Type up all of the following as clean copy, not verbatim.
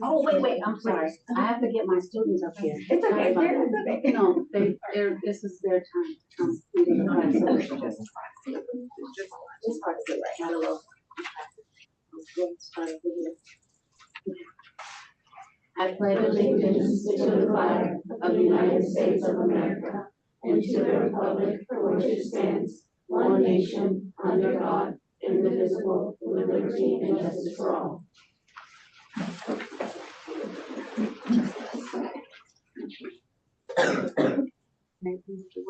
Oh, wait, I'm sorry. I have to get my students up here. It's okay. No, this is their time to come. Just part of it, right? Not a little. I pledge allegiance to the flag of the United States of America and to the republic for which it stands, one nation, under God, indivisible, with liberty and justice for all.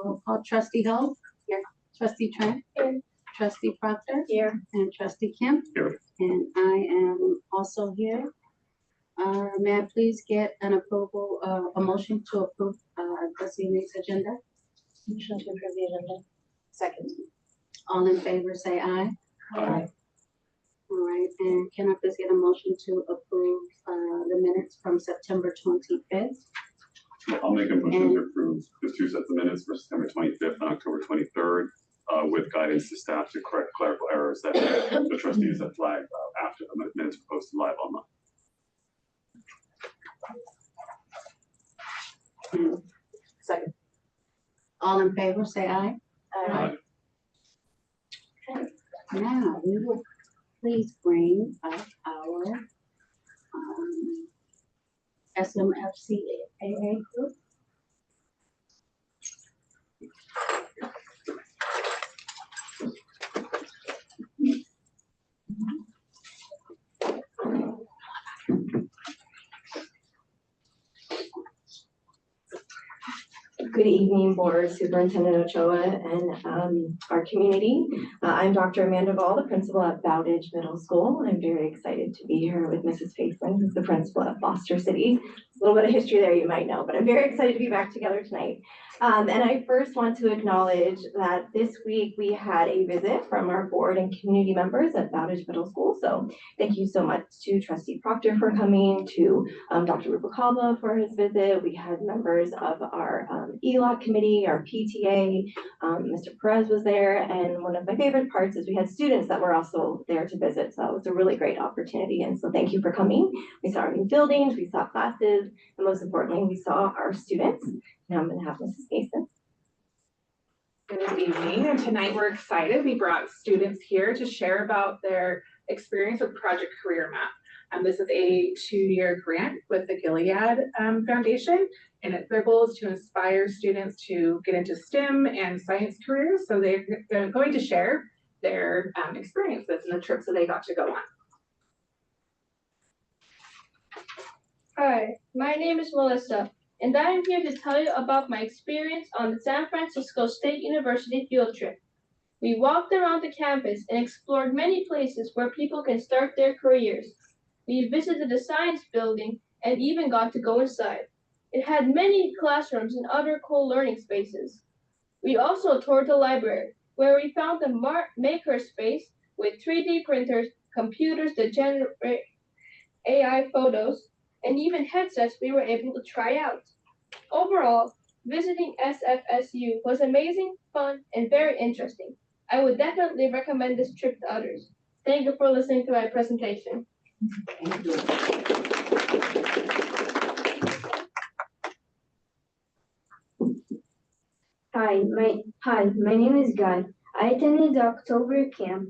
Roll call. Trustee Hull? Here. Trustee Trent? Here. Trustee Proctor? Here. And Trustee Kim? Here. And I am also here. May I please get an approval, a motion to approve this evening's agenda? Motion to approve the agenda. Second. All in favor, say aye. Aye. All right, and can I please get a motion to approve the minutes from September 25th? I'll make a motion to approve the two sets of minutes for September 25th and October 23rd with guidance to staff to correct clerical errors that the trustees have flagged after the minutes were posted live online. Second. All in favor, say aye. Aye. Okay. Now, we will please bring up our SMFCSD group. Good evening, Board Superintendent Ochoa and our community. I'm Dr. Amanda Gall, the principal at Bowditch Middle School, and I'm very excited to be here with Mrs. Faisman, who's the principal at Foster City. A little bit of history there you might know, but I'm very excited to be back together tonight. And I first want to acknowledge that this week we had a visit from our board and community members at Bowditch Middle School. So thank you so much to Trustee Proctor for coming, to Dr. Rupakaba for his visit. We had members of our ELOC committee, our PTA, Mr. Perez was there, and one of my favorite parts is we had students that were also there to visit, so it was a really great opportunity, and so thank you for coming. We saw our new buildings, we saw classes, and most importantly, we saw our students. Now I'm going to have Mrs. Mason. Good evening, and tonight we're excited. We brought students here to share about their experience with Project Career Map. This is a 2-year grant with the Gilead Foundation, and their goal is to inspire students to get into STEM and science careers. So they're going to share their experiences and the trips that they got to go on. Hi, my name is Melissa, and I am here to tell you about my experience on the San Francisco State University field trip. We walked around the campus and explored many places where people can start their careers. We visited the science building and even got to go inside. It had many classrooms and other cool learning spaces. We also toured the library, where we found a maker space with 3D printers, computers that generate AI photos, and even headsets we were able to try out. Overall, visiting SFSU was amazing, fun, and very interesting. I would definitely recommend this trip to others. Thank you for listening to my presentation. Thank you. Hi, my name is Guy. I attended the October camp,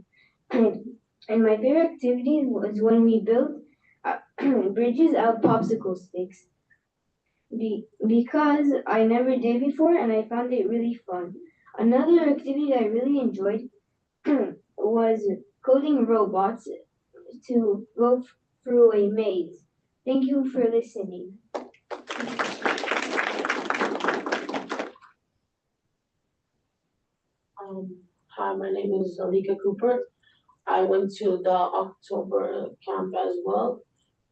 and my favorite activity was when we built bridges out of popsicle sticks. Because I never did before, and I found it really fun. Another activity I really enjoyed was coding robots to go through a maze. Thank you for listening. Hi, my name is Alika Cooper. I went to the October camp as well.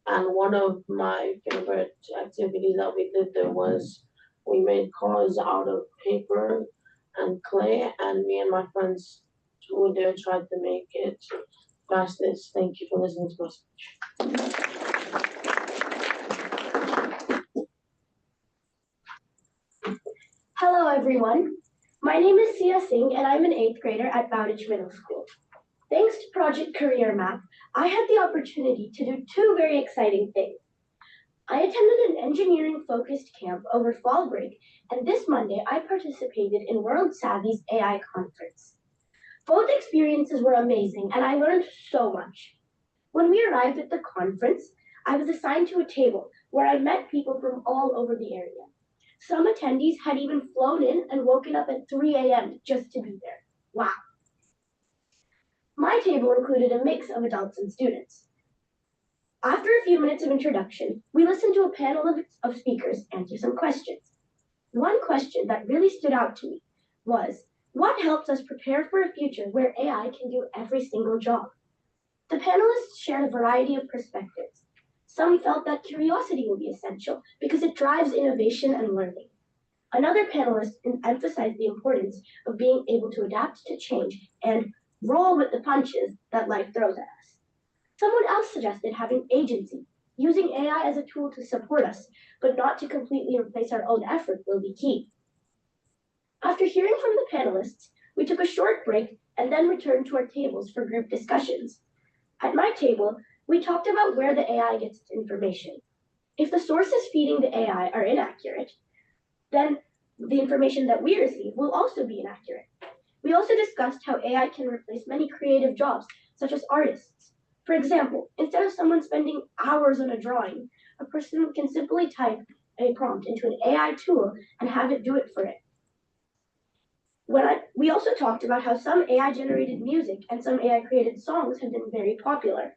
And one of my favorite activities that we did there was we made cars out of paper and clay, and me and my friends who were there tried to make it fastest. Thank you for listening to my speech. Hello, everyone. My name is Sia Singh, and I'm an 8th grader at Bowditch Middle School. Thanks to Project Career Map, I had the opportunity to do 2 very exciting things. I attended an engineering-focused camp over fall break, and this Monday I participated in World Savvy's AI conference. Both experiences were amazing, and I learned so much. When we arrived at the conference, I was assigned to a table where I met people from all over the area. Some attendees had even flown in and woken up at 3 a.m. just to be there. Wow. My table included a mix of adults and students. After a few minutes of introduction, we listened to a panel of speakers answer some questions. One question that really stood out to me was, what helps us prepare for a future where AI can do every single job? The panelists shared a variety of perspectives. Some felt that curiosity will be essential because it drives innovation and learning. Another panelist emphasized the importance of being able to adapt to change and roll with the punches that life throws at us. Someone else suggested having agency. Using AI as a tool to support us, but not to completely replace our own effort will be key. After hearing from the panelists, we took a short break and then returned to our tables for group discussions. At my table, we talked about where the AI gets its information. If the sources feeding the AI are inaccurate, then the information that we receive will also be inaccurate. We also discussed how AI can replace many creative jobs, such as artists. For example, instead of someone spending hours on a drawing, a person can simply type a prompt into an AI tool and have it do it for it. We also talked about how some AI-generated music and some AI-created songs have been very popular.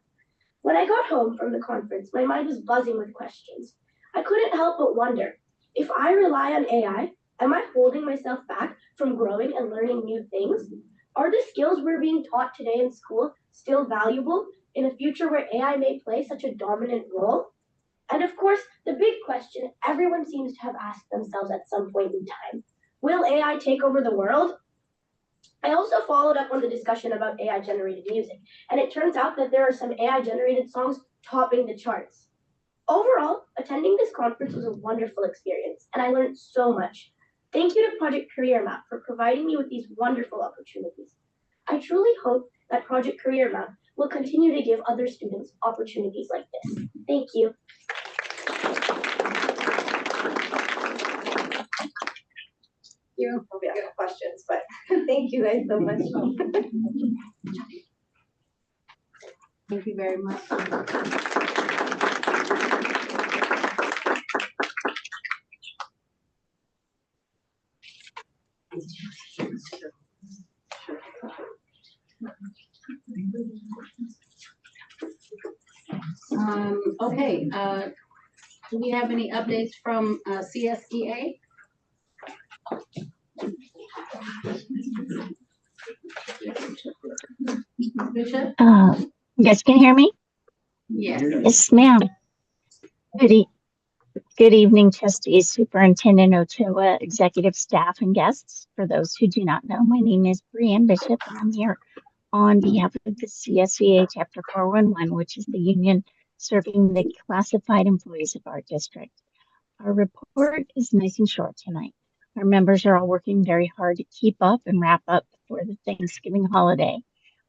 When I got home from the conference, my mind was buzzing with questions. I couldn't help but wonder, if I rely on AI, am I holding myself back from growing and learning new things? Are the skills we're being taught today in school still valuable in a future where AI may play such a dominant role? And of course, the big question everyone seems to have asked themselves at some point in time, will AI take over the world? I also followed up on the discussion about AI-generated music, and it turns out that there are some AI-generated songs topping the charts. Overall, attending this conference was a wonderful experience, and I learned so much. Thank you to Project Career Map for providing me with these wonderful opportunities. I truly hope that Project Career Map will continue to give other students opportunities like this. Thank you. You we have questions, but thank you guys so much. Thank you very much. Okay, do we have any updates from CSEA? Bishop? You guys can hear me? Yes. Yes, ma'am. Good evening, trustees, Superintendent Ochoa, executive staff, and guests. For those who do not know, my name is Brianne Bishop, and I'm here on behalf of the CSEA Chapter 411, which is the union serving the classified employees of our district. Our report is nice and short tonight. Our members are all working very hard to keep up and wrap up for the Thanksgiving holiday.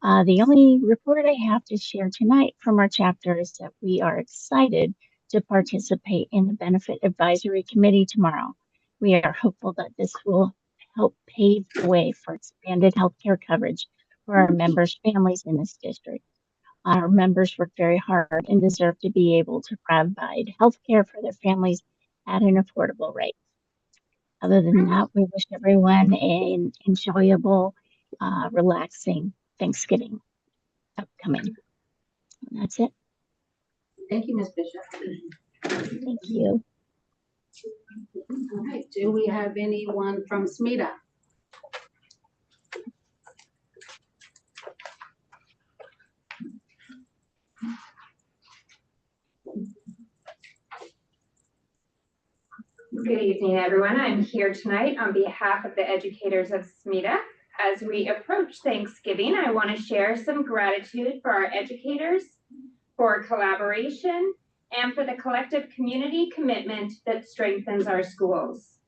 The only report I have to share tonight from our chapter is that we are excited to participate in the Benefit Advisory Committee tomorrow. We are hopeful that this will help pave the way for expanded healthcare coverage for our members' families in this district. Our members work very hard and deserve to be able to provide healthcare for their families at an affordable rate. Other than that, we wish everyone an enjoyable, relaxing Thanksgiving upcoming. And that's it. Thank you, Ms. Bishop. Thank you. All right, do we have anyone from SMETA? Good evening, everyone. I'm here tonight on behalf of the educators of SMETA. As we approach Thanksgiving, I want to share some gratitude for our educators, for collaboration, and for the collective community commitment that strengthens our schools.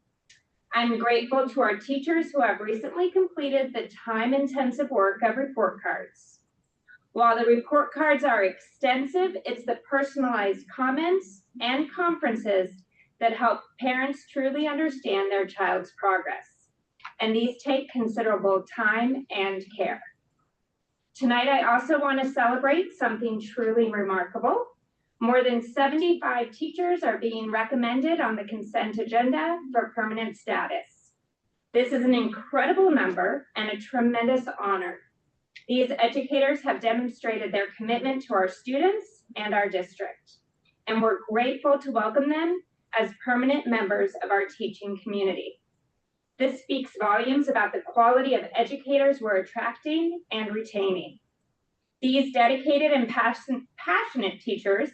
I'm grateful to our teachers who have recently completed the time-intensive work of report cards. While the report cards are extensive, it's the personalized comments and conferences that help parents truly understand their child's progress. And these take considerable time and care. Tonight, I also want to celebrate something truly remarkable. More than 75 teachers are being recommended on the consent agenda for permanent status. This is an incredible number and a tremendous honor. These educators have demonstrated their commitment to our students and our district, and we're grateful to welcome them as permanent members of our teaching community. This speaks volumes about the quality of educators we're attracting and retaining. These dedicated and passionate teachers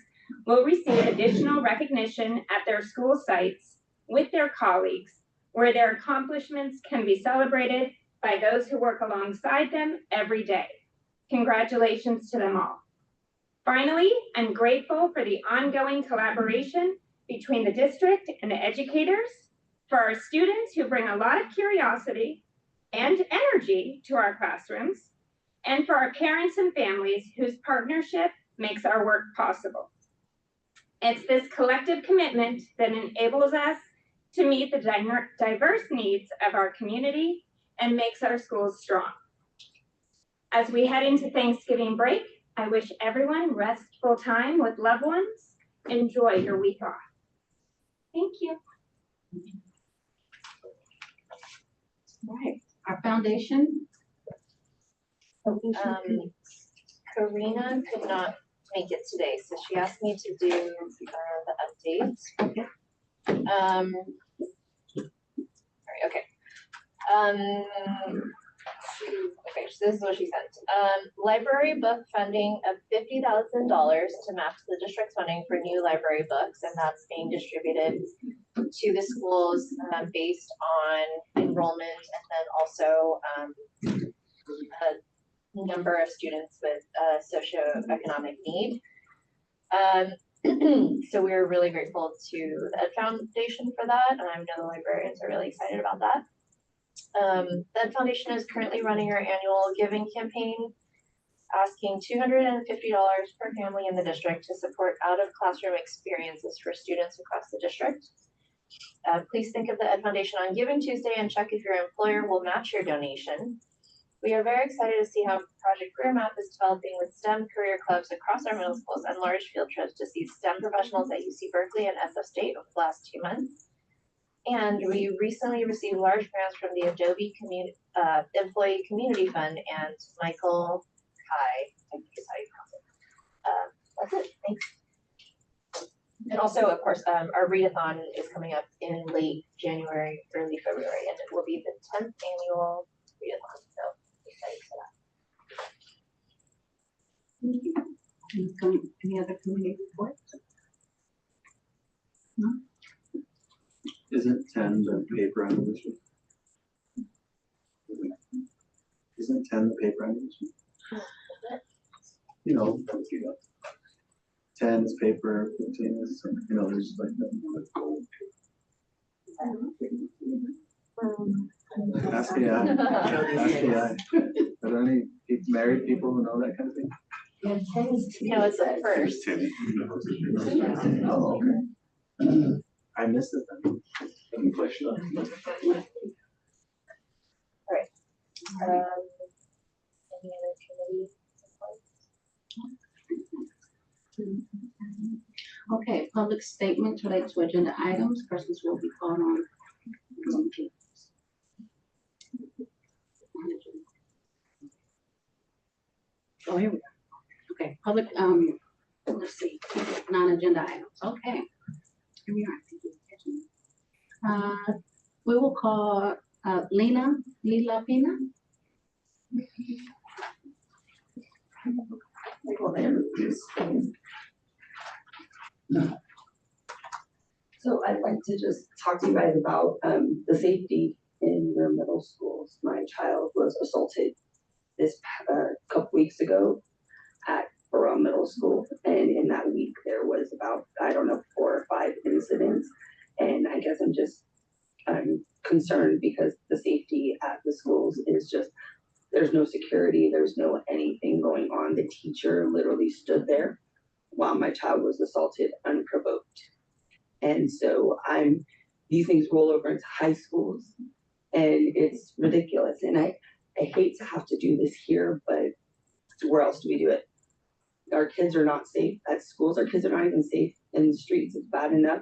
will receive additional recognition at their school sites with their colleagues, where their accomplishments can be celebrated by those who work alongside them every day. Congratulations to them all. Finally, I'm grateful for the ongoing collaboration between the district and the educators, for our students who bring a lot of curiosity and energy to our classrooms, and for our parents and families whose partnership makes our work possible. It's this collective commitment that enables us to meet the diverse needs of our community and makes our schools strong. As we head into Thanksgiving break, I wish everyone restful time with loved ones. Enjoy your week off. Thank you. All right, our foundation. Karina could not make it today, so she asked me to do the updates. Okay. All right, okay. Okay, so this is what she sent. Library book funding of $50,000 to match the district's funding for new library books, and that's being distributed to the schools based on enrollment, and then also a number of students with socioeconomic need. So we're really grateful to the Ed Foundation for that, and I know the librarians are really excited about that. The Ed Foundation is currently running our annual giving campaign, asking $250 per family in the district to support out-of-classroom experiences for students across the district. Please think of the Ed Foundation on Giving Tuesday and check if your employer will match your donation. We are very excited to see how Project Career Map is developing with STEM career clubs across our middle schools and large field trips to see STEM professionals at UC Berkeley and SF State over the last 2 months. And we recently received large grants from the Adobe Employee Community Fund and Michael Kai, I think is how you pronounce it. That's it, thanks. And also, of course, our readathon is coming up in late January, early February, and it will be the 10th annual readathon, so excited for that. Any other community reports? No? Isn't 10 the paper anniversary? Isn't 10 the paper anniversary? You know, 10 is paper, 15 is, you know, there's like the gold. Ask AI. Ask AI. Are there any married people who know that kind of thing? Yeah, 10 is No, it's the first. Oh, okay. I missed it then. Inflation. Right. Any other committee supports? Okay, public statements related to agenda items. Persons will be called on. Oh, here we go. Okay, public, let's see, non-agenda items. Okay. Here we are. We will call Lila Pina. So I'd like to just talk to you guys about the safety in your middle schools. My child was assaulted this couple weeks ago at Burrow Middle School, and in that week there was about, I don't know, 4 or 5 incidents, and I guess I'm concerned because the safety at the schools is just There's no security, there's no anything going on. The teacher literally stood there while my child was assaulted unprovoked. And so these things roll over into high schools, and it's ridiculous. And I hate to have to do this here, but where else do we do it? Our kids are not safe at schools. Our kids are not even safe in the streets. It's bad enough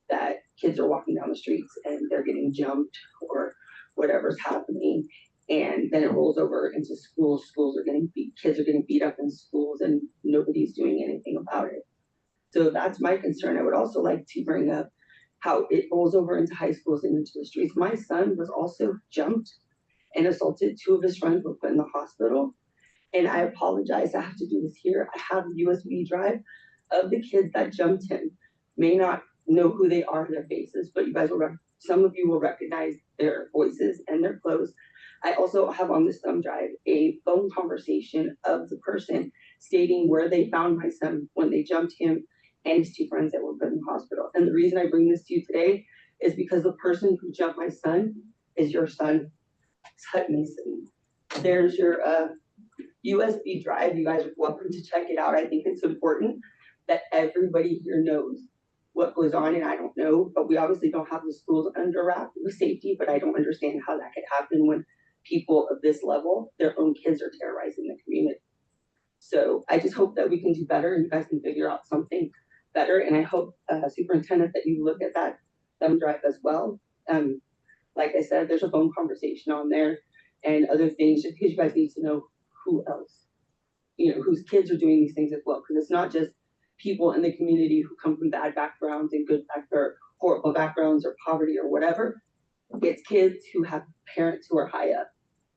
that kids are walking down the streets and they're getting jumped or whatever's happening. And then it rolls over into schools. Schools are getting beat, kids are getting beat up in schools, and nobody's doing anything about it. So that's my concern. I would also like to bring up how it rolls over into high schools and into the streets. My son was also jumped and assaulted. 2 of his friends were put in the hospital. And I apologize, I have to do this here. I have a USB drive of the kids that jumped him. May not know who they are, their faces, but you guys will, some of you will recognize their voices and their clothes. I also have on this thumb drive a phone conversation of the person stating where they found my son when they jumped him and his 2 friends that were put in the hospital. And the reason I bring this to you today is because the person who jumped my son is your son, Hut Mason. There's your USB drive. You guys are welcome to check it out. I think it's important that everybody here knows what goes on, and I don't know, but we obviously don't have the schools under wrap with safety, but I don't understand how that could happen when people of this level, their own kids are terrorizing the community. So I just hope that we can do better and you guys can figure out something better. And I hope, Superintendent, that you look at that thumb drive as well. Like I said, there's a phone conversation on there and other things, just because you guys need to know who else, whose kids are doing these things as well. Because it's not just people in the community who come from bad backgrounds and good or horrible backgrounds or poverty or whatever. It's kids who have parents who are high up,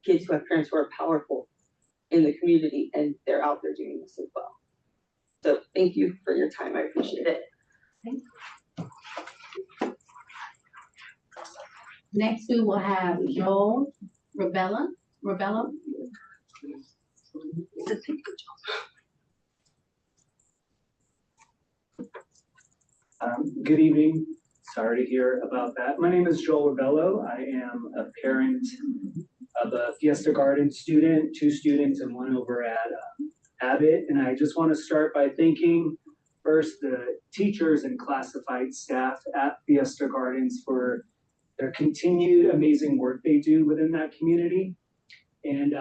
kids who have parents who are powerful in the community, and they're out there doing this as well. So thank you for your time. I appreciate it. Next, we will have Joel Rebella. Good evening. Sorry to hear about that. My name is Joel Rebello. I am a parent of a Fiesta Garden student, 2 students and 1 over at Abbott. And I just want to start by thanking first the teachers and classified staff at Fiesta Gardens for their continued amazing work they do within that community. And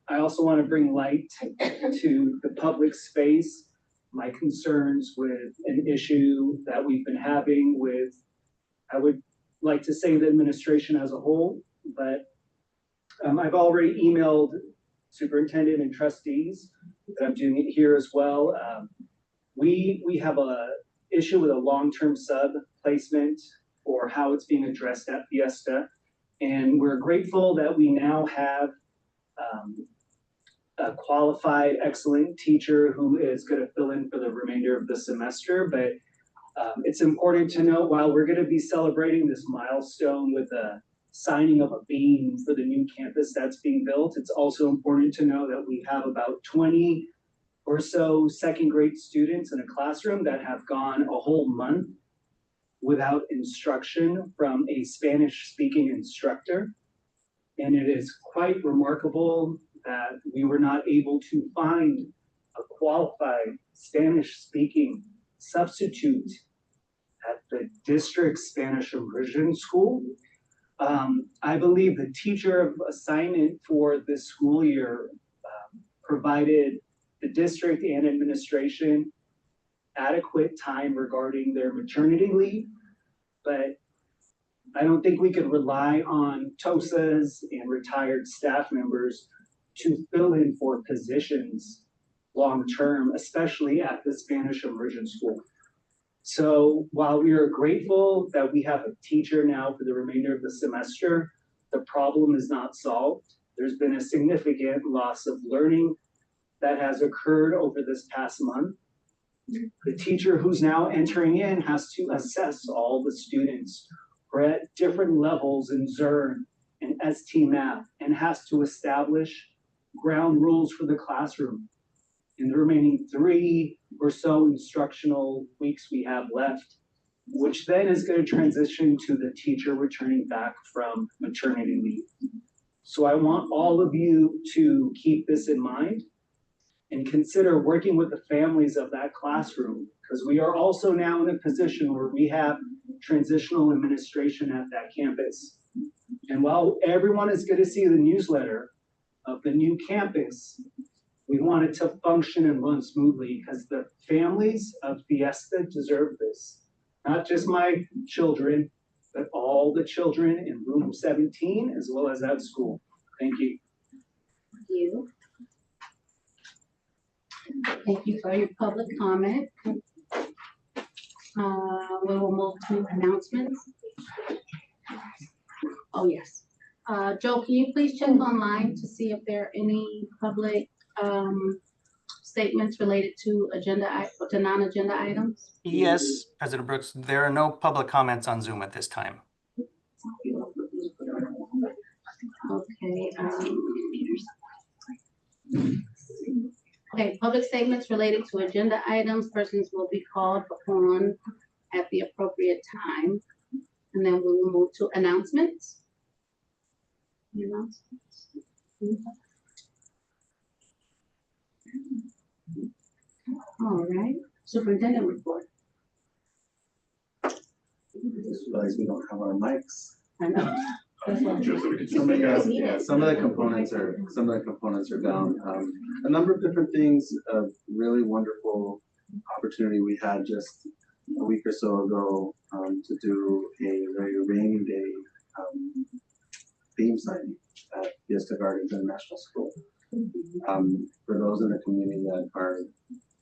I also want to bring light to the public space, my concerns with an issue that we've been having with, I would like to say, the administration as a whole, but I've already emailed superintendent and trustees, but I'm doing it here as well. We have a issue with a long-term sub placement or how it's being addressed at Fiesta. And we're grateful that we now have a qualified, excellent teacher who is going to fill in for the remainder of the semester. But it's important to note, while we're going to be celebrating this milestone with a signing of a beam for the new campus that's being built, it's also important to know that we have about 20 or so second grade students in a classroom that have gone a whole month without instruction from a Spanish speaking instructor. And it is quite remarkable that we were not able to find a qualified Spanish speaking substitute at the district Spanish immersion school. I believe the teacher of assignment for this school year provided the district and administration adequate time regarding their maternity leave, but I don't think we could rely on TOSAs and retired staff members to fill in for positions long-term, especially at the Spanish immersion school. So while we are grateful that we have a teacher now for the remainder of the semester, the problem is not solved. There's been a significant loss of learning that has occurred over this past month. The teacher who's now entering in has to assess all the students who are at different levels in ZERN and STMath and has to establish ground rules for the classroom. In the remaining 3 or so instructional weeks we have left, which then is going to transition to the teacher returning back from maternity leave. So I want all of you to keep this in mind and consider working with the families of that classroom, because we are also now in a position where we have transitional administration at that campus. And while everyone is going to see the newsletter of the new campus, we want it to function and run smoothly because the families of Fiesta deserve this. Not just my children, but all the children in room 17 as well as at school. Thank you. Thank you. Thank you for your public comment. We will move to announcements. Oh, yes. Joe, can you please check online to see if there are any public statements related to non-agenda items? Yes, President Brooks, there are no public comments on Zoom at this time. Okay. Okay, public statements related to agenda items, persons will be called upon at the appropriate time. And then we will move to announcements. All right, superintendent report. Just realized we don't have our mics. I know. Some of the components are down. A number of different things, a really wonderful opportunity we had just a week or so ago to do a very rainy day theme signing at Fiesta Gardens International School. For those in the community that are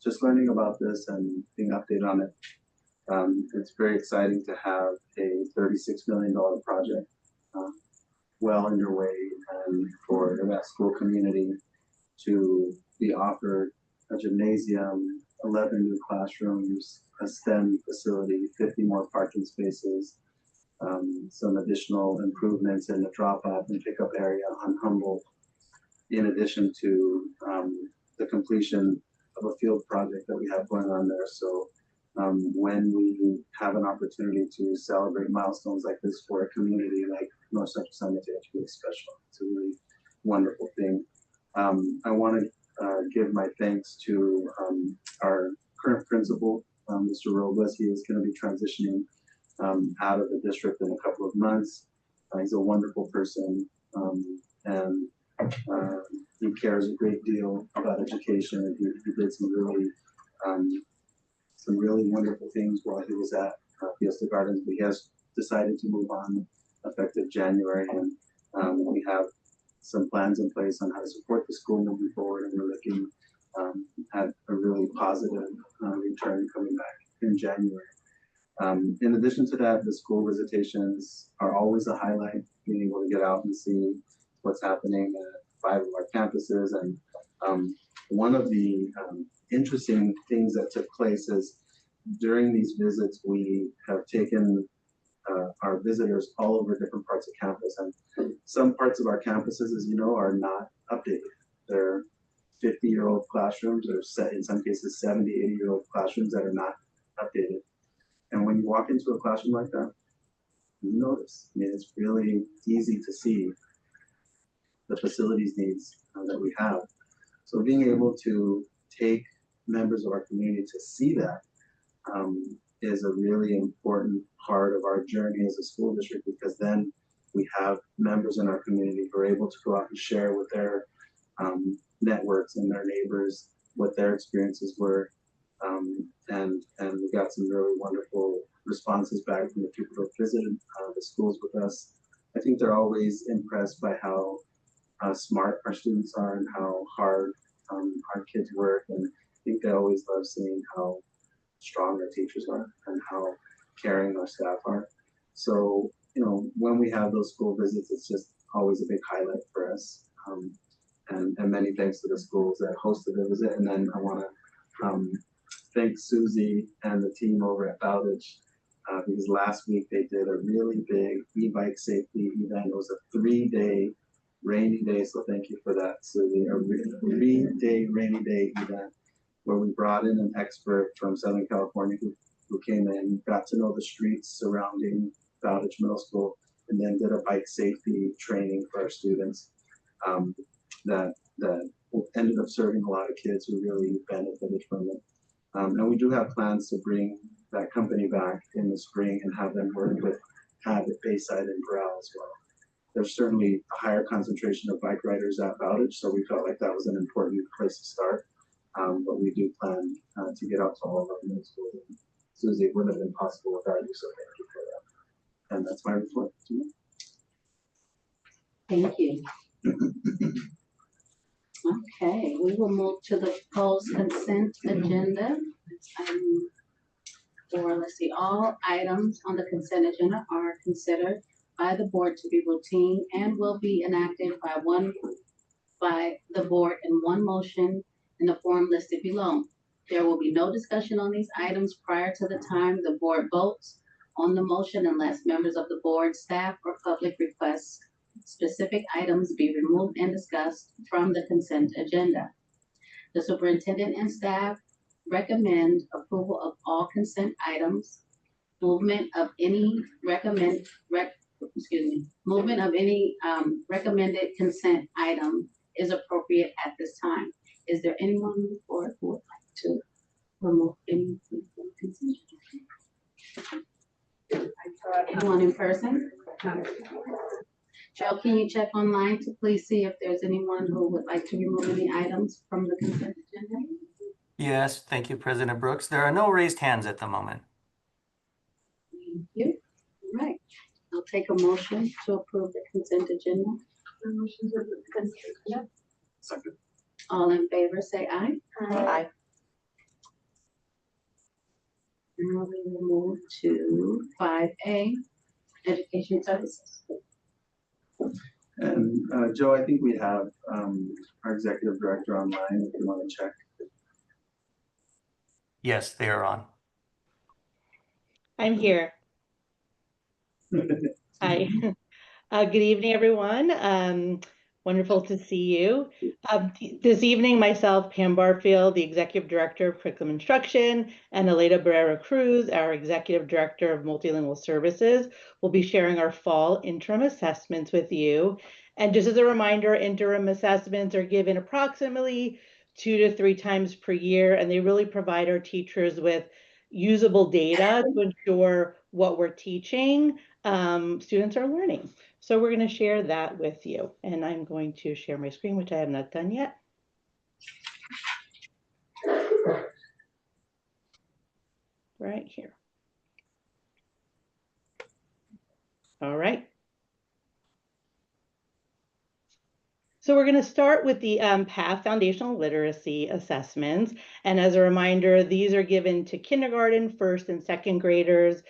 just learning about this and being updated on it, it's very exciting to have a $36 million project well underway and for that school community to be offered a gymnasium, 11 new classrooms, a STEM facility, 50 more parking spaces, some additional improvements in the drop-off and pickup area on Humboldt, in addition to the completion of a field project that we have going on there. So when we have an opportunity to celebrate milestones like this for a community like North Central San Mateo, it's really special. It's a really wonderful thing. I want to give my thanks to our current principal, Mr. Robles. He is going to be transitioning out of the district in a couple of months. He's a wonderful person, and he cares a great deal about education. He did some really wonderful things while he was at Fiesta Gardens, but he has decided to move on effective January, and we have some plans in place on how to support the school moving forward, and we're looking at a really positive return coming back in January. In addition to that, the school visitations are always a highlight, being able to get out and see what's happening at 5 of our campuses. And one of the interesting things that took place is during these visits, we have taken our visitors all over different parts of campus. And some parts of our campuses, as you know, are not updated. They're 50-year-old classrooms, or in some cases 70, 80-year-old classrooms that are not updated. And when you walk into a classroom like that, you notice. I mean, it's really easy to see the facilities needs that we have. So being able to take members of our community to see that is a really important part of our journey as a school district, because then we have members in our community who are able to go out and share with their networks and their neighbors what their experiences were. And we got some really wonderful responses back from the people who visited the schools with us. I think they're always impressed by how smart our students are and how hard our kids work. And I think they always love seeing how strong our teachers are and how caring our staff are. So, you know, when we have those school visits, it's just always a big highlight for us. And many thanks to the schools that hosted the visit. And then I want to thank Susie and the team over at Bowditch, because last week they did a really big e-bike safety event. It was a 3-day rainy day, so thank you for that, Susie. A 3-day rainy day event where we brought in an expert from Southern California who came in, got to know the streets surrounding Bowditch Middle School, and then did a bike safety training for our students. that ended up serving a lot of kids who really benefited from it. And we do have plans to bring that company back in the spring and have them work with Habit, Bayside, and Corral as well. There's certainly a higher concentration of bike riders at Bowditch, so we felt like that was an important place to start. But we do plan to get out to all of our middle schools. Susie, it wouldn't have been possible without you, so thank you for that. And that's my report. Thank you. Okay, we will move to the proposed consent agenda. Item 4, let's see, all items on the consent agenda are considered by the board to be routine and will be enacted by the board in one motion in the form listed below. There will be no discussion on these items prior to the time the board votes on the motion unless members of the board, staff, or public request specific items be removed and discussed from the consent agenda. The superintendent and staff recommend approval of all consent items. Movement of any recommended recommended consent item is appropriate at this time. Is there anyone on the board who would like to remove any consent? Anyone in person? Joe, can you check online to please see if there's anyone who would like to remove any items from the consent agenda? Yes, thank you, President Brooks. There are no raised hands at the moment. Thank you. All right, I'll take a motion to approve the consent agenda. Motion to approve the consent agenda. Second. All in favor, say aye. Aye. Now we will move to 5A, education services. And Joe, I think we have our executive director online if you want to check. Yes, they are on. I'm here. Hi. Good evening, everyone. Wonderful to see you. This evening, myself, Pam Barfield, the Executive Director of Curriculum Instruction, and Aleda Barrera Cruz, our Executive Director of Multilingual Services, will be sharing our fall interim assessments with you. And just as a reminder, interim assessments are given approximately 2 to 3 times per year, and they really provide our teachers with usable data to ensure what we're teaching students are learning. So we're going to share that with you, and I'm going to share my screen, which I have not done yet. Right here. All right. So we're going to start with the PATH Foundational Literacy Assessments. And as a reminder, these are given to kindergarten, first and second graders.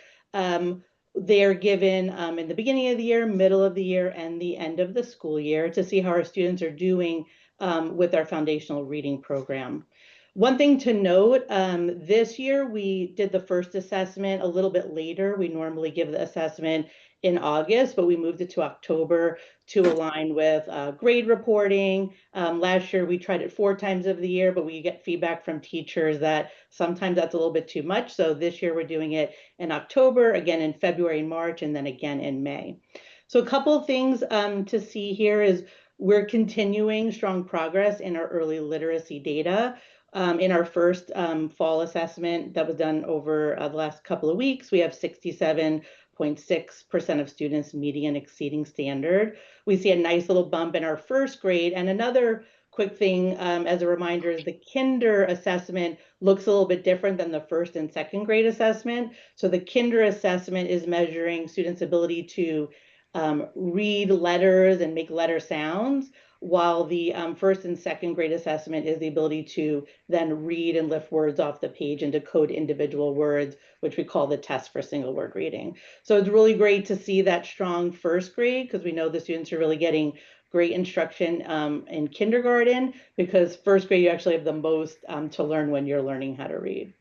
They are given in the beginning of the year, middle of the year, and the end of the school year to see how our students are doing with our foundational reading program. One thing to note, this year we did the first assessment a little bit later. We normally give the assessment in August, but we moved it to October to align with grade reporting. Last year we tried it 4 times of the year, but we get feedback from teachers that sometimes that's a little bit too much. So this year we're doing it in October, again in February and March, and then again in May. So a couple of things to see here is we're continuing strong progress in our early literacy data. In our first fall assessment that was done over the last couple of weeks, we have 67.6% of students meeting and exceeding standard. We see a nice little bump in our first grade. And another quick thing as a reminder is the kinder assessment looks a little bit different than the first and second grade assessment. So the kinder assessment is measuring students' ability to read letters and make letter sounds, while the first and second grade assessment is the ability to then read and lift words off the page and decode individual words, which we call the test for single word reading. So it's really great to see that strong first grade, because we know the students are really getting great instruction in kindergarten, because first grade you actually have the most to learn when you're learning how to read.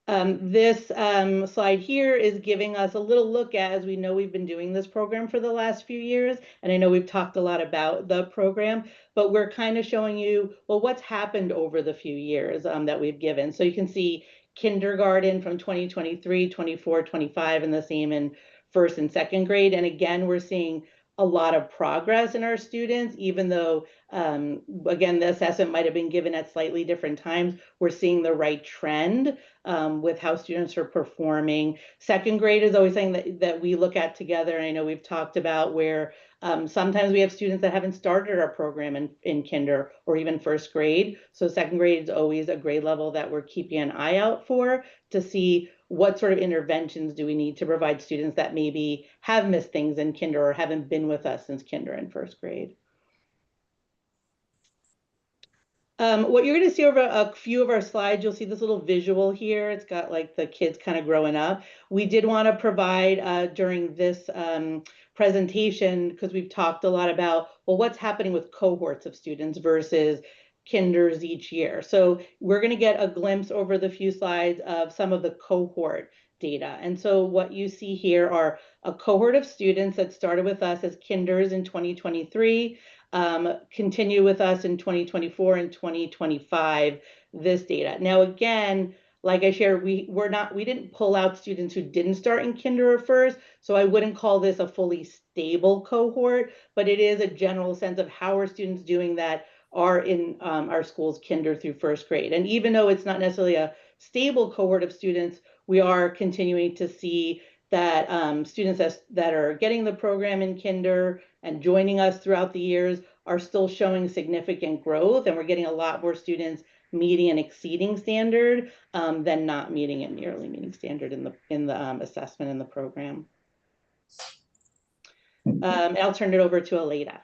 This slide here is giving us a little look at, as we know we've been doing this program for the last few years, and I know we've talked a lot about the program, but we're kind of showing you, well, what's happened over the few years that we've given. So you can see kindergarten from 2023, 24, 25, and the same in first and second grade. And again, we're seeing a lot of progress in our students, even though, again, the assessment might have been given at slightly different times. We're seeing the right trend with how students are performing. Second grade is always something that we look at together. And I know we've talked about where sometimes we have students that haven't started our program in kinder or even first grade. So second grade is always a grade level that we're keeping an eye out for to see what sort of interventions do we need to provide students that maybe have missed things in kinder or haven't been with us since kinder and first grade. What you're going to see over a few of our slides, you'll see this little visual here. It's got like the kids kind of growing up. We did want to provide during this presentation, because we've talked a lot about, well, what's happening with cohorts of students versus kinders each year. So we're going to get a glimpse over the few slides of some of the cohort data. And so what you see here are a cohort of students that started with us as kinders in 2023, continue with us in 2024 and 2025, this data. Now, again, like I shared, we didn't pull out students who didn't start in kinder or first, so I wouldn't call this a fully stable cohort, but it is a general sense of how are students doing that are in our schools kinder through first grade. And even though it's not necessarily a stable cohort of students, we are continuing to see that students that are getting the program in kinder and joining us throughout the years are still showing significant growth, and we're getting a lot more students meeting and exceeding standard than not meeting and nearly meeting standard in the assessment in the program. I'll turn it over to Aleida.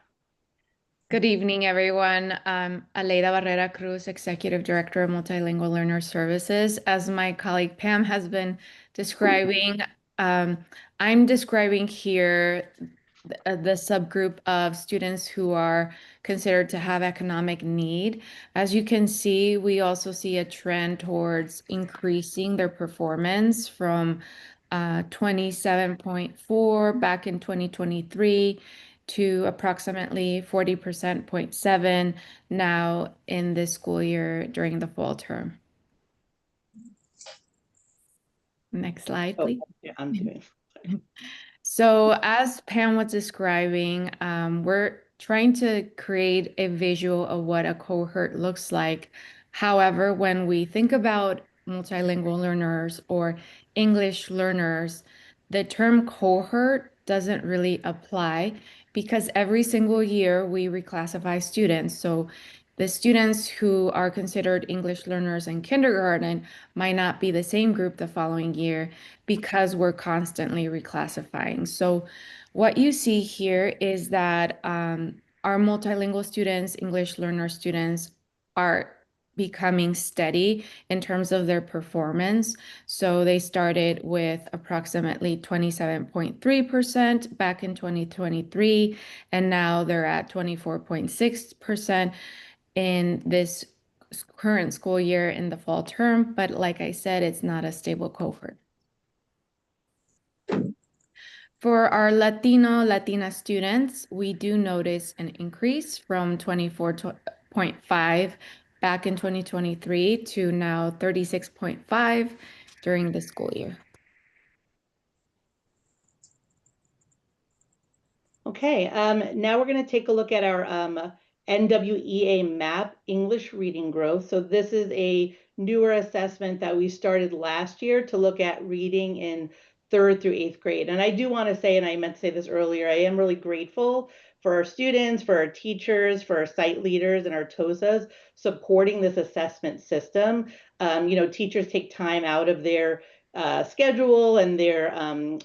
Good evening, everyone. I'm Aleida Barrera Cruz, Executive Director of Multilingual Learner Services. As my colleague Pam has been describing, I'm describing here the subgroup of students who are considered to have economic need. As you can see, we also see a trend towards increasing their performance from 27.4 back in 2023 to approximately 40.7% now in this school year during the fall term. Next slide, please. Yeah, I'm doing. So as Pam was describing, we're trying to create a visual of what a cohort looks like. However, when we think about multilingual learners or English learners, the term cohort doesn't really apply because every single year we reclassify students. So the students who are considered English learners in kindergarten might not be the same group the following year because we're constantly reclassifying. So what you see here is that our multilingual students, English learner students, are becoming steady in terms of their performance. So they started with approximately 27.3% back in 2023, and now they're at 24.6% in this current school year in the fall term. But like I said, it's not a stable cohort. For our Latina students, we do notice an increase from 24.5 back in 2023 to now 36.5 during the school year. Okay, now we're going to take a look at our NWEA MAP English reading growth. So this is a newer assessment that we started last year to look at reading in 3rd through 8th grade. And I do want to say, and I meant to say this earlier, I am really grateful for our students, for our teachers, for our site leaders and our TOSAs supporting this assessment system. You know, teachers take time out of their schedule and their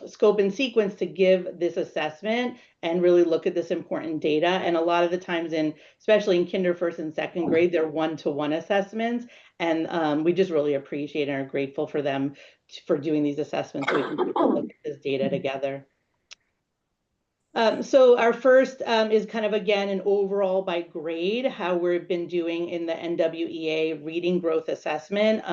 scope and sequence to give this assessment and really look at this important data. And a lot of the times especially in kinder, first and second grade, they're one-to-one assessments. And we just really appreciate and are grateful for them for doing these assessments so we can look at this data together. So our first is kind of, again, an overall by grade, how we've been doing in the NWEA reading growth assessment.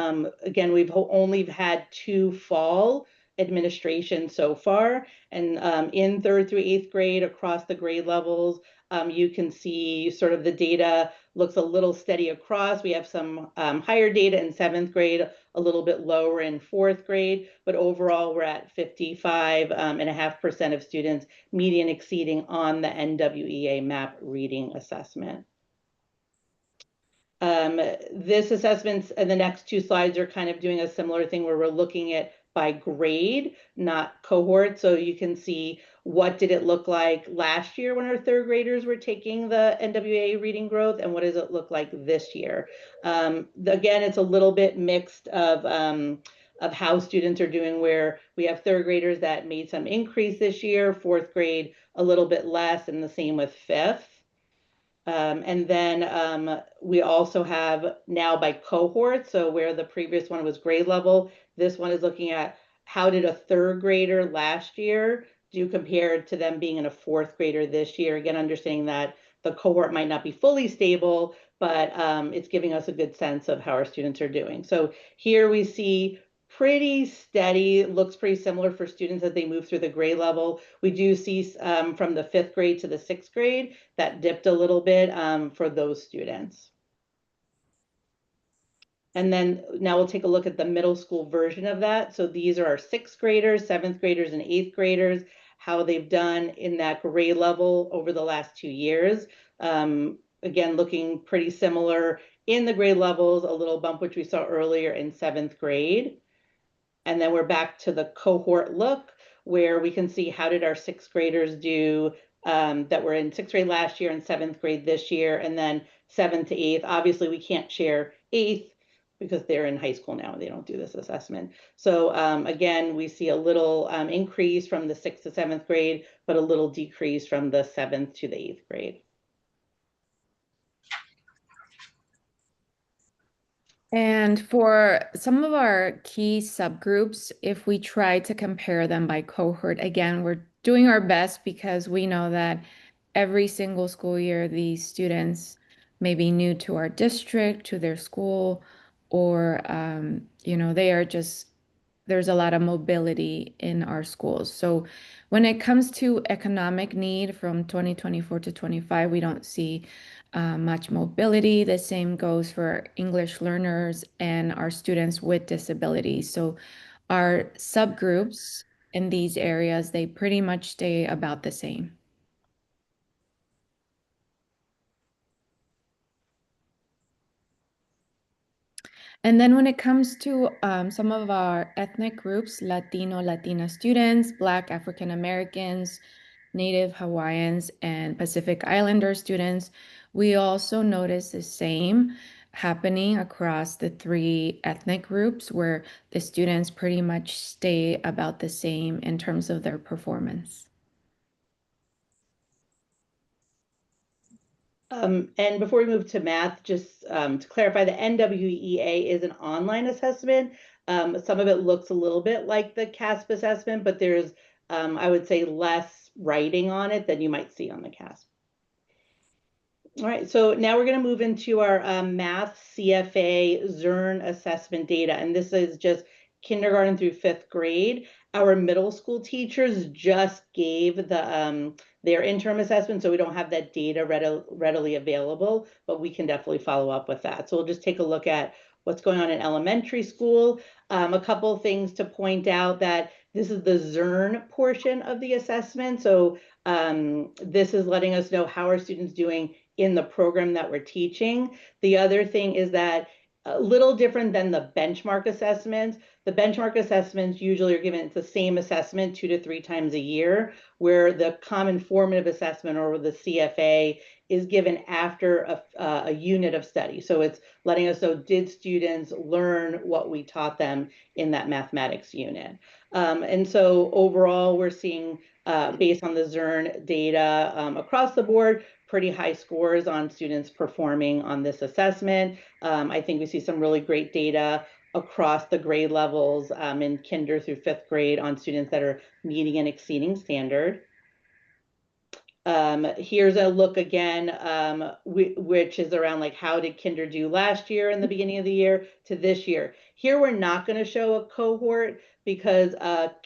Again, we've only had 2 fall administrations so far. And in 3rd through 8th grade across the grade levels, you can see sort of the data looks a little steady across. We have some higher data in 7th grade, a little bit lower in 4th grade, but overall we're at 55.5% of students meeting and exceeding on the NWEA MAP reading assessment. This assessment and the next 2 slides are kind of doing a similar thing where we're looking at by grade, not cohort. So you can see what did it look like last year when our 3rd graders were taking the NWEA reading growth, and what does it look like this year? Again, it's a little bit mixed of how students are doing, where we have 3rd graders that made some increase this year, 4th grade a little bit less, and the same with 5th. And then we also have now by cohort, so where the previous one was grade level, this one is looking at how did a 3rd grader last year do compared to them being in a 4th grader this year. Again, understanding that the cohort might not be fully stable, but it's giving us a good sense of how our students are doing. So here we see pretty steady, looks pretty similar for students as they move through the grade level. We do see from the 5th grade to the 6th grade that dipped a little bit for those students. And then now we'll take a look at the middle school version of that. So these are our 6th graders, 7th graders, and 8th graders, how they've done in that grade level over the last 2 years. Again, looking pretty similar in the grade levels, a little bump, which we saw earlier in 7th grade. And then we're back to the cohort look, where we can see how did our 6th graders do that were in 6th grade last year and 7th grade this year, and then 7th to 8th. Obviously, we can't share 8th because they're in high school now and they don't do this assessment. So again, we see a little increase from the 6th to 7th grade, but a little decrease from the 7th to the 8th grade. And for some of our key subgroups, if we try to compare them by cohort, again, we're doing our best because we know that every single school year, these students may be new to our district, to their school, or, you know, they are just, there's a lot of mobility in our schools. So when it comes to economic need from 2024 to 25, we don't see much mobility. The same goes for English learners and our students with disabilities. So our subgroups in these areas, they pretty much stay about the same. And then when it comes to some of our ethnic groups, Latino, Latina students, Black African Americans, Native Hawaiians, and Pacific Islander students, we also notice the same happening across the 3 ethnic groups, where the students pretty much stay about the same in terms of their performance. And before we move to math, just to clarify, the NWEA is an online assessment. Some of it looks a little bit like the CASP assessment, but there's, I would say, less writing on it than you might see on the CASP. All right, so now we're going to move into our math CFA Zern assessment data, and this is just kindergarten through 5th grade. Our middle school teachers just gave the their interim assessment, so we don't have that data readily available, but we can definitely follow up with that. So we'll just take a look at what's going on in elementary school. A couple of things to point out, that this is the Zern portion of the assessment. So this is letting us know how our students doing in the program that we're teaching. The other thing is that a little different than the benchmark assessments. The benchmark assessments usually are given, it's the same assessment 2 to 3 times a year, where the common formative assessment, or the CFA, is given after a unit of study. So it's letting us know, did students learn what we taught them in that mathematics unit? And so overall, we're seeing, based on the Zern data across the board, pretty high scores on students performing on this assessment. I think we see some really great data across the grade levels in kinder through 5th grade on students that are meeting and exceeding standard. Here's a look again, which is around like, how did kinder do last year in the beginning of the year to this year. Here we're not going to show a cohort because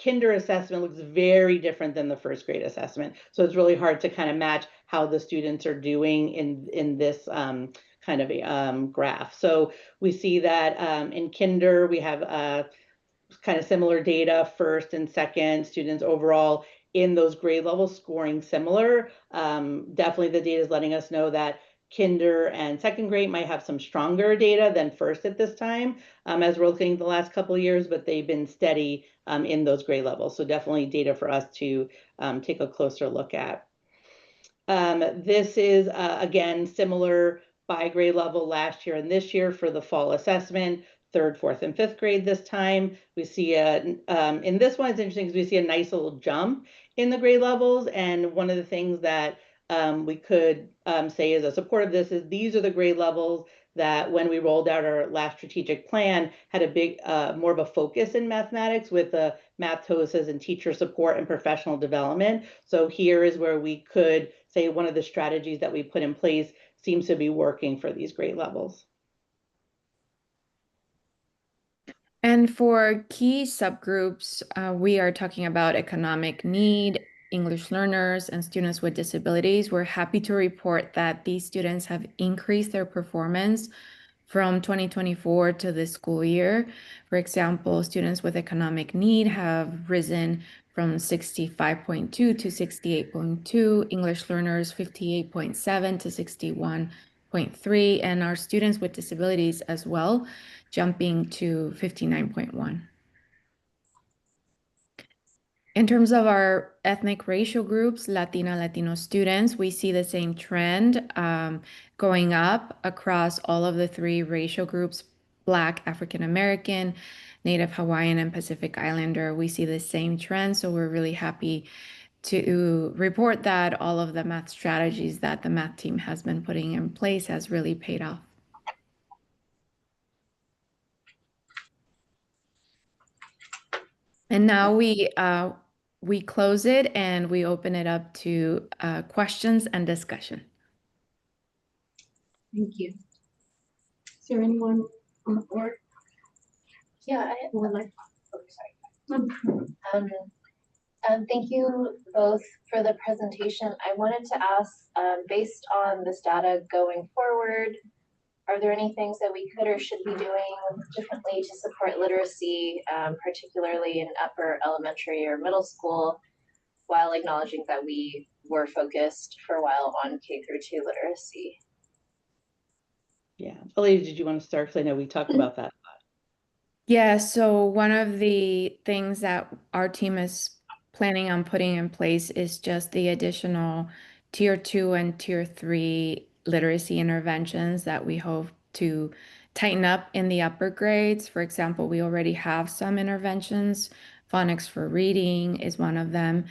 kinder assessment looks very different than the 1st grade assessment. So it's really hard to kind of match how the students are doing in this kind of a graph. So we see that in kinder, we have kind of similar data, first and second students overall in those grade levels scoring similar. Definitely the data is letting us know that kinder and second grade might have some stronger data than first at this time, as we're looking at the last couple of years, but they've been steady in those grade levels. So definitely data for us to take a closer look at. This is, again, similar by grade level last year and this year for the fall assessment, third, fourth, and fifth grade this time. We see in this one, it's interesting because we see a nice little jump in the grade levels. And one of the things that we could say as a support of this is these are the grade levels that when we rolled out our last strategic plan had a big, more of a focus in mathematics with the math TOSAs and teacher support and professional development. So here is where we could say one of the strategies that we put in place seems to be working for these grade levels. And for key subgroups, we are talking about economic need, English learners, and students with disabilities. We're happy to report that these students have increased their performance from 2024 to this school year. For example, students with economic need have risen from 65.2 to 68.2, English learners 58.7 to 61.3, and our students with disabilities as well, jumping to 59.1. In terms of our ethnic racial groups, Latina, Latino students, we see the same trend going up across all of the three racial groups, Black, African American, Native Hawaiian, and Pacific Islander. We see the same trend, so we're really happy to report that all of the math strategies that the math team has been putting in place has really paid off. And now we close it and we open it up to questions and discussion. Thank you. Is there anyone on the board? Yeah, I would like, thank you both for the presentation. I wanted to ask, based on this data going forward, are there any things that we could or should be doing differently to support literacy, particularly in upper elementary or middle school, while acknowledging that we were focused for a while on K-2 literacy? Yeah, Elise, did you want to start? Because I know we talked about that. Yeah, so one of the things that our team is planning on putting in place is just the additional tier 2 and tier 3 literacy interventions that we hope to tighten up in the upper grades. For example, we already have some interventions. Phonics for reading is one of them.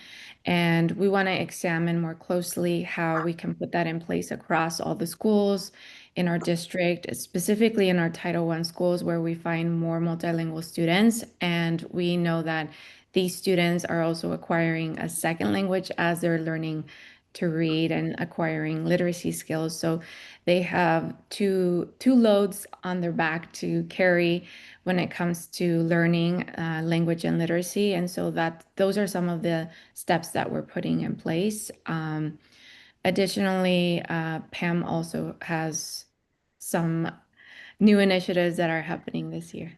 And we want to examine more closely how we can put that in place across all the schools in our district, specifically in our Title I schools where we find more multilingual students. And we know that these students are also acquiring a second language as they're learning to read and acquiring literacy skills. So they have two loads on their back to carry when it comes to learning language and literacy. And so those are some of the steps that we're putting in place. Additionally, Pam also has some new initiatives that are happening this year.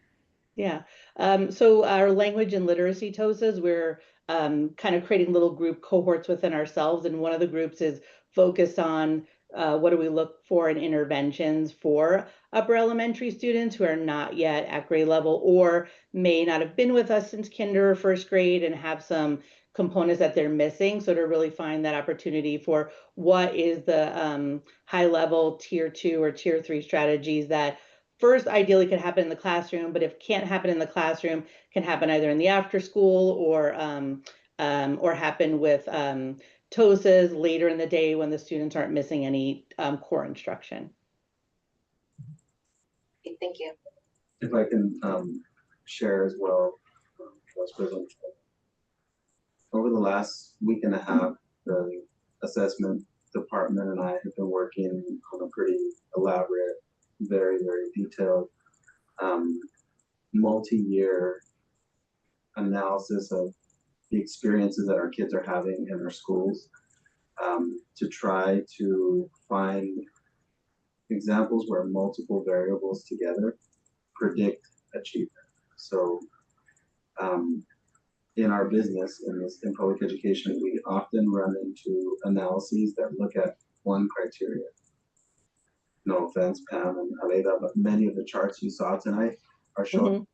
Yeah, so our language and literacy TOSAs, we're kind of creating little group cohorts within ourselves. And one of the groups is focused on what do we look for in interventions for upper elementary students who are not yet at grade level or may not have been with us since kinder or first grade and have some components that they're missing. So to really find that opportunity for what is the high level tier 2 or tier 3 strategies that first ideally could happen in the classroom, but if can't happen in the classroom, can happen either in the after school or happen with TOSAs later in the day when the students aren't missing any core instruction. Thank you. If I can share as well, Vice President. Over the last week and a half, the assessment department and I have been working on a pretty elaborate, very, very detailed, multi-year analysis of the experiences that our kids are having in our schools, to try to find examples where multiple variables together predict achievement. So in our business, in public education, we often run into analyses that look at one criteria. No offense, Pam and Aleda, but many of the charts you saw tonight are showing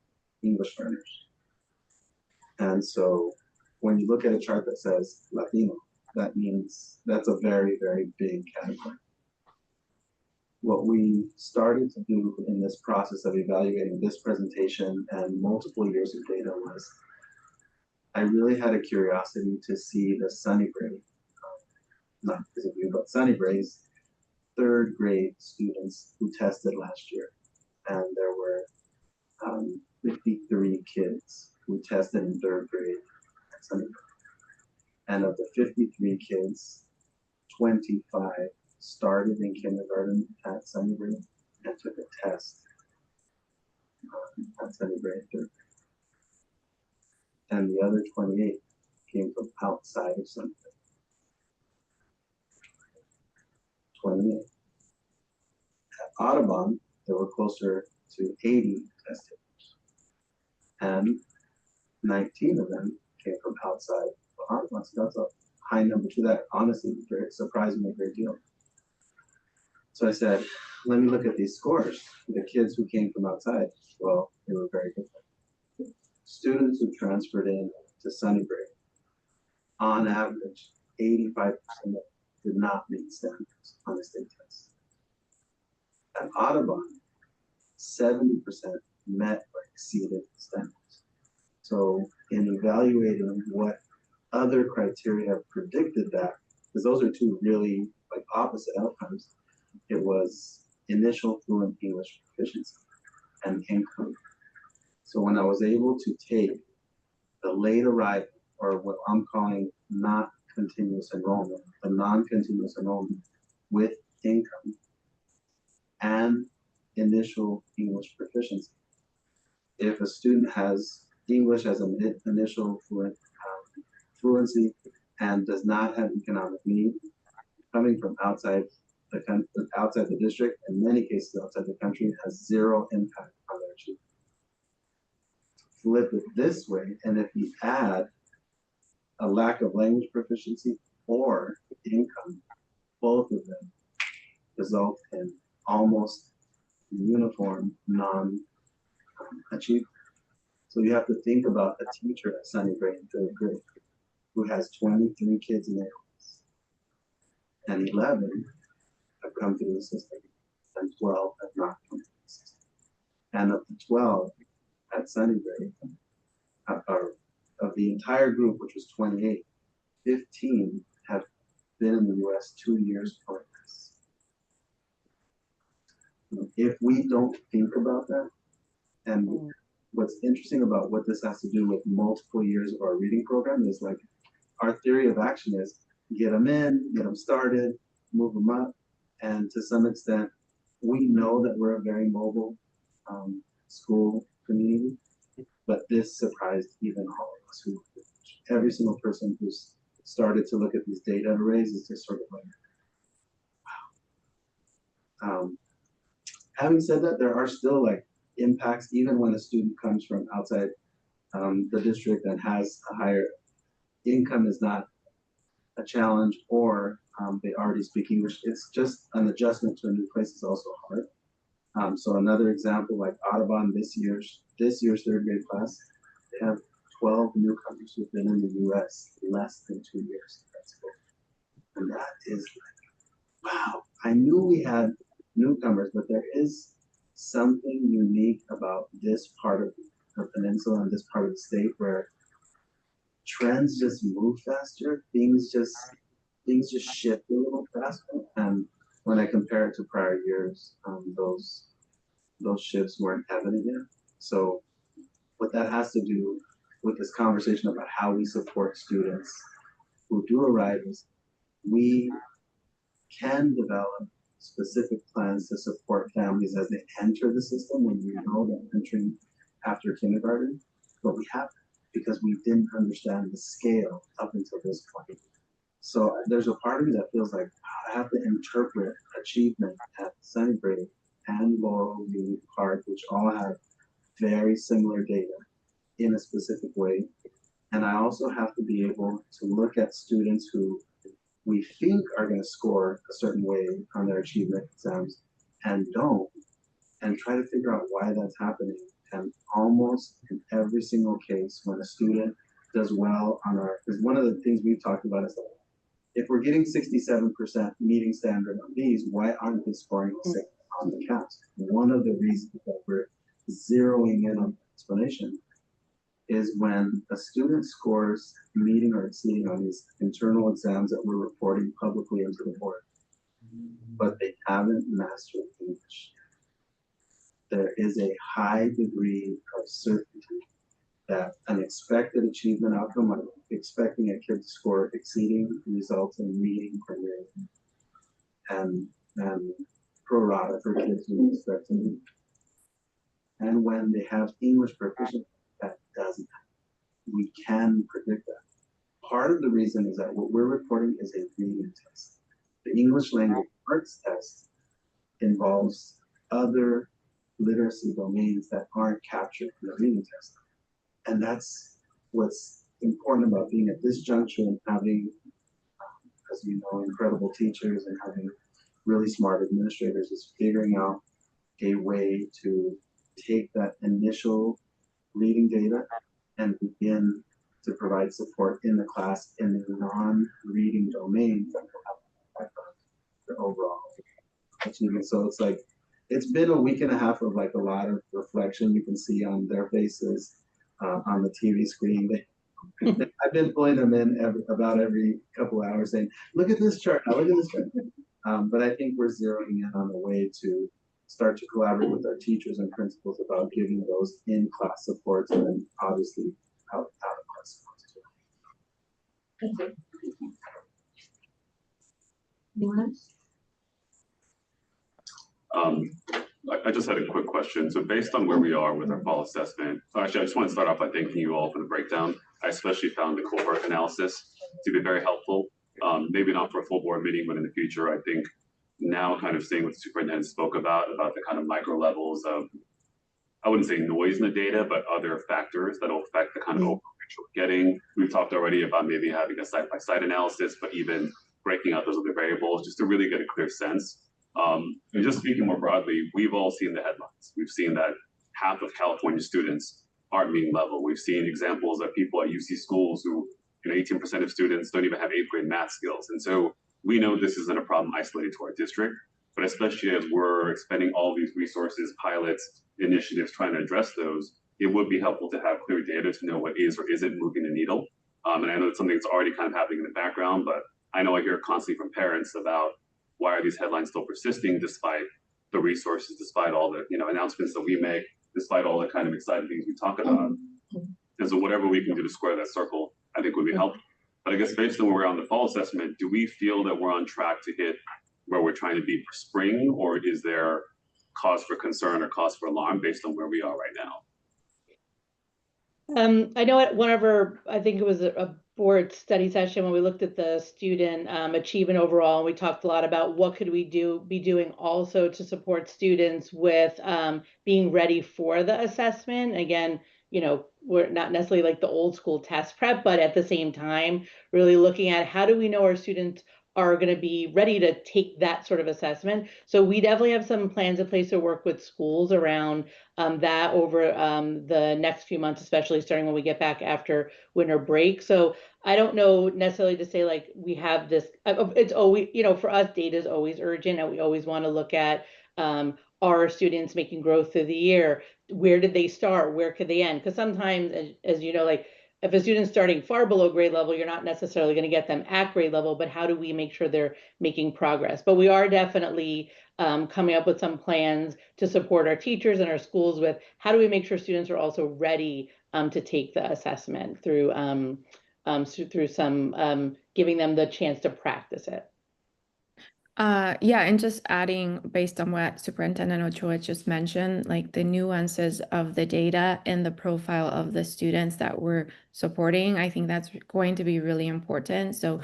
English learners. And so when you look at a chart that says Latino, that means that's a very, very big category. What we started to do in this process of evaluating this presentation and multiple years of data was, I really had a curiosity to see the Sunnybray, not because of you, but Sunnybray's third grade students who tested last year. And there were 53 kids who tested in third grade at Sunnybray. And of the 53 kids, 25 started in kindergarten at Sunnybray and took a test at Sunnybray in third grade. And the other 28 came from outside of Sunnybray. 28. At Audubon, there were closer to 80 test takers. And 19 of them came from outside of Audubon. So that's a high number to that. Honestly, very surprising a great deal. So I said, let me look at these scores. The kids who came from outside, well, they were very different. Students who transferred in to Sunnybray, on average, 85% did not meet standards on the state test. At Audubon, 70% met or exceeded standards. So in evaluating what other criteria predicted that, because those are two really like opposite outcomes, it was initial fluent English proficiency and income. So when I was able to take the late arrival, or what I'm calling not continuous enrollment, the non-continuous enrollment with income and initial English proficiency. If a student has English as an initial fluency and does not have economic need, coming from outside the district, in many cases outside the country, has zero impact on their achievement. Flip it this way, and if you add a lack of language proficiency or income, both of them result in almost uniform non-achievement. So you have to think about a teacher at Sunnybray in third grade who has 23 kids in their class, and 11 have come through the system, and 12 have not come through the system. And of the 12 at Sunnybray, of the entire group, which was 28, 15 have been in the US 2 years or less. If we don't think about that, and what's interesting about what this has to do with multiple years of our reading program is like our theory of action is get them in, get them started, move them up. And to some extent, we know that we're a very mobile school community, but this surprised even all of us who, every single person who's started to look at these data arrays is just sort of like, wow. Having said that, there are still like impacts, even when a student comes from outside the district and has a higher income is not a challenge, or they already speak English. It's just an adjustment to a new place is also hard. So another example, like Audubon, this year's third grade class, they have 12 newcomers who've been in the US less than 2 years. That's cool. And that is like, wow, I knew we had newcomers, but there is something unique about this part of the peninsula and this part of the state where trends just move faster, things just shift a little faster. And when I compare it to prior years, those shifts weren't evident yet. So what that has to do with this conversation about how we support students who do arrive is we can develop specific plans to support families as they enter the system when we know they're entering after kindergarten, but we haven't because we didn't understand the scale up until this point. So there's a part of me that feels like I have to interpret achievement at 7th grade and Laurel Union Park, which all have very similar data in a specific way. And I also have to be able to look at students who we think are going to score a certain way on their achievement exams and don't, and try to figure out why that's happening. And almost in every single case, when a student does well on because one of the things we've talked about is that if we're getting 67% meeting standard on these, why aren't they scoring the same on the CAPS? One of the reasons that we're zeroing in on the explanation is when a student scores meeting or exceeding on these internal exams that we're reporting publicly into the board, but they haven't mastered English. There is a high degree of certainty that an expected achievement outcome, I'm expecting a kid to score exceeding results in meeting criteria and pro rata for kids who expect to meet. And when they have English proficiency, that doesn't happen. We can predict that. Part of the reason is that what we're reporting is a reading test. The English language arts test involves other literacy domains that aren't captured in the reading test. And that's what's important about being at this juncture and having, as you know, incredible teachers and having really smart administrators, is figuring out a way to take that initial reading data and begin to provide support in the class in the non-reading domains that will have the overall achievement. So it's like, it's been a week and a half of like a lot of reflection. You can see on their faces on the TV screen. I've been pulling them in about every couple of hours saying, look at this chart, now look at this chart. But I think we're zeroing in on a way to start to collaborate with our teachers and principals about giving those in-class supports and then obviously out-of-class supports too. Thank you. Anyone else? I just had a quick question. So based on where we are with our fall assessment, actually, I just want to start off by thanking you all for the breakdown. I especially found the cohort analysis to be very helpful. Maybe not for a full board meeting, but in the future, I think now kind of seeing what the superintendent spoke about the kind of micro levels of, I wouldn't say noise in the data, but other factors that will affect the kind of overall picture we're getting. We've talked already about maybe having a site-by-site analysis, but even breaking out those other variables just to really get a clear sense. And just speaking more broadly, we've all seen the headlines. We've seen that half of California students aren't meeting level. We've seen examples of people at UC schools who, 18% of students don't even have 8th grade math skills. And so we know this isn't a problem isolated to our district, but especially as we're expending all these resources, pilots, initiatives, trying to address those, it would be helpful to have clear data to know what is or isn't moving the needle. And I know it's something that's already kind of happening in the background, but I know I hear constantly from parents about why are these headlines still persisting despite the resources, despite all the announcements that we make, despite all the kind of exciting things we talk about. And so whatever we can do to square that circle, I think would be helpful. But I guess based on where we're on the fall assessment, do we feel that we're on track to hit where we're trying to be for spring, or is there cause for concern or cause for alarm based on where we are right now? I know at one of our, I think it was a board study session when we looked at the student achievement overall, and we talked a lot about what could we be doing also to support students with being ready for the assessment. Again, we're not necessarily like the old school test prep, but at the same time, really looking at how do we know our students are going to be ready to take that sort of assessment. So we definitely have some plans in place to work with schools around that over the next few months, especially starting when we get back after winter break. So I don't know necessarily to say like we have this, it's always, for us, data is always urgent, and we always want to look at are students making growth through the year? Where did they start? Where could they end? Because sometimes, as you know, like if a student's starting far below grade level, you're not necessarily going to get them at grade level, but how do we make sure they're making progress? But we are definitely coming up with some plans to support our teachers and our schools with how do we make sure students are also ready to take the assessment through some giving them the chance to practice it. Yeah, and just adding based on what Superintendent Ochoa just mentioned, like the nuances of the data and the profile of the students that we're supporting, I think that's going to be really important. So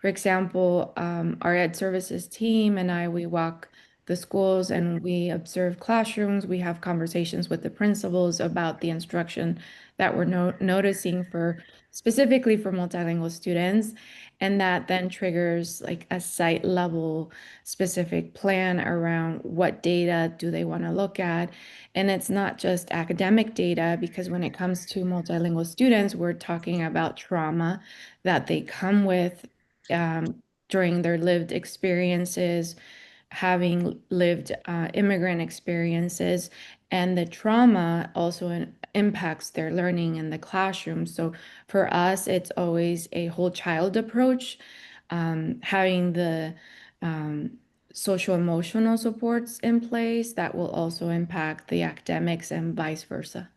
For example, our Ed Services team and we walk the schools and we observe classrooms. We have conversations with the principals about the instruction that we're noticing specifically for multilingual students. And that then triggers like a site level specific plan around what data do they want to look at. And it's not just academic data, because when it comes to multilingual students, we're talking about trauma that they come with during their lived experiences, having lived immigrant experiences, and the trauma also impacts their learning in the classroom. So for us, it's always a whole child approach, having the social emotional supports in place that will also impact the academics and vice versa.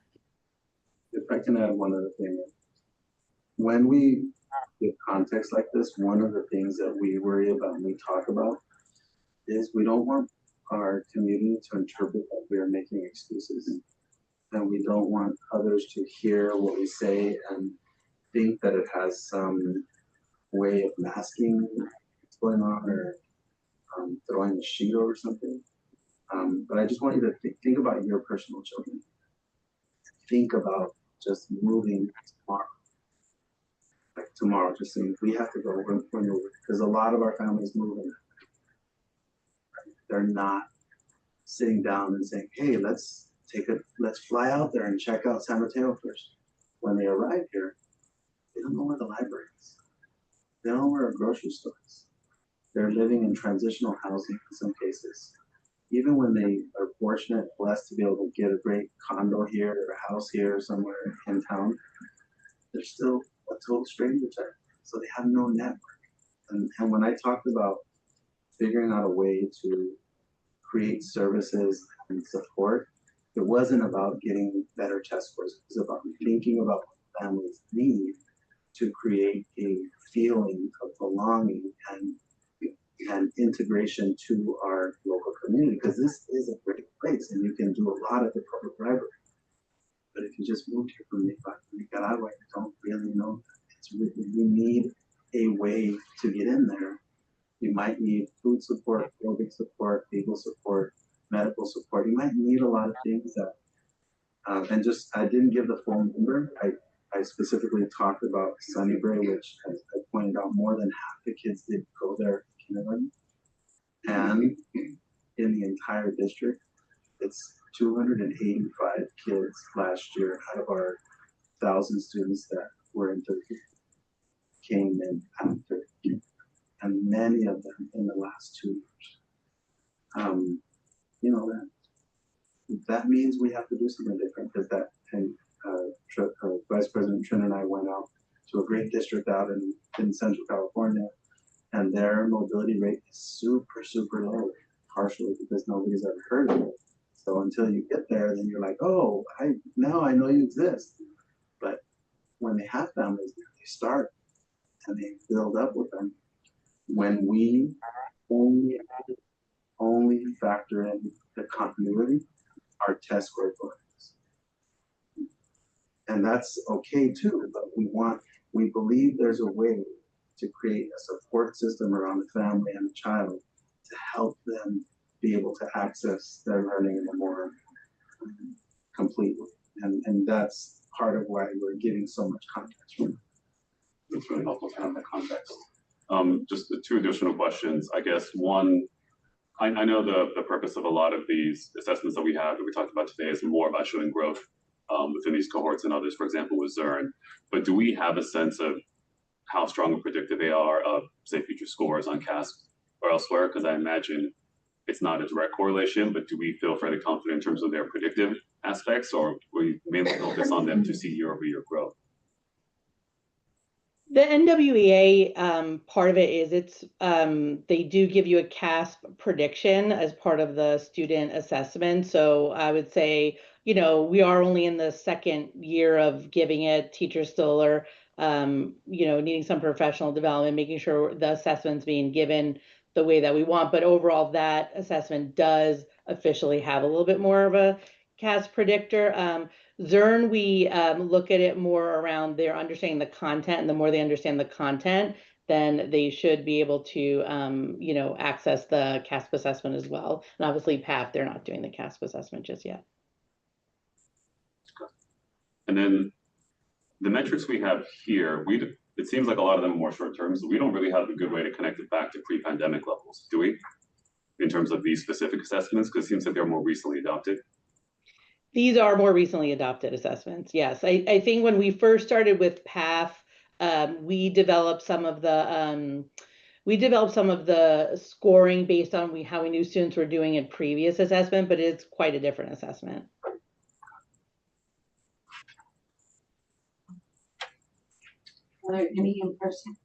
If I can add one other thing, when we give context like this, one of the things that we worry about and we talk about is we don't want our community to interpret that we are making excuses. And we don't want others to hear what we say and think that it has some way of masking what's going on, or throwing a sheet over something. But I just want you to think about your personal children. Think about just moving tomorrow. Like tomorrow, just saying, we have to go, we're moving. Because a lot of our families moving. They're not sitting down and saying, hey, let's fly out there and check out San Mateo first. When they arrive here, they don't know where the library is. They don't know where a grocery store is. They're living in transitional housing in some cases. Even when they are fortunate, blessed to be able to get a great condo here or a house here somewhere in town, they're still a total stranger to it. So they have no network. And when I talked about figuring out a way to create services and support, it wasn't about getting better test scores. It was about thinking about what families need to create a feeling of belonging and integration to our local community, because this is a great place and you can do a lot at the public library. But if you just moved here from Nicaragua, you don't really know. You need a way to get in there. You might need food support, phobic support, legal support, medical support. You might need a lot of things that, I didn't give the full number. I specifically talked about Sunnybrook, which, as I pointed out, more than half the kids did go there kindergarten. And in the entire district, it's 285 kids last year out of our 1,000 students that were in third grade came in after, and many of them in the last 2 years. That means we have to do something different, because Vice President Trin and I went out to a great district out in Central California, and their mobility rate is super, super low, partially because nobody's ever heard of it. So until you get there, then you're like, oh, now I know you exist. But when they have families, they start and they build up with them. When we only factor in the continuity, our test score goes. And that's okay too, but we believe there's a way to create a support system around the family and the child to help them be able to access their learning in a more complete way. And that's part of why we're giving so much context from it. That's really helpful to have that context. Just the two additional questions. I guess one, I know the purpose of a lot of these assessments that we have that we talked about today is more about showing growth within these cohorts and others, for example, with Zern. But do we have a sense of how strong and predictive they are of, say, future scores on CASP or elsewhere? Because I imagine it's not a direct correlation, but do we feel fairly confident in terms of their predictive aspects, or we mainly focus on them to see year-over-year growth? The NWEA part of it is they do give you a CASP prediction as part of the student assessment. So I would say, we are only in the second year of giving it. Teachers still are, needing some professional development, making sure the assessment's being given the way that we want. But overall, that assessment does officially have a little bit more of a CASP predictor. Zern, we look at it more around their understanding the content, and the more they understand the content, then they should be able to, you know, access the CASP assessment as well. And obviously PAF, they're not doing the CASP assessment just yet. And then the metrics we have here, it seems like a lot of them are more short term, so we don't really have a good way to connect it back to pre-pandemic levels, do we? In terms of these specific assessments, because it seems like they're more recently adopted. These are more recently adopted assessments. Yes, I think when we first started with PAF, we developed some of the scoring based on how we knew students were doing in previous assessment, but it's quite a different assessment. Are there any in person?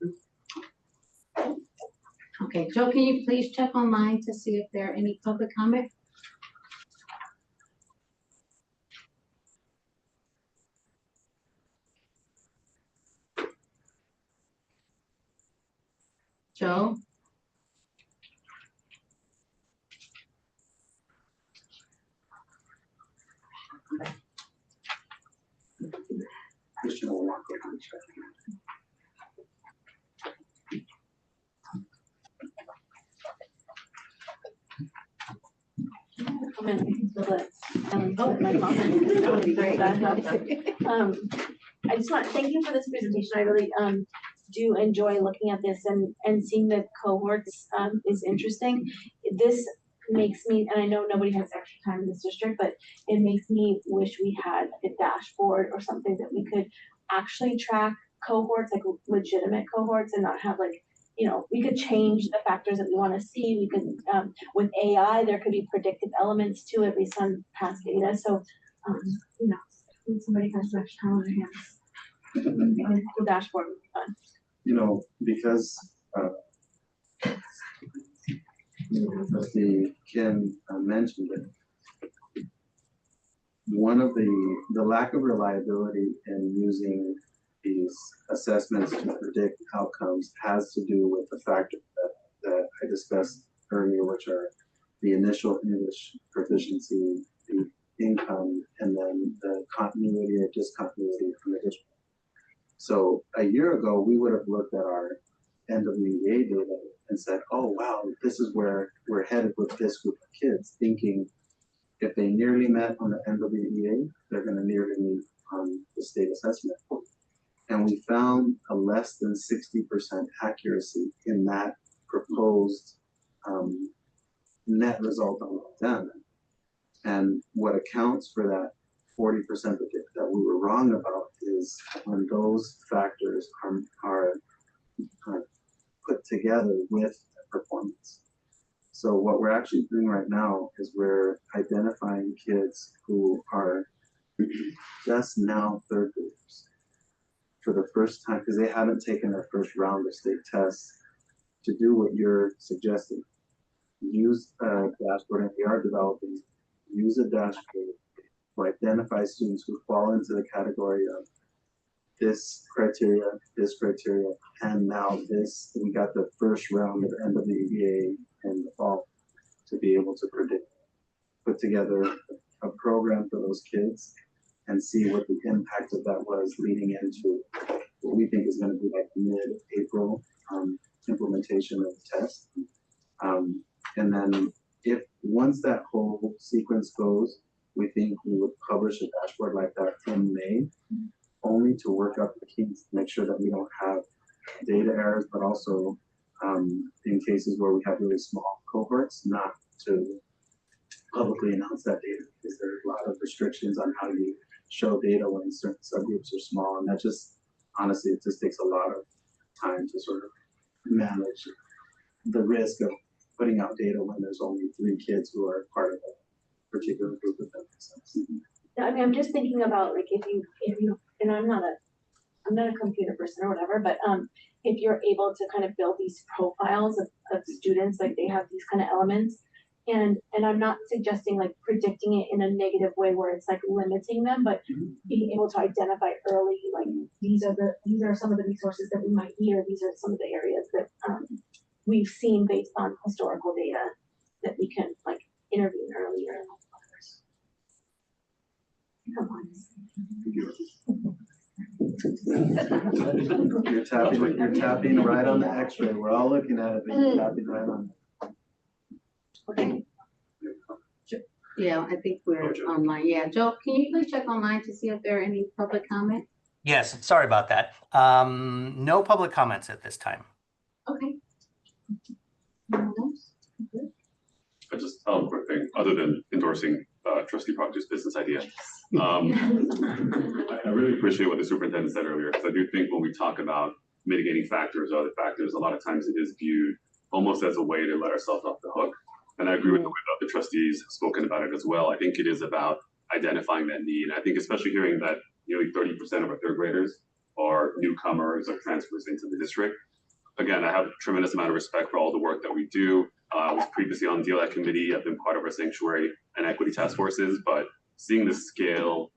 Okay, Joe, can you please check online to see if there are any public comment? Joe? Christian will walk over and check. My comment. That would be great. I just want to thank you for this presentation. I really do enjoy looking at this and seeing the cohorts is interesting. This makes me, and I know nobody has extra time in this district, but it makes me wish we had a dashboard or something that we could actually track cohorts, like legitimate cohorts, and not have like, you know, we could change the factors that we want to see. We could, with AI, there could be predictive elements to it based on past data. So, you know, when somebody has extra time on their hands, the dashboard would be fun. You know, because Trustee Kim mentioned it, one of the lack of reliability in using these assessments to predict outcomes has to do with the factors that I discussed earlier, which are the initial English proficiency, the income, and then the continuity or discontinuity from the district. So a year ago, we would have looked at our NWEA data and said, oh, wow, this is where we're headed with this group of kids, thinking if they nearly met on the NWEA, they're going to nearly meet on the state assessment. And we found a less than 60% accuracy in that proposed net result on them. And what accounts for that 40% that we were wrong about is when those factors are put together with performance. So what we're actually doing right now is we're identifying kids who are just now third graders for the first time, because they haven't taken their first round of state tests, to do what you're suggesting. Use a dashboard, and we are developing, use a dashboard to identify students who fall into the category of this criteria, and now this. We got the first round of NWEA in the fall to be able to predict, put together a program for those kids and see what the impact of that was leading into what we think is going to be like mid-April implementation of the test. And then if once that whole sequence goes, we think we would publish a dashboard like that in May, only to work up the kinks, make sure that we don't have data errors, but also in cases where we have really small cohorts, not to publicly announce that data, because there are a lot of restrictions on how you show data when certain subgroups are small, and that just, honestly, it just takes a lot of time to sort of manage the risk of putting out data when there's only 3 kids who are part of a particular group of them. I mean, I'm just thinking about like if you, and I'm not a computer person or whatever, but if you're able to kind of build these profiles of students, like they have these kind of elements, and I'm not suggesting like predicting it in a negative way where it's like limiting them, but being able to identify early, like these are some of the resources that we might need, or these are some of the areas that we've seen based on historical data that we can like intervene earlier and help others. Come on. You're tapping right on the X-ray. We're all looking at it, but you're tapping right on it. Okay. Yeah, I think we're online. Yeah, Joe, can you please check online to see if there are any public comment? Yes, sorry about that. No public comments at this time. Okay. Anyone else? I just a quick thing, other than endorsing Trustee Proctor's business idea. I really appreciate what the superintendent said earlier, because I do think when we talk about mitigating factors or other factors, a lot of times it is viewed almost as a way to let ourselves off the hook. And I agree with the way that the trustees have spoken about it as well. I think it is about identifying that need. I think especially hearing that nearly 30% of our third graders are newcomers or transfers into the district. Again, I have a tremendous amount of respect for all the work that we do. I was previously on the DLAC committee. I've been part of our sanctuary and equity task forces, but seeing the scale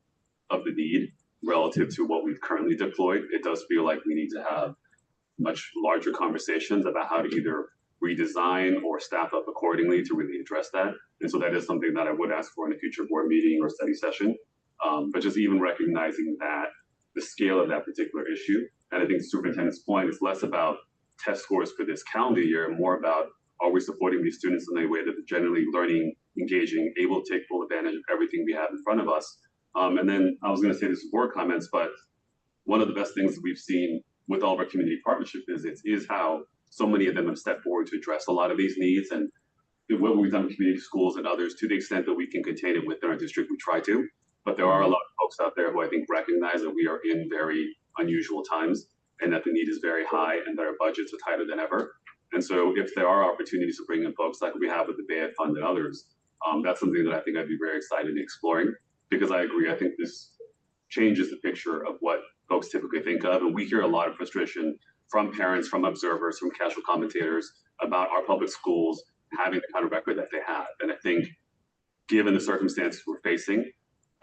of the need relative to what we've currently deployed, it does feel like we need to have much larger conversations about how to either redesign or staff up accordingly to really address that. And so that is something that I would ask for in a future board meeting or study session. But just even recognizing that the scale of that particular issue. And I think the superintendent's point is less about test scores for this calendar year, and more about, are we supporting these students in a way that they're generally learning, engaging, able to take full advantage of everything we have in front of us. And then I was going to say this in board comments, but one of the best things that we've seen with all of our community partnership visits is how so many of them have stepped forward to address a lot of these needs. And what we've done with community schools and others, to the extent that we can contain it within our district, we try to. But there are a lot of folks out there who I think recognize that we are in very unusual times and that the need is very high and that our budgets are tighter than ever. And so if there are opportunities to bring in folks like we have with the Bay Ed Fund and others, that's something that I think I'd be very excited in exploring, because I agree, I think this changes the picture of what folks typically think of. And we hear a lot of frustration from parents, from observers, from casual commentators about our public schools having the kind of record that they have. And I think given the circumstances we're facing,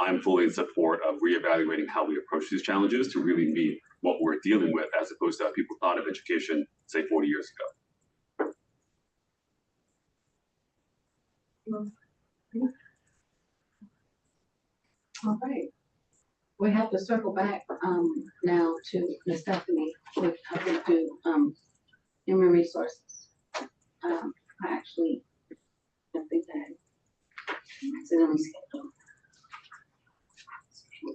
I'm fully in support of reevaluating how we approach these challenges to really meet what we're dealing with, as opposed to how people thought of education, say 40 years ago. All right. We have to circle back now to Ms. Stephanie with how to do human resources. I actually don't think I accidentally scheduled.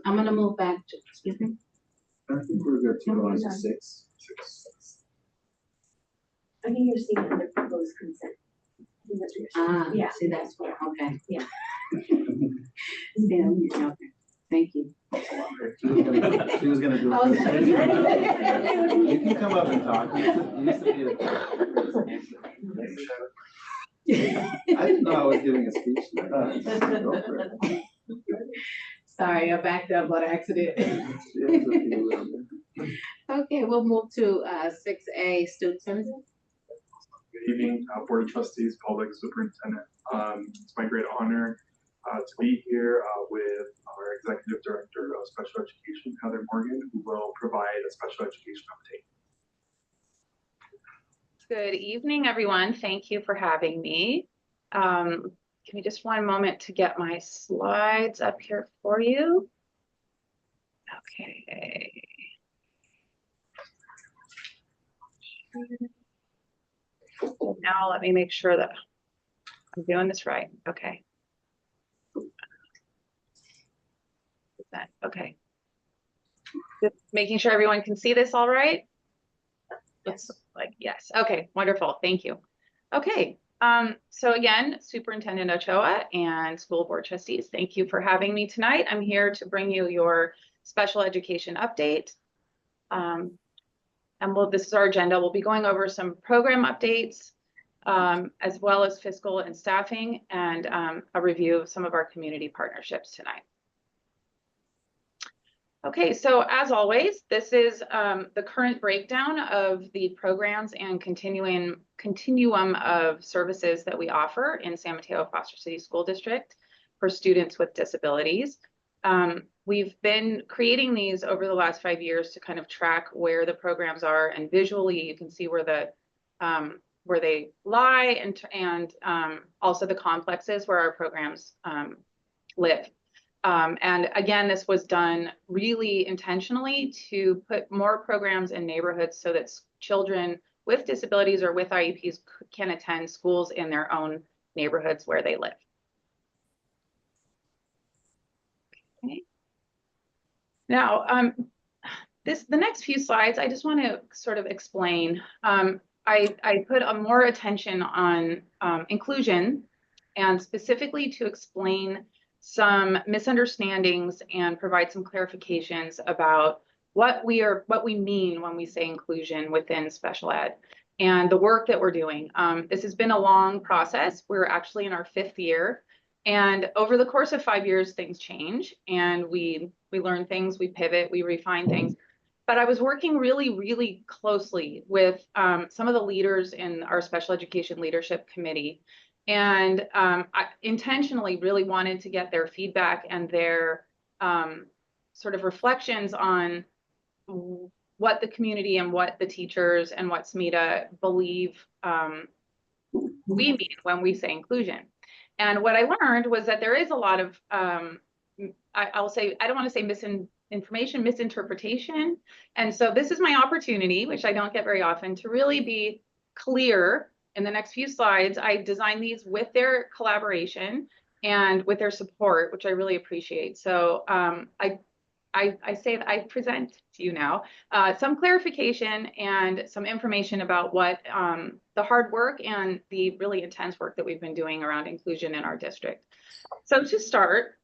I'm gonna move back to, excuse me? I think we're good to go on to 6. I think you're seeing under proposed consent. I think that's what you're seeing. Yeah, see, that's where, okay. Yeah. Yeah, okay. Thank you. She was gonna do it. You can come up and talk. You used to be I didn't know I was giving a speech. Go for it. Sorry, I backed up on accident. Okay, we'll move to 6A, student citizen. Good evening, Board of Trustees, Public Superintendent. It's my great honor to be here with our Executive Director of Special Education, Heather Morgan, who will provide a special education update. Good evening, everyone. Thank you for having me. Give me just one moment to get my slides up here for you. Okay. Now let me make sure that I'm doing this right. Okay. Okay. Just making sure everyone can see this all right? Yes. Like, yes. Okay, wonderful. Thank you. Okay. So again, Superintendent Ochoa and School Board Trustees, thank you for having me tonight. I'm here to bring you your special education update. And this is our agenda. We'll be going over some program updates, as well as fiscal and staffing, and a review of some of our community partnerships tonight. Okay, so as always, this is the current breakdown of the programs and continuum of services that we offer in San Mateo-Foster City School District for students with disabilities. We've been creating these over the last 5 years to kind of track where the programs are, and visually you can see where they lie, and also the complexes where our programs live. And again, this was done really intentionally to put more programs in neighborhoods so that children with disabilities or with IEPs can attend schools in their own neighborhoods where they live. Okay. Now, the next few slides, I just want to sort of explain. I put more attention on inclusion, and specifically to explain some misunderstandings and provide some clarifications about what we mean when we say inclusion within special ed and the work that we're doing. This has been a long process. We're actually in our 5th year. And over the course of 5 years, things change, and we learn things, we pivot, we refine things. But I was working really, really closely with some of the leaders in our special education leadership committee, and I intentionally really wanted to get their feedback and their sort of reflections on what the community and what the teachers and what SMETA believe we mean when we say inclusion. And what I learned was that there is a lot of, I'll say, I don't want to say misinterpretation. And so this is my opportunity, which I don't get very often, to really be clear. In the next few slides, I designed these with their collaboration and with their support, which I really appreciate. So I say that I present to you now some clarification and some information about what the hard work and the really intense work that we've been doing around inclusion in our district. So to start,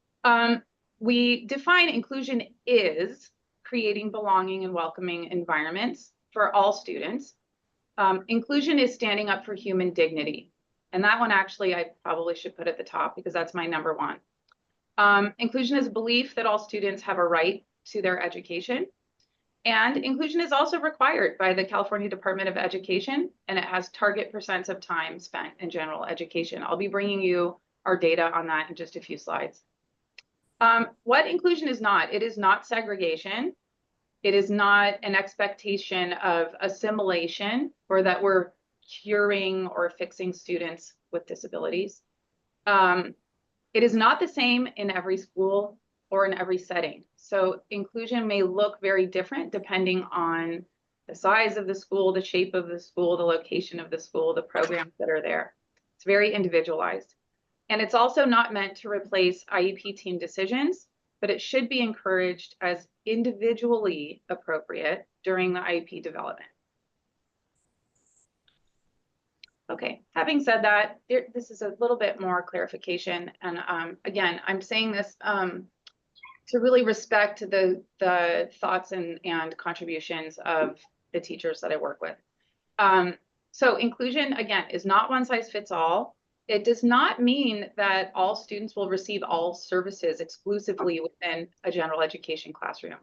we define inclusion is creating belonging and welcoming environments for all students. Inclusion is standing up for human dignity. And that one actually I probably should put at the top because that's my number one. Inclusion is a belief that all students have a right to their education. And inclusion is also required by the California Department of Education, and it has target % of time spent in general education. I'll be bringing you our data on that in just a few slides. What inclusion is not, it is not segregation. It is not an expectation of assimilation or that we're curing or fixing students with disabilities. It is not the same in every school or in every setting. So inclusion may look very different depending on the size of the school, the shape of the school, the location of the school, the programs that are there. It's very individualized. And it's also not meant to replace IEP team decisions, but it should be encouraged as individually appropriate during the IEP development. Okay, having said that, this is a little bit more clarification. And again, I'm saying this to really respect the thoughts and contributions of the teachers that I work with. So inclusion, again, is not one size fits all. It does not mean that all students will receive all services exclusively within a general education classroom.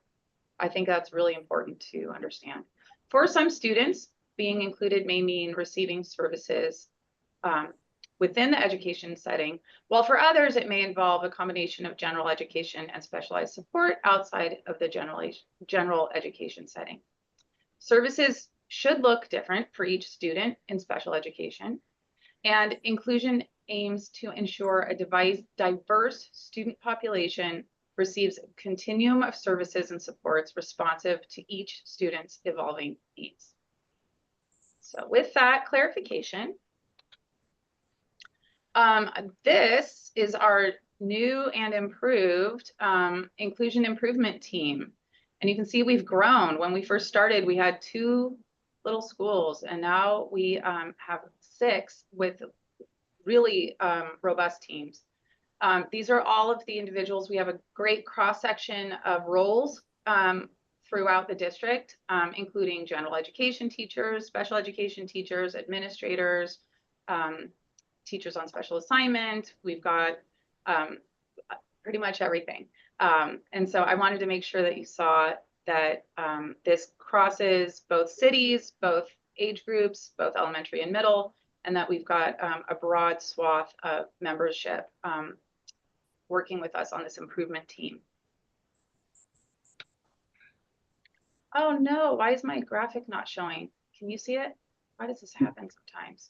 I think that's really important to understand. For some students, being included may mean receiving services within the education setting, while for others, it may involve a combination of general education and specialized support outside of the general education setting. Services should look different for each student in special education, and inclusion aims to ensure a diverse student population receives a continuum of services and supports responsive to each student's evolving needs. So with that clarification, this is our new and improved inclusion improvement team. And you can see we've grown. When we first started, we had 2 little schools, and now we have 6 with really robust teams. These are all of the individuals. We have a great cross-section of roles throughout the district, including general education teachers, special education teachers, administrators, teachers on special assignment. We've got pretty much everything. And so I wanted to make sure that you saw that this crosses both cities, both age groups, both elementary and middle, and that we've got a broad swath of membership working with us on this improvement team. Oh no, why is my graphic not showing? Can you see it? Why does this happen sometimes?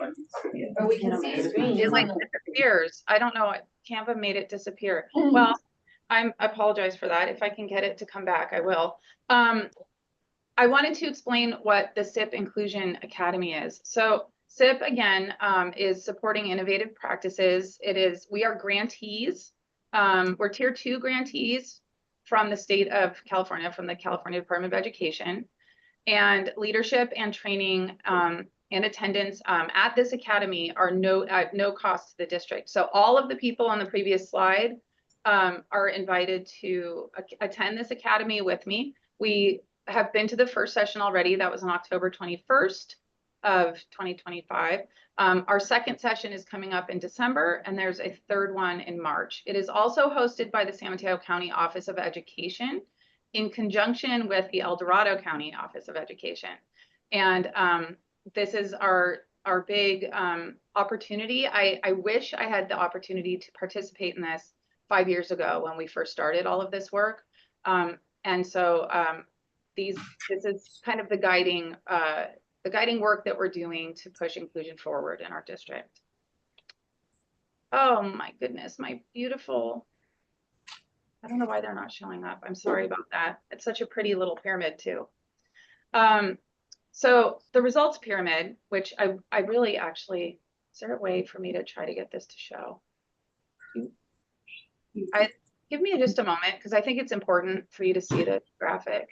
I can see it. Or we can see screen. It like disappears. I don't know, Canva made it disappear. Well, I apologize for that. If I can get it to come back, I will. I wanted to explain what the SIP Inclusion Academy is. So SIP, again, is supporting innovative practices. We are grantees. We're Tier 2 grantees from the state of California, from the California Department of Education. And leadership and training and attendance at this academy are at no cost to the district. So all of the people on the previous slide are invited to attend this academy with me. We have been to the first session already. That was on October 21st of 2025. Our second session is coming up in December, and there's a third one in March. It is also hosted by the San Mateo County Office of Education in conjunction with the El Dorado County Office of Education. And this is our big opportunity. I wish I had the opportunity to participate in this 5 years ago when we first started all of this work. And so this is kind of the guiding work that we're doing to push inclusion forward in our district. Oh my goodness, my beautiful, I don't know why they're not showing up. I'm sorry about that. It's such a pretty little pyramid too. So the results pyramid, which I really actually, is there a way for me to try to get this to show? Give me just a moment, because I think it's important for you to see the graphic.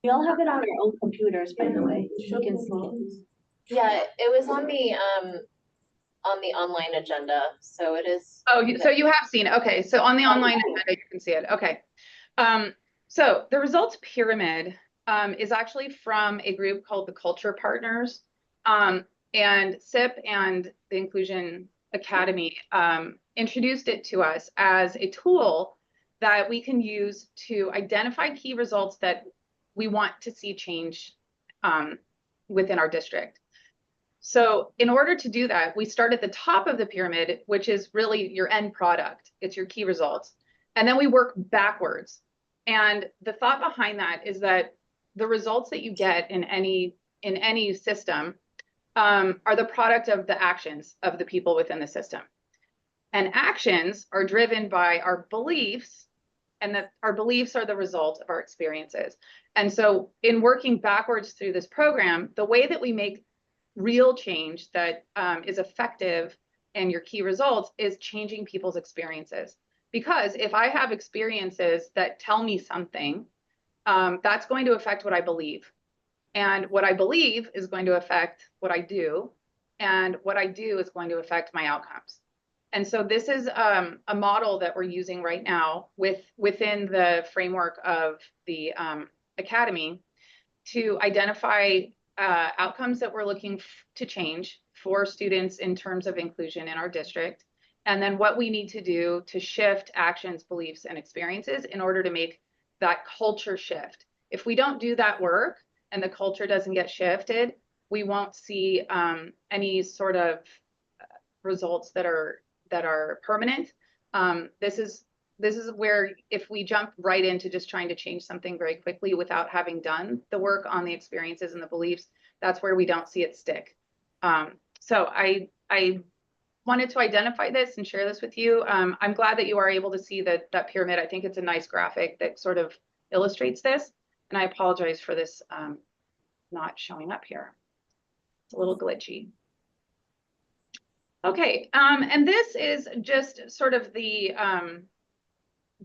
We all have it on our own computers, by the way. You can see it. Yeah, it was on the online agenda, so it is. Oh, so you have seen it. Okay, so on the online agenda, you can see it. Okay. So the results pyramid is actually from a group called the Culture Partners, and SIP and the Inclusion Academy introduced it to us as a tool that we can use to identify key results that we want to see change within our district. So in order to do that, we start at the top of the pyramid, which is really your end product. It's your key results. And then we work backwards. And the thought behind that is that the results that you get in any system are the product of the actions of the people within the system. And actions are driven by our beliefs, and that our beliefs are the result of our experiences. And so in working backwards through this program, the way that we make real change that is effective and your key results is changing people's experiences. Because if I have experiences that tell me something, that's going to affect what I believe. And what I believe is going to affect what I do. And what I do is going to affect my outcomes. And so this is a model that we're using right now within the framework of the Academy to identify outcomes that we're looking to change for students in terms of inclusion in our district, and then what we need to do to shift actions, beliefs, and experiences in order to make that culture shift. If we don't do that work and the culture doesn't get shifted, we won't see any sort of results that are permanent. This is where if we jump right into just trying to change something very quickly without having done the work on the experiences and the beliefs, that's where we don't see it stick. So I wanted to identify this and share this with you. I'm glad that you are able to see that pyramid. I think it's a nice graphic that sort of illustrates this. And I apologize for this not showing up here. It's a little glitchy. Okay, and this is just sort of the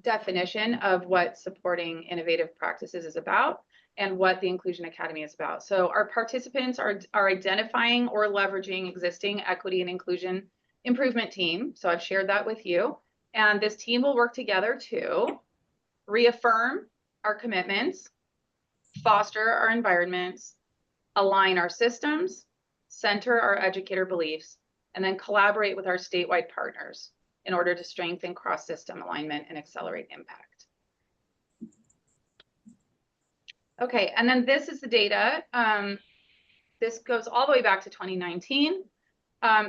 definition of what supporting innovative practices is about and what the Inclusion Academy is about. So our participants are identifying or leveraging existing equity and inclusion improvement team. So I've shared that with you. And this team will work together to reaffirm our commitments, foster our environments, align our systems, center our educator beliefs, and then collaborate with our statewide partners in order to strengthen cross-system alignment and accelerate impact. Okay, and then this is the data. This goes all the way back to 2019.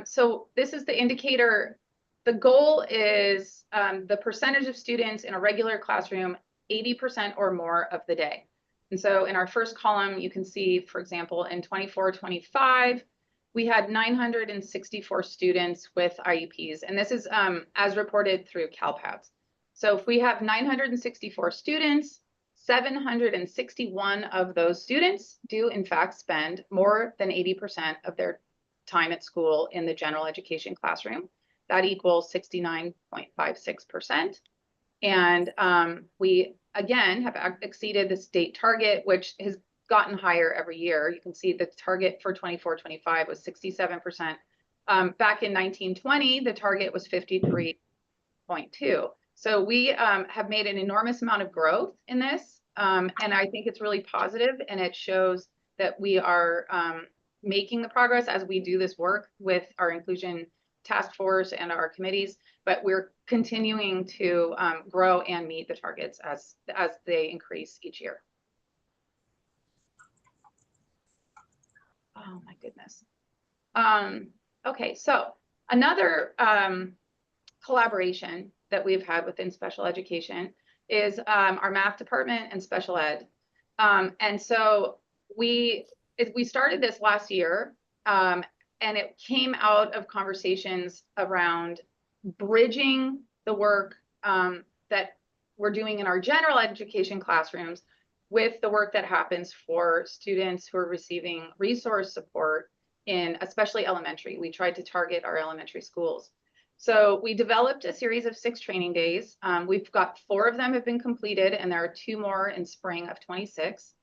So this is the indicator. The goal is the percentage of students in a regular classroom 80% or more of the day. And so in our first column, you can see, for example, in 24-25, we had 964 students with IEPs, and this is as reported through CalPADS. So if we have 964 students, 761 of those students do in fact spend more than 80% of their time at school in the general education classroom. That equals 69.56%. And we, again, have exceeded the state target, which has gotten higher every year. You can see the target for 24-25 was 67%. Back in 1920, the target was 53.2. So we have made an enormous amount of growth in this. And I think it's really positive, and it shows that we are making the progress as we do this work with our inclusion task force and our committees, but we're continuing to grow and meet the targets as they increase each year. Oh my goodness. Okay, so another collaboration that we've had within special education is our math department and special ed. And so we started this last year, and it came out of conversations around bridging the work that we're doing in our general education classrooms with the work that happens for students who are receiving resource support in especially elementary. We tried to target our elementary schools. So we developed a series of 6 training days. We've got 4 of them have been completed, and there are 2 more in spring of 26.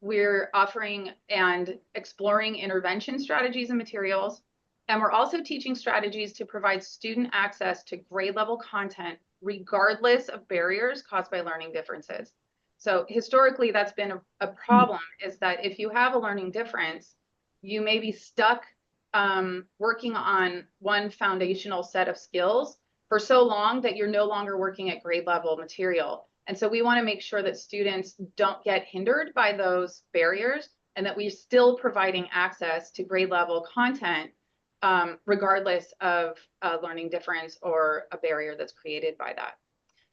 We're offering and exploring intervention strategies and materials. And we're also teaching strategies to provide student access to grade level content, regardless of barriers caused by learning differences. So historically, that's been a problem, is that if you have a learning difference, you may be stuck working on one foundational set of skills for so long that you're no longer working at grade level material. And so we want to make sure that students don't get hindered by those barriers, and that we're still providing access to grade level content regardless of a learning difference or a barrier that's created by that.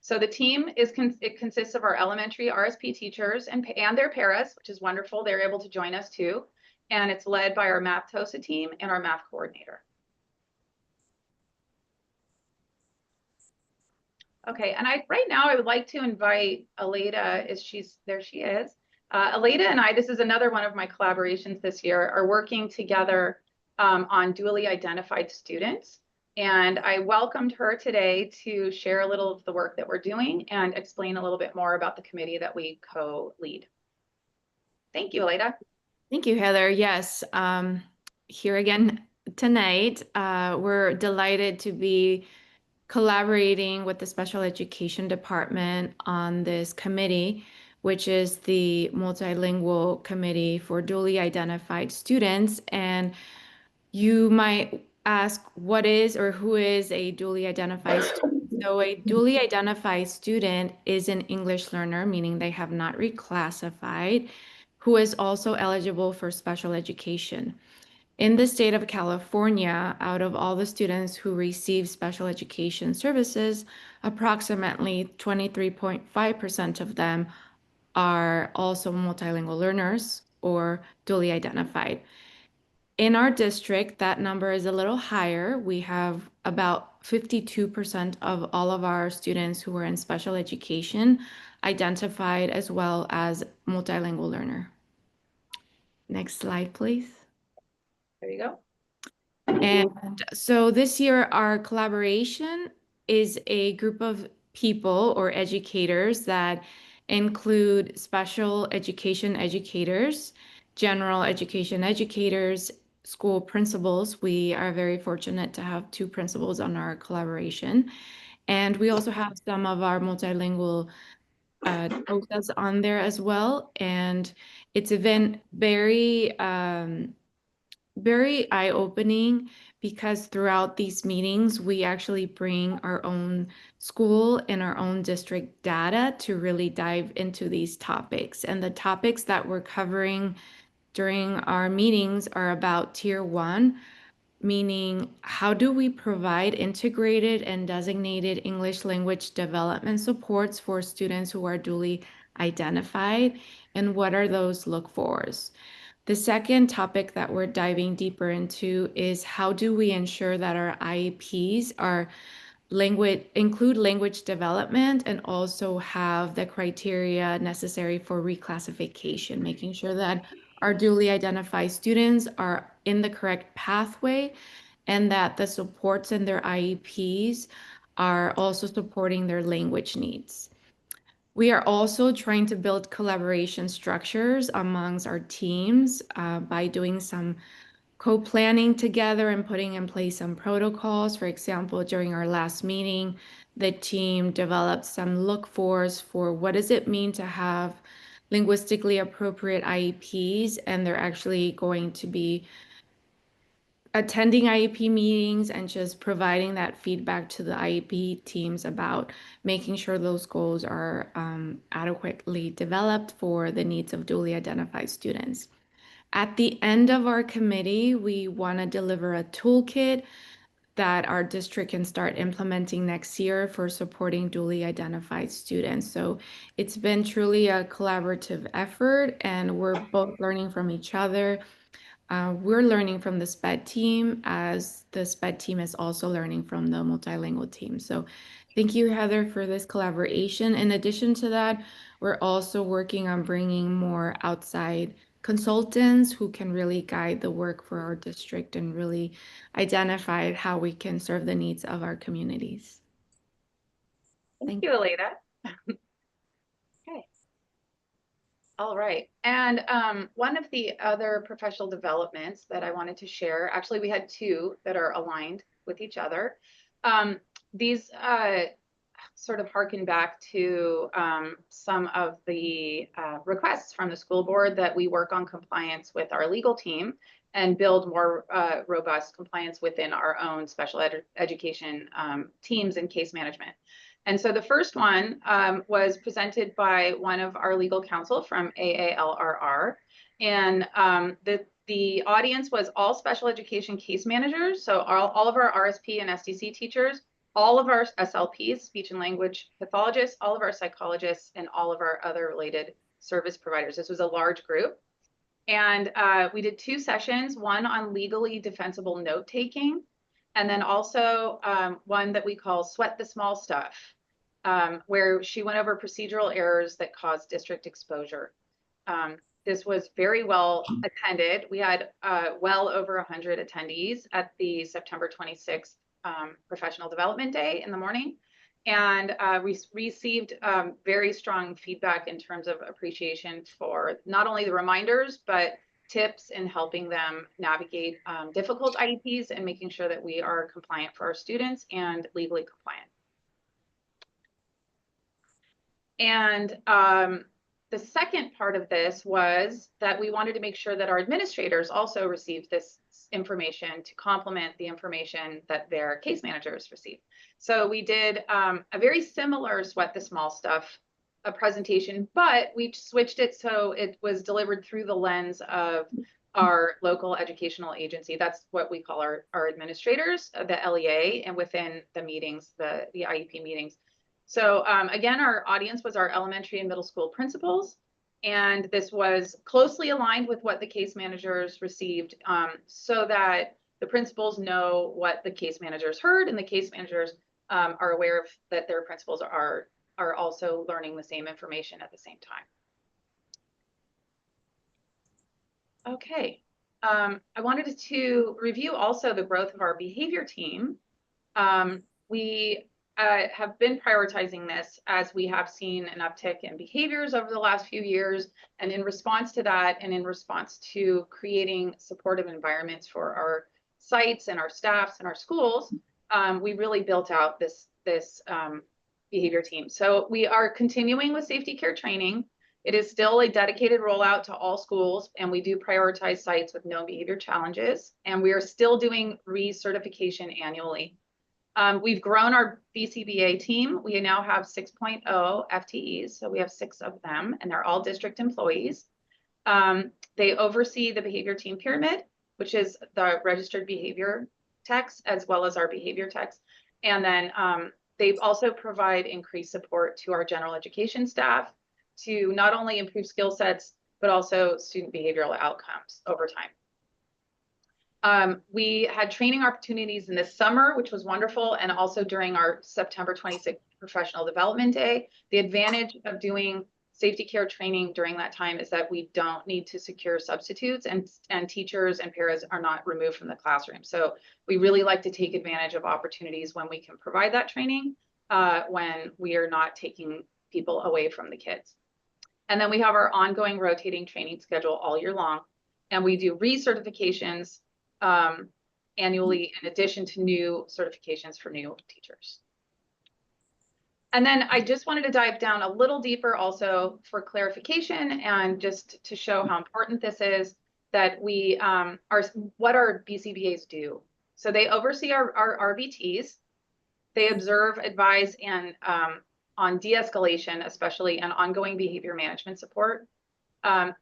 So the team it consists of our elementary RSP teachers and their paras, which is wonderful. They're able to join us too. And it's led by our math TOSA team and our math coordinator. Okay, and right now I would like to invite Aleda, there she is. Aleda and I, this is another one of my collaborations this year, are working together on dually identified students. And I welcomed her today to share a little of the work that we're doing and explain a little bit more about the committee that we co-lead. Thank you, Aleda. Thank you, Heather. Yes, here again tonight. We're delighted to be collaborating with the special education department on this committee, which is the multilingual committee for dually identified students. And you might ask, what is or who is a dually identified student? So a dually identified student is an English learner, meaning they have not reclassified, who is also eligible for special education. In the state of California, out of all the students who receive special education services, approximately 23.5% of them are also multilingual learners or dually identified. In our district, that number is a little higher. We have about 52% of all of our students who are in special education identified as well as multilingual learner. Next slide, please. There you go. And so this year, our collaboration is a group of people or educators that include special education educators, general education educators, school principals. We are very fortunate to have 2 principals on our collaboration. And we also have some of our multilingual TOSAs on there as well. And it's been very eye-opening, because throughout these meetings, we actually bring our own school and our own district data to really dive into these topics. And the topics that we're covering during our meetings are about Tier 1, meaning how do we provide integrated and designated English language development supports for students who are dually identified, and what are those look-fors? The second topic that we're diving deeper into is how do we ensure that our IEPs are include language development and also have the criteria necessary for reclassification, making sure that our duly identified students are in the correct pathway and that the supports in their IEPs are also supporting their language needs. We are also trying to build collaboration structures amongst our teams by doing some co-planning together and putting in place some protocols. For example, during our last meeting, the team developed some look-fors for what does it mean to have linguistically appropriate IEPs, and they're actually going to be attending IEP meetings and just providing that feedback to the IEP teams about making sure those goals are adequately developed for the needs of duly identified students. At the end of our committee, we want to deliver a toolkit that our district can start implementing next year for supporting duly identified students. So it's been truly a collaborative effort, and we're both learning from each other. We're learning from the SPED team as the SPED team is also learning from the multilingual team. So thank you, Heather, for this collaboration. In addition to that, we're also working on bringing more outside consultants who can really guide the work for our district and really identify how we can serve the needs of our communities. Thank you, Aleda. Okay. All right. And one of the other professional developments that I wanted to share, actually we had two that are aligned with each other. These sort of harken back to some of the requests from the school board that we work on compliance with our legal team and build more robust compliance within our own special education teams and case management. And so the first one was presented by one of our legal counsel from AALRR. And the audience was all special education case managers. So all of our RSP and SDC teachers, all of our SLPs, speech and language pathologists, all of our psychologists, and all of our other related service providers. This was a large group. And we did two sessions, one on legally defensible note-taking, and then also one that we call Sweat the Small Stuff, where she went over procedural errors that cause district exposure. This was very well attended. We had well over 100 attendees at the September 26th Professional Development Day in the morning. And we received very strong feedback in terms of appreciation for not only the reminders, but tips in helping them navigate difficult IEPs and making sure that we are compliant for our students and legally compliant. And the second part of this was that we wanted to make sure that our administrators also received this information to complement the information that their case managers received. So we did a very similar Sweat the Small Stuff presentation, but we switched it so it was delivered through the lens of our local educational agency. That's what we call our administrators, the LEA, and within the meetings, the IEP meetings. So again, our audience was our elementary and middle school principals, and this was closely aligned with what the case managers received so that the principals know what the case managers heard, and the case managers are aware of that their principals are also learning the same information at the same time. Okay, I wanted to review also the growth of our behavior team. We have been prioritizing this as we have seen an uptick in behaviors over the last few years. And in response to that, and in response to creating supportive environments for our sites and our staffs and our schools, we really built out this behavior team. So we are continuing with safety care training. It is still a dedicated rollout to all schools, and we do prioritize sites with known behavior challenges. And we are still doing recertification annually. We've grown our BCBA team. We now have 6.0 FTEs, so we have 6 of them, and they're all district employees. They oversee the behavior team pyramid, which is the registered behavior techs, as well as our behavior techs. And then they also provide increased support to our general education staff to not only improve skill sets but also student behavioral outcomes over time. We had training opportunities in the summer, which was wonderful, and also during our September 26th Professional Development Day. The advantage of doing safety care training during that time is that we don't need to secure substitutes, and teachers and paras are not removed from the classroom. So we really like to take advantage of opportunities when we can provide that training, when we are not taking people away from the kids. And then we have our ongoing rotating training schedule all year long, and we do recertifications annually in addition to new certifications for new teachers. And then I just wanted to dive down a little deeper also for clarification and just to show how important this is, that we what our BCBAs do. So they oversee our RBTs, they observe, advise, and on de-escalation, especially, and ongoing behavior management support.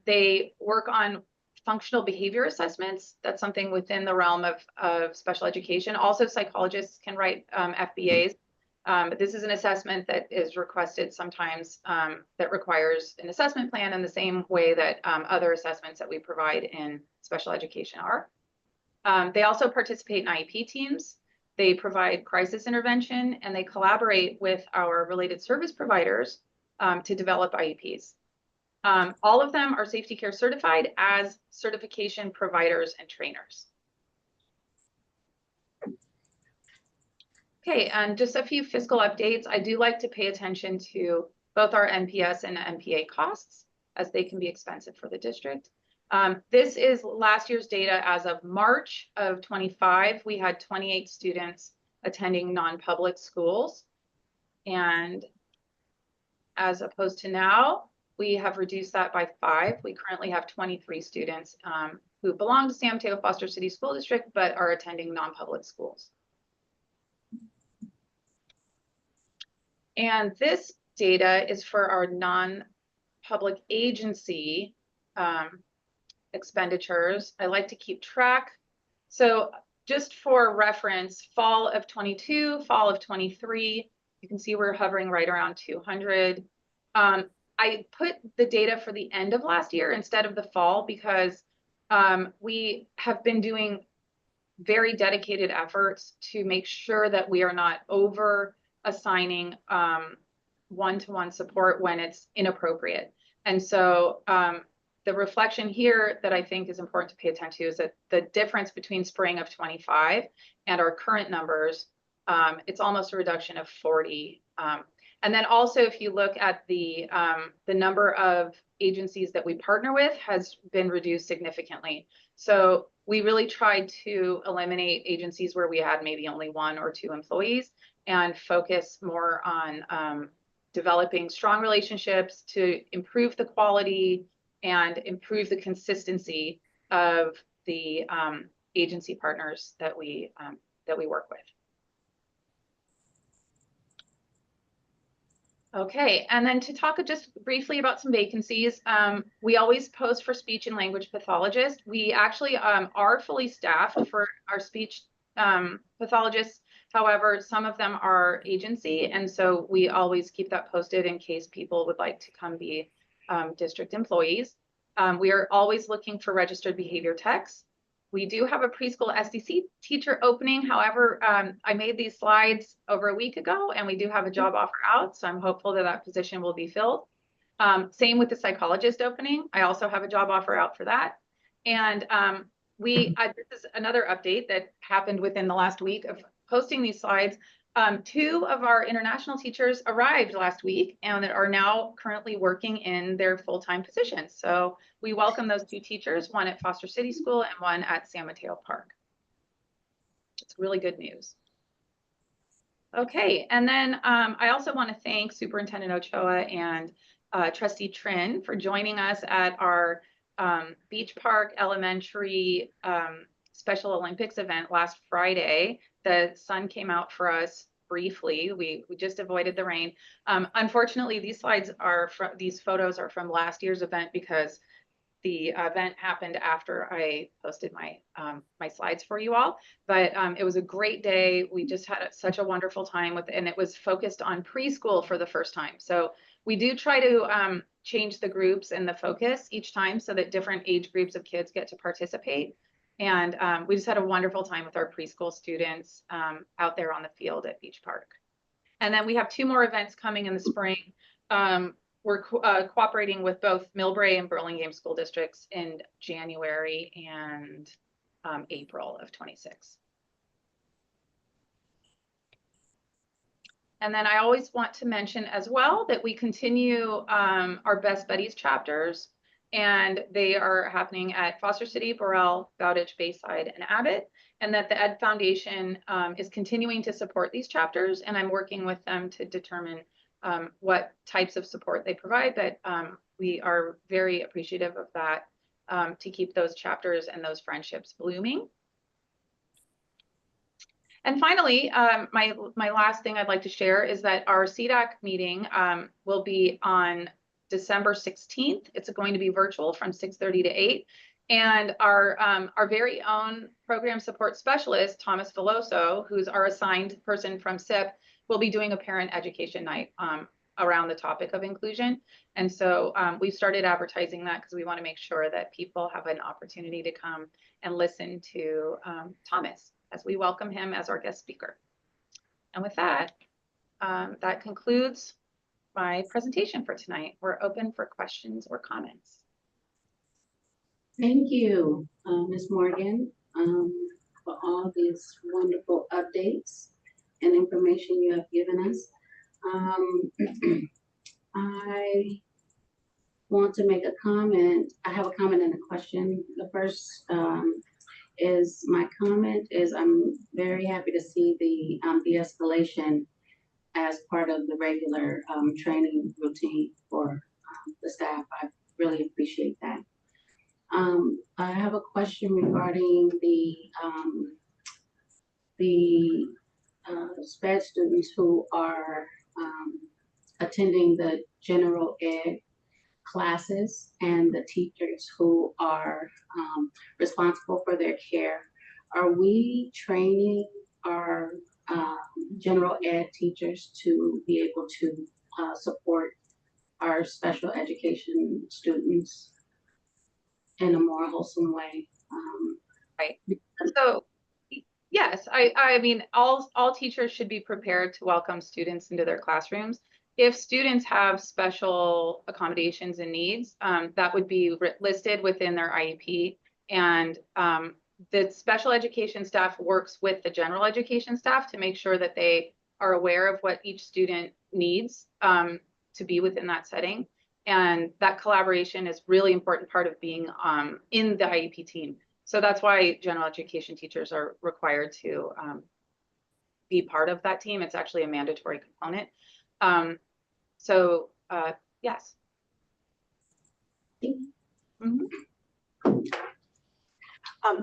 They work on functional behavior assessments. That's something within the realm of special education. Also, psychologists can write FBAs. This is an assessment that is requested sometimes that requires an assessment plan in the same way that other assessments that we provide in special education are. They also participate in IEP teams. They provide crisis intervention, and they collaborate with our related service providers to develop IEPs. All of them are safety care certified as certification providers and trainers. Okay, and just a few fiscal updates. I do like to pay attention to both our NPS and NPA costs, as they can be expensive for the district. This is last year's data as of March of 25. We had 28 students attending non-public schools. And as opposed to now, we have reduced that by 5. We currently have 23 students who belong to San Mateo-Foster City School District, but are attending non-public schools. And this data is for our non-public agency expenditures. I like to keep track. So just for reference, fall of 22, fall of 23, you can see we're hovering right around 200. I put the data for the end of last year instead of the fall because we have been doing very dedicated efforts to make sure that we are not over assigning one-to-one support when it's inappropriate. And so the reflection here that I think is important to pay attention to is that the difference between spring of 25 and our current numbers, it's almost a reduction of 40. And then also, if you look at the number of agencies that we partner with has been reduced significantly. So we really tried to eliminate agencies where we had maybe only 1 or 2 employees and focus more on developing strong relationships to improve the quality and improve the consistency of the agency partners that we work with. Okay, and then to talk just briefly about some vacancies, we always post for speech and language pathologists. We actually are fully staffed for our speech pathologists. However, some of them are agency, and so we always keep that posted in case people would like to come be district employees. We are always looking for registered behavior techs. We do have a preschool SDC teacher opening. However, I made these slides over a week ago, and we do have a job offer out, so I'm hopeful that that position will be filled. Same with the psychologist opening. I also have a job offer out for that. And this is another update that happened within the last week of posting these slides. 2 of our international teachers arrived last week and are now currently working in their full-time positions. So we welcome those 2 teachers, one at Foster City School and one at San Mateo Park. It's really good news. Okay, and then I also want to thank Superintendent Ochoa and Trustee Trin for joining us at our Beach Park Elementary Special Olympics event last Friday. The sun came out for us briefly. We just avoided the rain. Unfortunately, these photos are from last year's event because the event happened after I posted my my slides for you all. But it was a great day. We just had such a wonderful time and it was focused on preschool for the first time. So We do try to change the groups and the focus each time so that different age groups of kids get to participate. And we just had a wonderful time with our preschool students out there on the field at Beach Park. And then we have 2 more events coming in the spring. We're cooperating with both Millbrae and Burlingame school districts in January and April of 26. And then I always want to mention as well that we continue our Best Buddies chapters, and they are happening at Foster City, Burrell, Bowditch, Bayside, and Abbott, and that the Ed Foundation is continuing to support these chapters, and I'm working with them to determine what types of support they provide, but we are very appreciative of that to keep those chapters and those friendships blooming. And finally, my last thing I'd like to share is that our CDAC meeting will be on December 16th. It's going to be virtual from 6:30 to 8. And our very own program support specialist, Thomas Veloso, who's our assigned person from SIP, will be doing a parent education night around the topic of inclusion. And so we've started advertising that because we want to make sure that people have an opportunity to come and listen to Thomas as we welcome him as our guest speaker. And with that, that concludes my presentation for tonight. We're open for questions or comments. Thank you, Ms. Morgan, for all these wonderful updates and information you have given us. I want to make a comment. I have a comment and a question. The first is my comment is I'm very happy to see the de-escalation as part of the regular training routine for the staff. I really appreciate that. I have a question regarding the SPED students who are attending the general ed classes and the teachers who are responsible for their care. Are we training our general ed teachers to be able to support our special education students in a more wholesome way? Right. So yes, I mean, all teachers should be prepared to welcome students into their classrooms. If students have special accommodations and needs, that would be listed within their IEP. And the special education staff works with the general education staff to make sure that they are aware of what each student needs to be within that setting. And that collaboration is really important part of being in the IEP team. So that's why general education teachers are required to be part of that team. It's actually a mandatory component. Yes.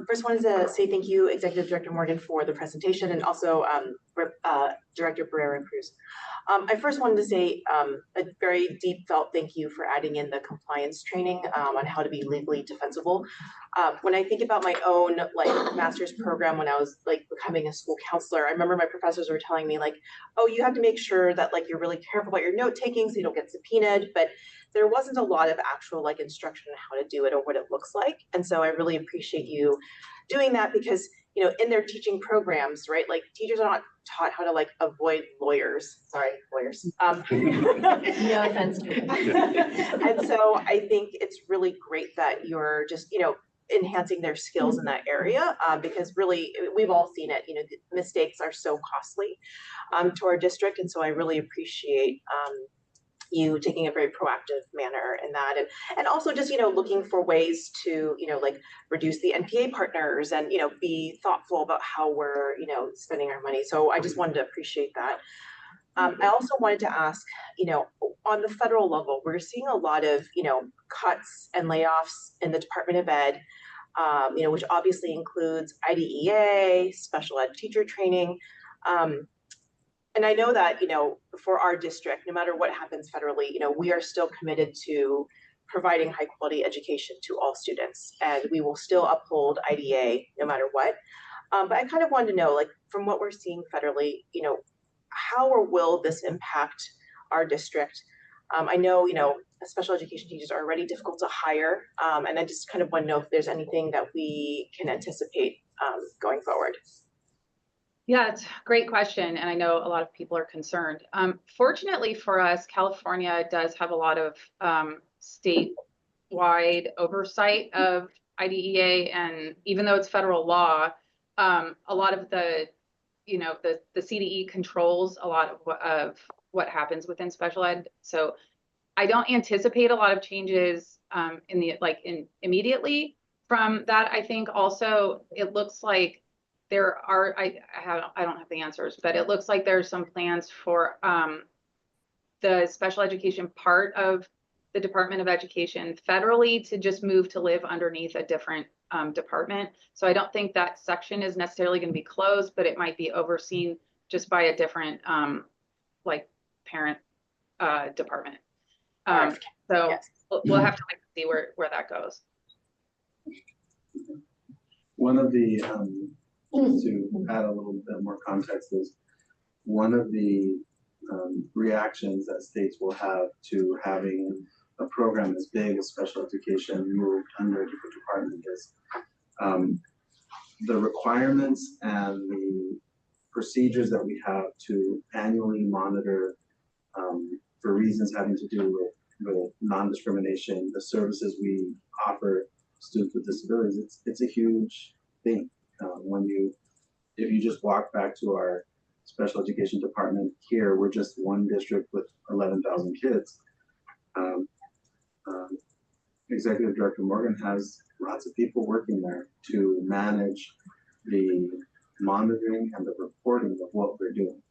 First wanted to say thank you, Executive Director Morgan, for the presentation, and also Director Barrera Cruz. I first wanted to say a very deep felt thank you for adding in the compliance training on how to be legally defensible. When I think about my own master's program when I was becoming a school counselor, I remember my professors were telling me oh, you have to make sure that you're really careful about your note taking so you don't get subpoenaed, but there wasn't a lot of actual instruction on how to do it or what it looks like. And so I really appreciate you doing that because, in their teaching programs, right, teachers are not taught how to avoid lawyers. Sorry, lawyers. No offense. And so I think it's really great that you're just, enhancing their skills in that area because really we've all seen it. The mistakes are so costly to our district. And so I really appreciate you taking a very proactive manner in that, and also just looking for ways to reduce the NPA partners and be thoughtful about how we're spending our money. So I just wanted to appreciate that. I also wanted to ask, on the federal level, we're seeing a lot of cuts and layoffs in the Department of Ed, which obviously includes IDEA, special ed teacher training. And I know that, for our district, no matter what happens federally, we are still committed to providing high quality education to all students, and we will still uphold IDA no matter what. But I kind of wanted to know, from what we're seeing federally, how or will this impact our district? I know, special education teachers are already difficult to hire. And I just kind of want to know if there's anything that we can anticipate going forward. Yeah, it's a great question. And I know a lot of people are concerned. Fortunately for us, California does have a lot of statewide oversight of IDEA. And even though it's federal law, a lot of the CDE controls a lot of what happens within special ed. So I don't anticipate a lot of changes immediately from that. I think also it looks like there are, I don't have the answers, but it looks like there's some plans for the special education part of the Department of Education federally to just move to live underneath a different department. So I don't think that section is necessarily going to be closed, but it might be overseen just by a different parent department. So yes. We'll have to see where that goes. One of the, to add a little bit more context, is one of the reactions that states will have to having a program as big as special education moved under a different department is the requirements and the procedures that we have to annually monitor for reasons having to do with non-discrimination, the services we offer students with disabilities. It's a huge thing. If you just walk back to our special education department here, we're just one district with 11,000 kids. Executive Director Morgan has lots of people working there to manage the monitoring and the reporting of what we're doing.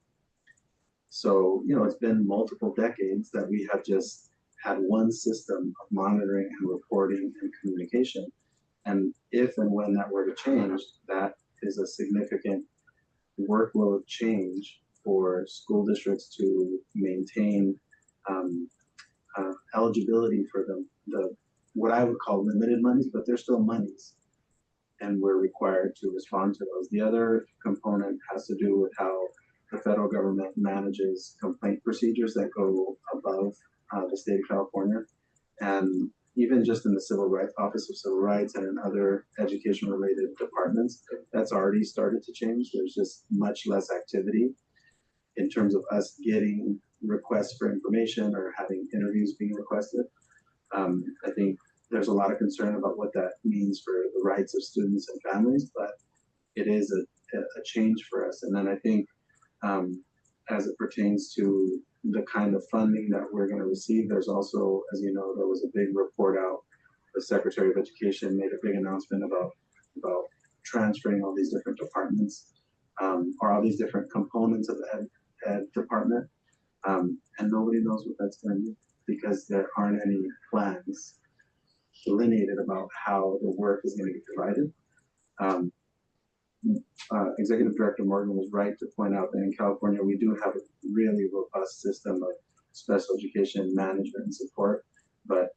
So, it's been multiple decades that we have just had one system of monitoring and reporting and communication. And if and when that were to change, that is a significant workload change for school districts to maintain eligibility for the what I would call limited monies, but they're still monies, and we're required to respond to those. The other component has to do with how the federal government manages complaint procedures that go above the state of California. And even just in the Civil Rights Office of Civil Rights and in other education-related departments, that's already started to change. There's just much less activity in terms of us getting requests for information or having interviews being requested. I think there's a lot of concern about what that means for the rights of students and families, but it is a change for us. And then I think as it pertains to the kind of funding that we're going to receive, there's also, as you know, there was a big report out. The Secretary of Education made a big announcement about transferring all these different departments or all these different components of the ed department. And nobody knows what that's going to be because there aren't any plans delineated about how the work is going to be provided. Executive Director Morgan was right to point out that in California, we do have a really robust system of special education management and support, but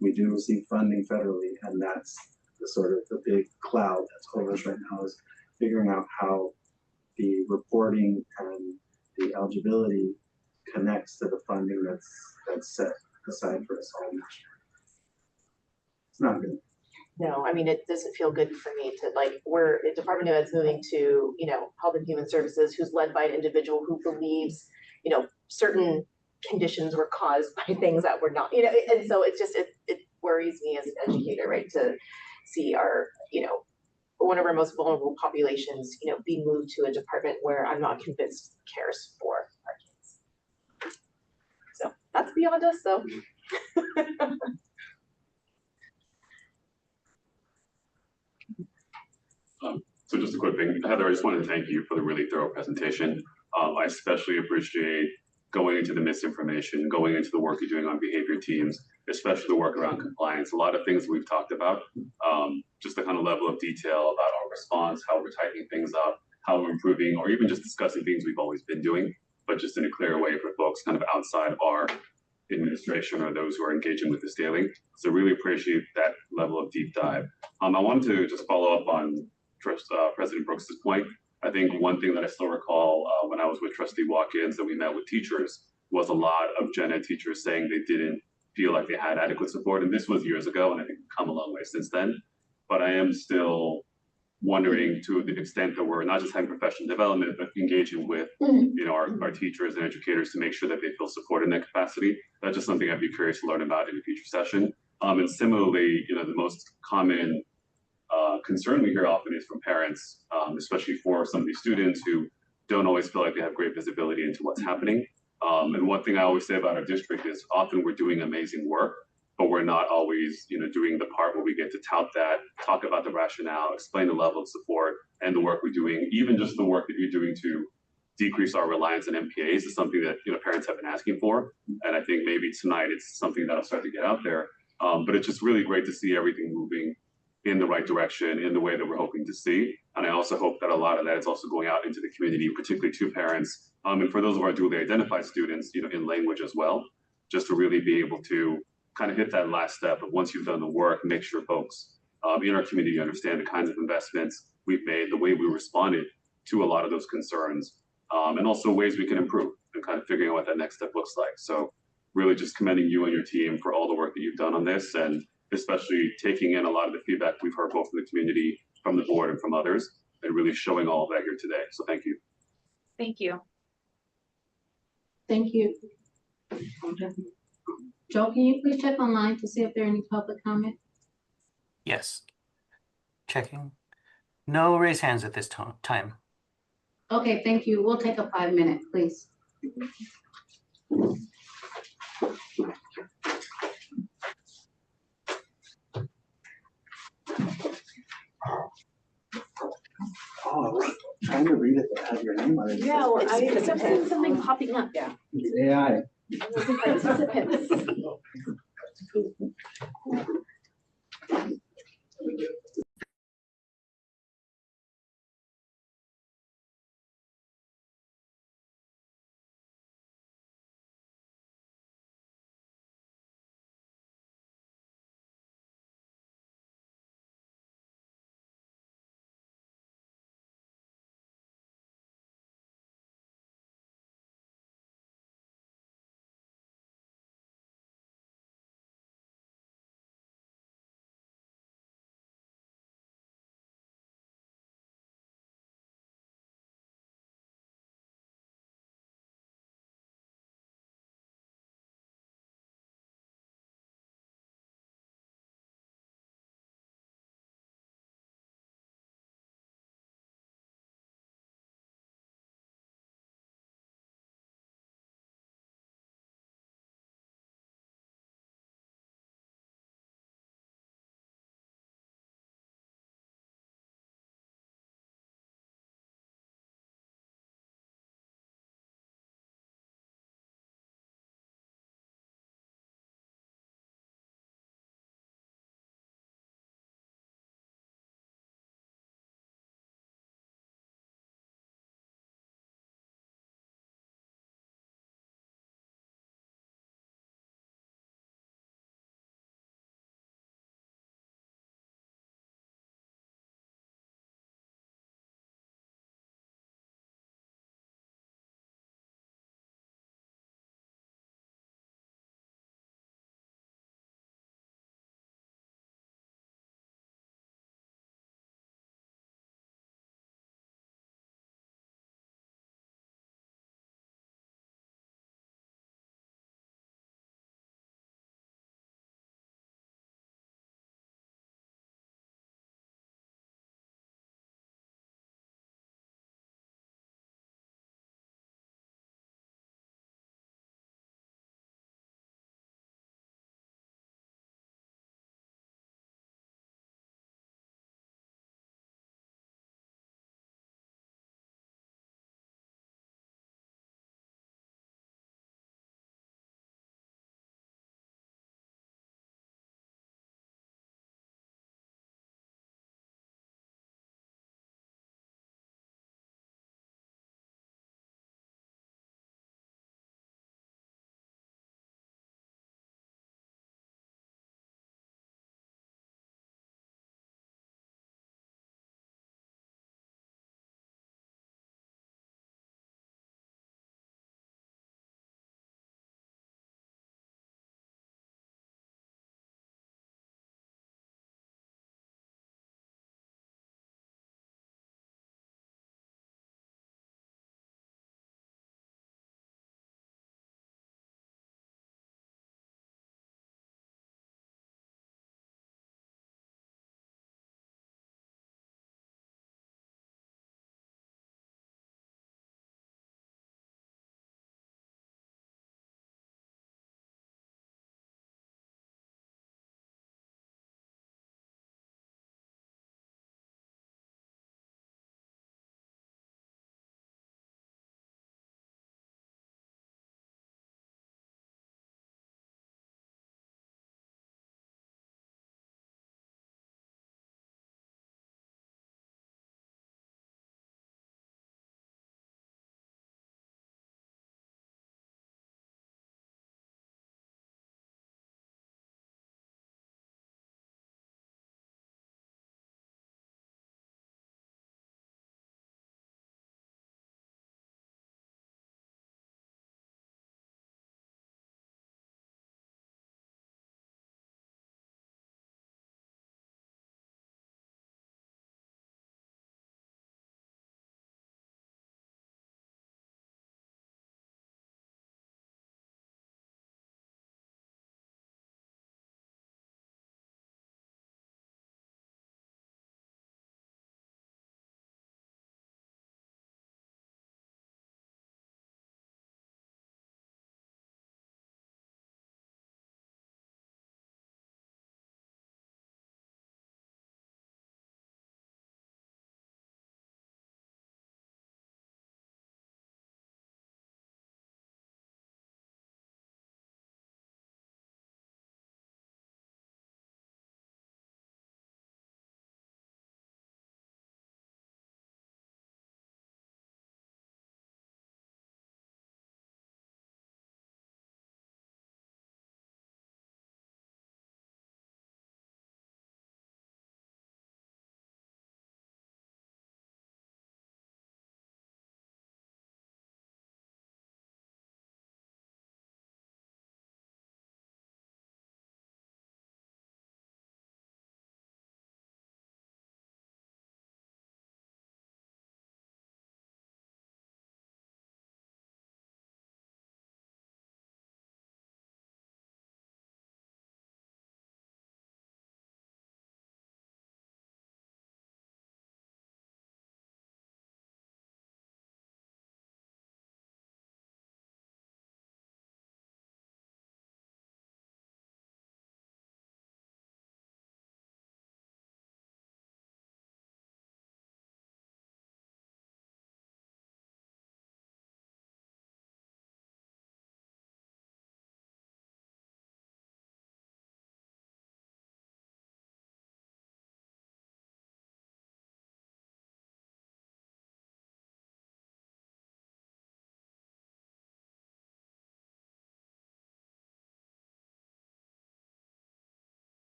we do receive funding federally, and that's the big cloud that's over us right now, is figuring out how the reporting and the eligibility connects to the funding that's set aside for us all. It's not good. No, I mean, it doesn't feel good for me to we're a Department of Ed's moving to, Health and Human Services, who's led by an individual who believes, certain conditions were caused by things that were not, and so it's just, it worries me as an educator, right, to see our, one of our most vulnerable populations, being moved to a department where I'm not convinced cares for our kids. So that's beyond us, though. So just a quick thing, Heather, I just wanted to thank you for the really thorough presentation. I especially appreciate going into the misinformation, going into the work you're doing on behavior teams, especially the work around compliance. A lot of things we've talked about, just the kind of level of detail about our response, how we're tightening things up, how we're improving, or even just discussing things we've always been doing, but just in a clear way for folks kind of outside of our administration or those who are engaging with this daily. So really appreciate that level of deep dive. I wanted to just follow up on President Brooks's point. I think one thing that I still recall when I was with Trustee Watkins and we met with teachers was a lot of gen ed teachers saying they didn't feel like they had adequate support. And this was years ago, and I think we've come a long way since then. But I am still wondering to the extent that we're not just having professional development, but engaging with our teachers and educators to make sure that they feel supported in that capacity. That's just something I'd be curious to learn about in a future session. And similarly, the most common concern we hear often is from parents, especially for some of these students who don't always feel like they have great visibility into what's happening. And one thing I always say about our district is often we're doing amazing work, but we're not always, doing the part where we get to tout that, talk about the rationale, explain the level of support and the work we're doing. Even just the work that you're doing to decrease our reliance on MPAs is something that parents have been asking for. And I think maybe tonight it's something that'll start to get out there. But it's just really great to see everything moving in the right direction, in the way that we're hoping to see. And I also hope that a lot of that is also going out into the community, particularly to parents. And for those of our dually identified students, in language as well, just to really be able to kind of hit that last step of once you've done the work, make sure folks in our community understand the kinds of investments we've made, the way we responded to a lot of those concerns, and also ways we can improve and kind of figuring out what that next step looks like. So really just commending you and your team for all the work that you've done on this, and especially taking in a lot of the feedback we've heard both from the community, from the board, and from others, and really showing all of that here today. So thank you. Thank you. Thank you. Joe, can you please check online to see if there are any public comment? Yes. Checking. No raised hands at this time. Okay, thank you. We'll take a 5-minute, please. Oh, I was trying to read it that had your name on it. Yeah, well, I accepted something popping up. Yeah. It's AI. Participants.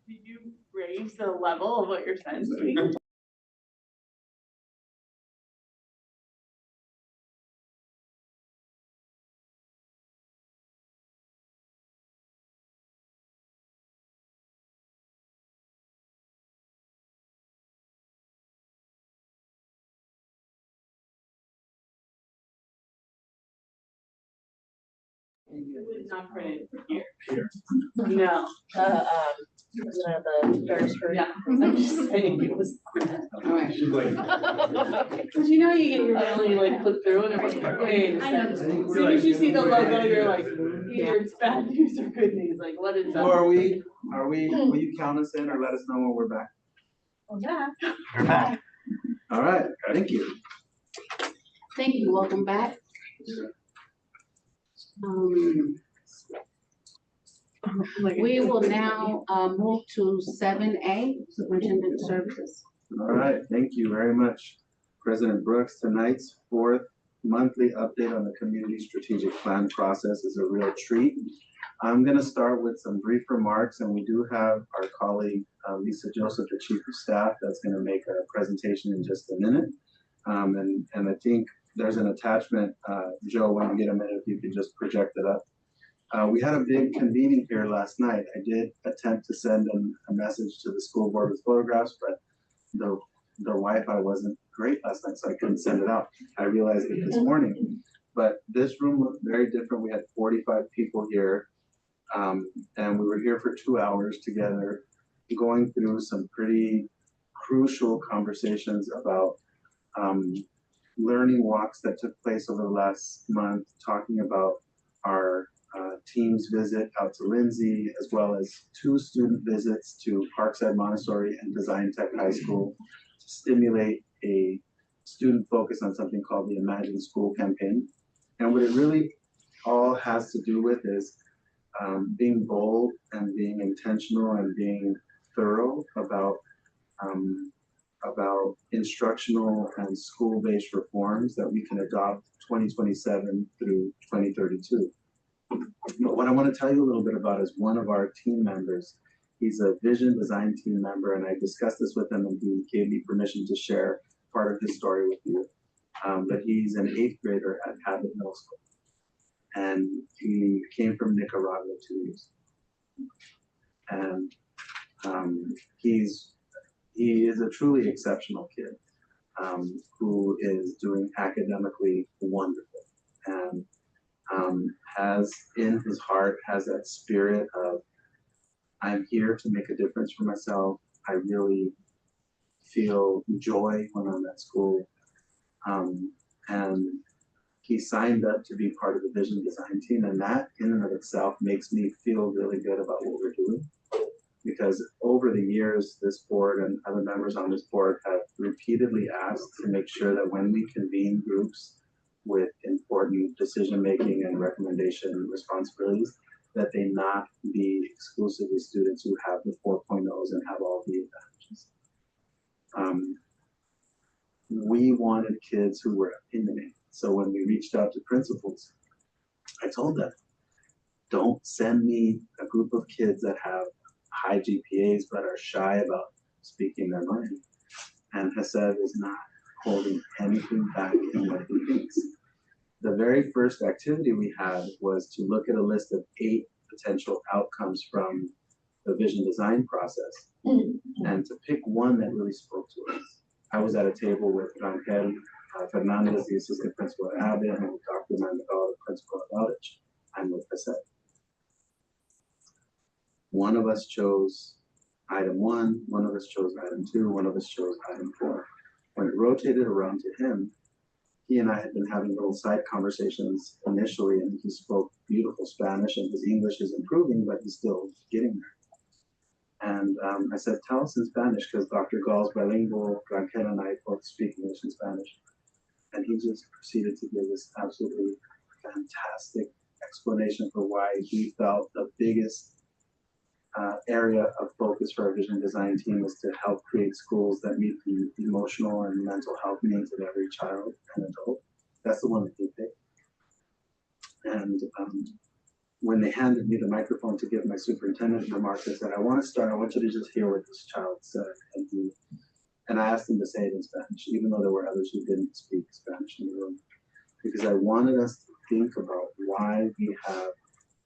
Did you raise the level of what you're saying? It was not printed here. No. President of the Beresford. Yeah, I'm just saying it was. Alright. Cause you know you get your really like flip through and it's like, wait, I know. As soon as you see the logo, you're like, either it's bad news or good news, like what is that? So will you count us in or let us know when we're back? Yeah. You're back. All right, thank you. Thank you, welcome back. We will now move to 7A, Superintendent Services. All right, thank you very much, President Brooks. Tonight's fourth monthly update on the community strategic plan process is a real treat. I'm going to start with some brief remarks, and we do have our colleague Lisa Joseph, the Chief of Staff, that's going to make a presentation in just a minute. And I think there's an attachment, Joe, when you get a minute, if you could just project it up. We had a big convening here last night. I did attempt to send a message to the school board with photographs, but the Wi-Fi wasn't great last night, so I couldn't send it out. I realized it this morning, but this room looked very different. We had 45 people here, and we were here for 2 hours together, going through some pretty crucial conversations about learning walks that took place over the last month, talking about our team's visit out to Lindsay, as well as 2 student visits to Parkside Montessori and Design Tech High School to stimulate a student focus on something called the Imagine School campaign. And what it really all has to do with is being bold and being intentional and being thorough about instructional and school-based reforms that we can adopt 2027 through 2032. But what I want to tell you a little bit about is one of our team members. He's a vision design team member, and I discussed this with him, and he gave me permission to share part of his story with you. But he's an 8th grader at Habit Middle School, and he came from Nicaragua 2 years. And he is a truly exceptional kid who is doing academically wonderful, and has in his heart has that spirit of, I'm here to make a difference for myself. I really feel joy when I'm at school. And he signed up to be part of the vision design team, and that in and of itself makes me feel really good about what we're doing. Because over the years, this board and other members on this board have repeatedly asked to make sure that when we convene groups with important decision-making and recommendation responsibilities, that they not be exclusively students who have the 4.0s and have all the advantages. We wanted kids who were opinionated. So when we reached out to principals, I told them, don't send me a group of kids that have high GPAs but are shy about speaking their mind. And Haseb is not holding anything back in what he thinks. The very first activity we had was to look at a list of 8 potential outcomes from the vision design process and to pick one that really spoke to us. I was at a table with Rangel Fernandez, the assistant principal at Abbott, and with Dr. Mandel, the principal at Bowditch. I'm with Haseb. One of us chose item 1, one of us chose item 2, one of us chose item 4. When it rotated around to him, he and I had been having little side conversations initially, and he spoke beautiful Spanish, and his English is improving, but he's still getting there. And I said, tell us in Spanish, because Dr. Gall's bilingual, Raquel and I both speak English and Spanish. And he just proceeded to give this absolutely fantastic explanation for why he felt the biggest area of focus for our vision design team is to help create schools that meet the emotional and mental health needs of every child and adult. That's the one that he picked. And when they handed me the microphone to give my superintendent remarks, I said, I want you to just hear what this child said. And I asked him to say it in Spanish, even though there were others who didn't speak Spanish in the room, because I wanted us to think about why we have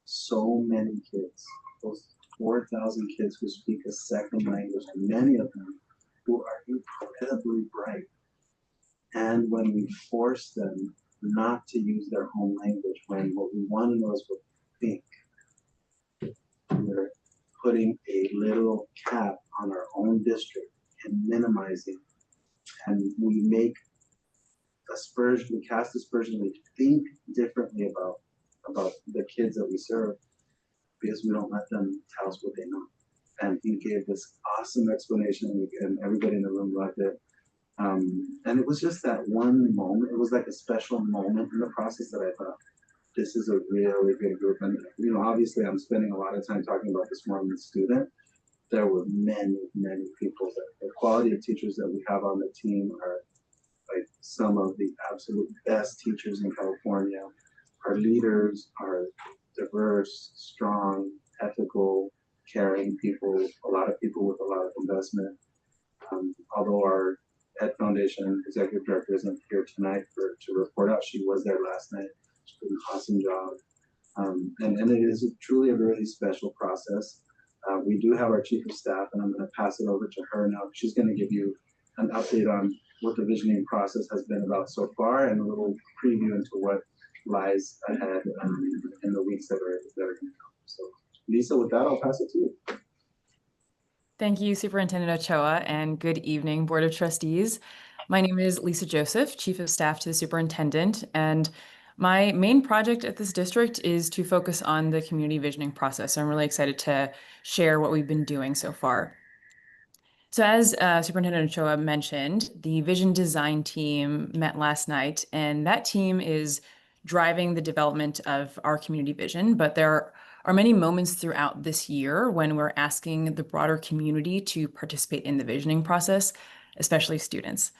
so many kids, those 4,000 kids who speak a second language, and many of them who are incredibly bright. And when we force them not to use their home language, when what we want to know is what they think, we're putting a little cap on our own district and minimizing, and we make aspersion, we cast aspersion, we think differently about the kids that we serve because we don't let them tell us what they know. And he gave this awesome explanation, and everybody in the room loved it. And it was just that one moment. It was like a special moment in the process that I thought, this is a really good group. And obviously I'm spending a lot of time talking about this one student. There were many, many people. The quality of teachers that we have on the team are like some of the absolute best teachers in California. Our leaders are diverse, strong, ethical, caring people, a lot of people with a lot of investment. Although our Ed Foundation Executive Director isn't here tonight to report out, she was there last night. She did an awesome job. And it is truly a really special process. We do have our Chief of Staff, and I'm going to pass it over to her now. She's going to give you an update on what the visioning process has been about so far and a little preview into what lies ahead in the weeks that are going to come. So, Lisa, with that, I'll pass it to you. Thank you, Superintendent Ochoa, and good evening, Board of Trustees. My name is Lisa Joseph, Chief of Staff to the Superintendent, and my main project at this district is to focus on the community visioning process. I'm really excited to share what we've been doing so far. So as Superintendent Ochoa mentioned, the vision design team met last night, and that team is driving the development of our community vision, but there are many moments throughout this year when we're asking the broader community to participate in the visioning process, especially students.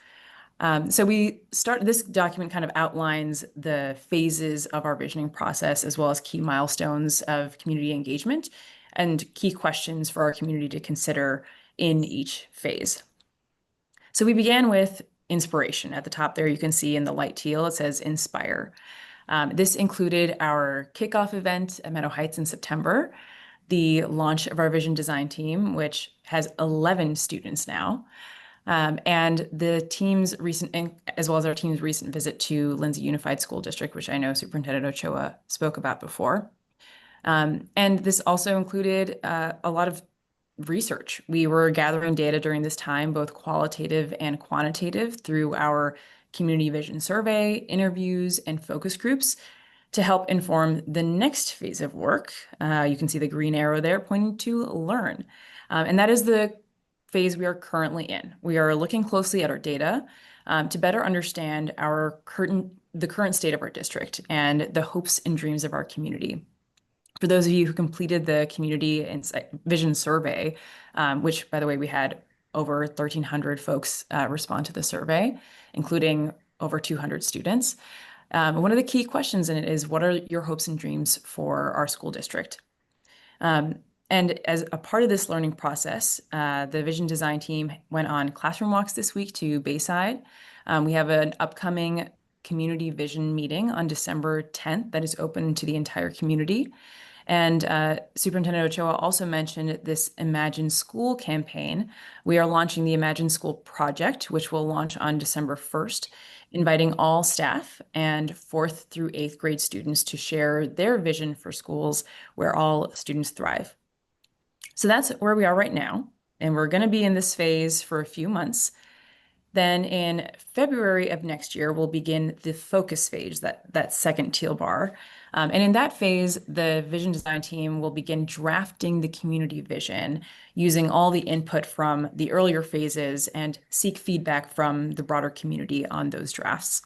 So this document kind of outlines the phases of our visioning process, as well as key milestones of community engagement and key questions for our community to consider in each phase. So we began with inspiration. At the top there, you can see in the light teal, it says inspire. This included our kickoff event at Meadow Heights in September, the launch of our vision design team, which has 11 students now, and the team's as well as our team's recent visit to Lindsay Unified School District, which I know Superintendent Ochoa spoke about before. And this also included a lot of research. We were gathering data during this time, both qualitative and quantitative, through our community vision survey, interviews, and focus groups to help inform the next phase of work. You can see the green arrow there pointing to learn. And that is the phase we are currently in. We are looking closely at our data to better understand the current state of our district and the hopes and dreams of our community. For those of you who completed the community vision survey, which, by the way, we had over 1,300 folks respond to the survey, including over 200 students. One of the key questions in it is, what are your hopes and dreams for our school district? And as a part of this learning process, the vision design team went on classroom walks this week to Bayside. We have an upcoming community vision meeting on December 10th that is open to the entire community. And Superintendent Ochoa also mentioned this Imagine School campaign. We are launching the Imagine School project, which will launch on December 1st, inviting all staff and 4th through 8th grade students to share their vision for schools where all students thrive. So that's where we are right now, and we're going to be in this phase for a few months. Then in February of next year, we'll begin the focus phase, that second teal bar. And in that phase, the vision design team will begin drafting the community vision using all the input from the earlier phases and seek feedback from the broader community on those drafts.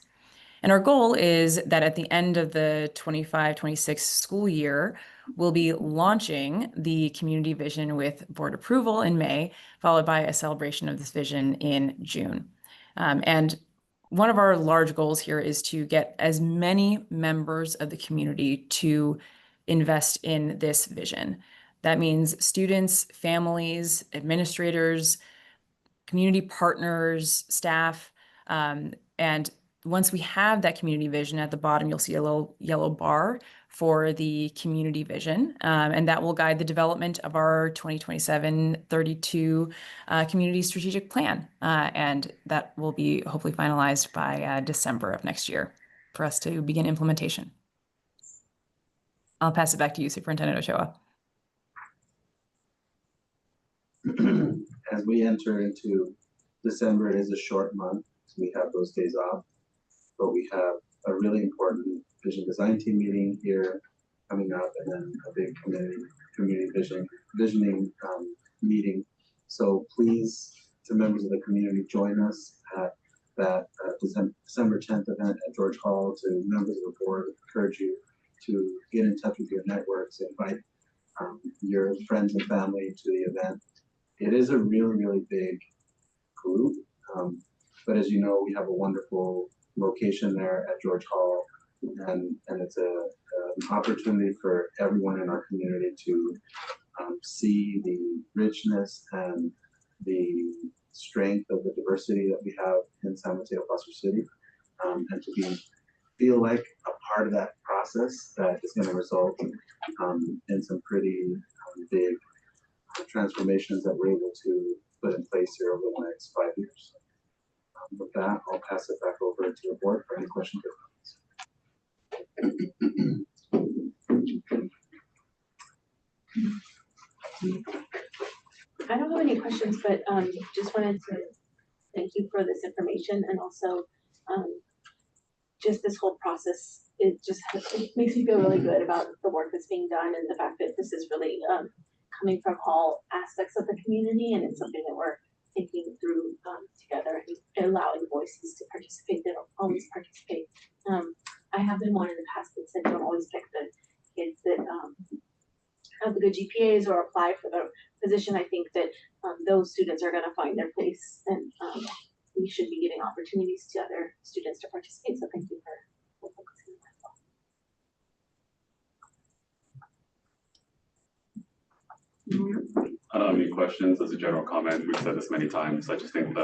And our goal is that at the end of the 25-26 school year, we'll be launching the community vision with board approval in May, followed by a celebration of this vision in June. And one of our large goals here is to get as many members of the community to invest in this vision. That means students, families, administrators, community partners, staff, and once we have that community vision at the bottom, you'll see a little yellow bar for the community vision, and that will guide the development of our 2027-32 community strategic plan. And that will be hopefully finalized by December of next year for us to begin implementation. I'll pass it back to you, Superintendent Ochoa. As we enter into December, it is a short month, so we have those days off, but we have a really important vision design team meeting here coming up, and then a big community visioning meeting. So please, to members of the community, join us at that December 10th event at George Hall. To members of the board, encourage you to get in touch with your networks, invite your friends and family to the event. It is a really, really big group, but as you know, we have a wonderful location there at George Hall, and it's an opportunity for everyone in our community to see the richness and the strength of the diversity that we have in San Mateo-Foster City, and to feel like a part of that process that is going to result in some pretty big transformations that we're able to put in place here over the next 5 years. With that, I'll pass it back over to the board for any questions or comments. I don't have any questions, but just wanted to thank you for this information, and also just this whole process. It makes me feel really good about the work that's being done, and the fact that this is really coming from all aspects of the community, and it's something that we're thinking through together and allowing voices to participate. They don't always participate. I have been one in the past that said don't always pick the kids that have the good GPAs or apply for the position. I think that those students are going to find their place, and we should be giving opportunities to other students to participate. So thank you for focusing on that. I don't have any questions. As a general comment, we've said this many times. I just think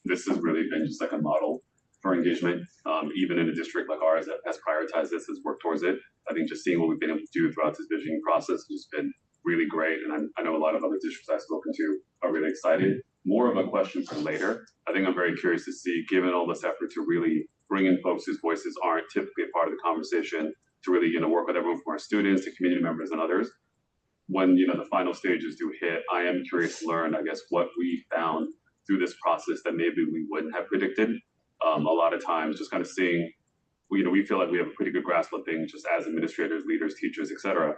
this has really been just like a model for engagement, even in a district like ours that has prioritized this, has worked towards it. I think just seeing what we've been able to do throughout this visioning process has just been really great. And I know a lot of other districts I've spoken to are really excited. More of a question for later. I think I'm very curious to see, given all this effort to really bring in folks whose voices aren't typically a part of the conversation, to really work with everyone from our students to community members and others. When the final stages do hit, I am curious to learn, I guess, what we found through this process that maybe we wouldn't have predicted. A lot of times, just kind of seeing, we feel like we have a pretty good grasp of things, just as administrators, leaders, teachers, etc.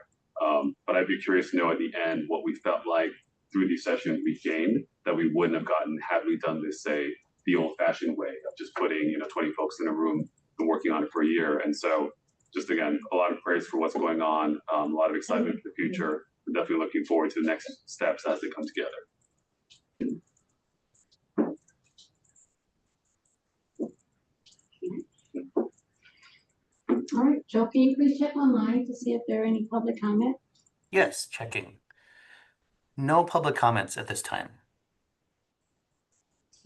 But I'd be curious to know at the end what we felt like through these sessions we gained that we wouldn't have gotten had we done this, say, the old-fashioned way of just putting 20 folks in a room and working on it for a year. And so, just again, a lot of praise for what's going on, a lot of excitement for the future. I'm definitely looking forward to the next steps as they come together. All right, Joe, can you please check online to see if there are any public comment? Yes, checking. No public comments at this time.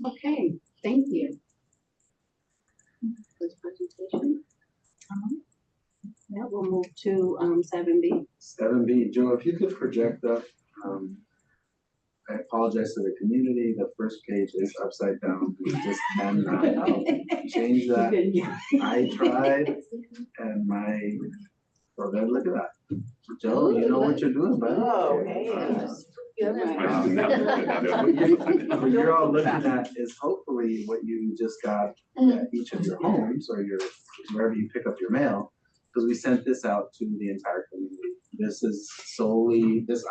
Okay, thank you. This presentation. Yeah, we'll move to 7B. 7B, Joe, if you could project up, I apologize to the community. The first page is upside down. We just cannot change that. I tried, and well, then look at that. Joe, you know what you're doing, buddy. Oh, hey. What you're all looking at is hopefully what you just got at each of your homes or wherever you pick up your mail, because we sent this out to the entire community. This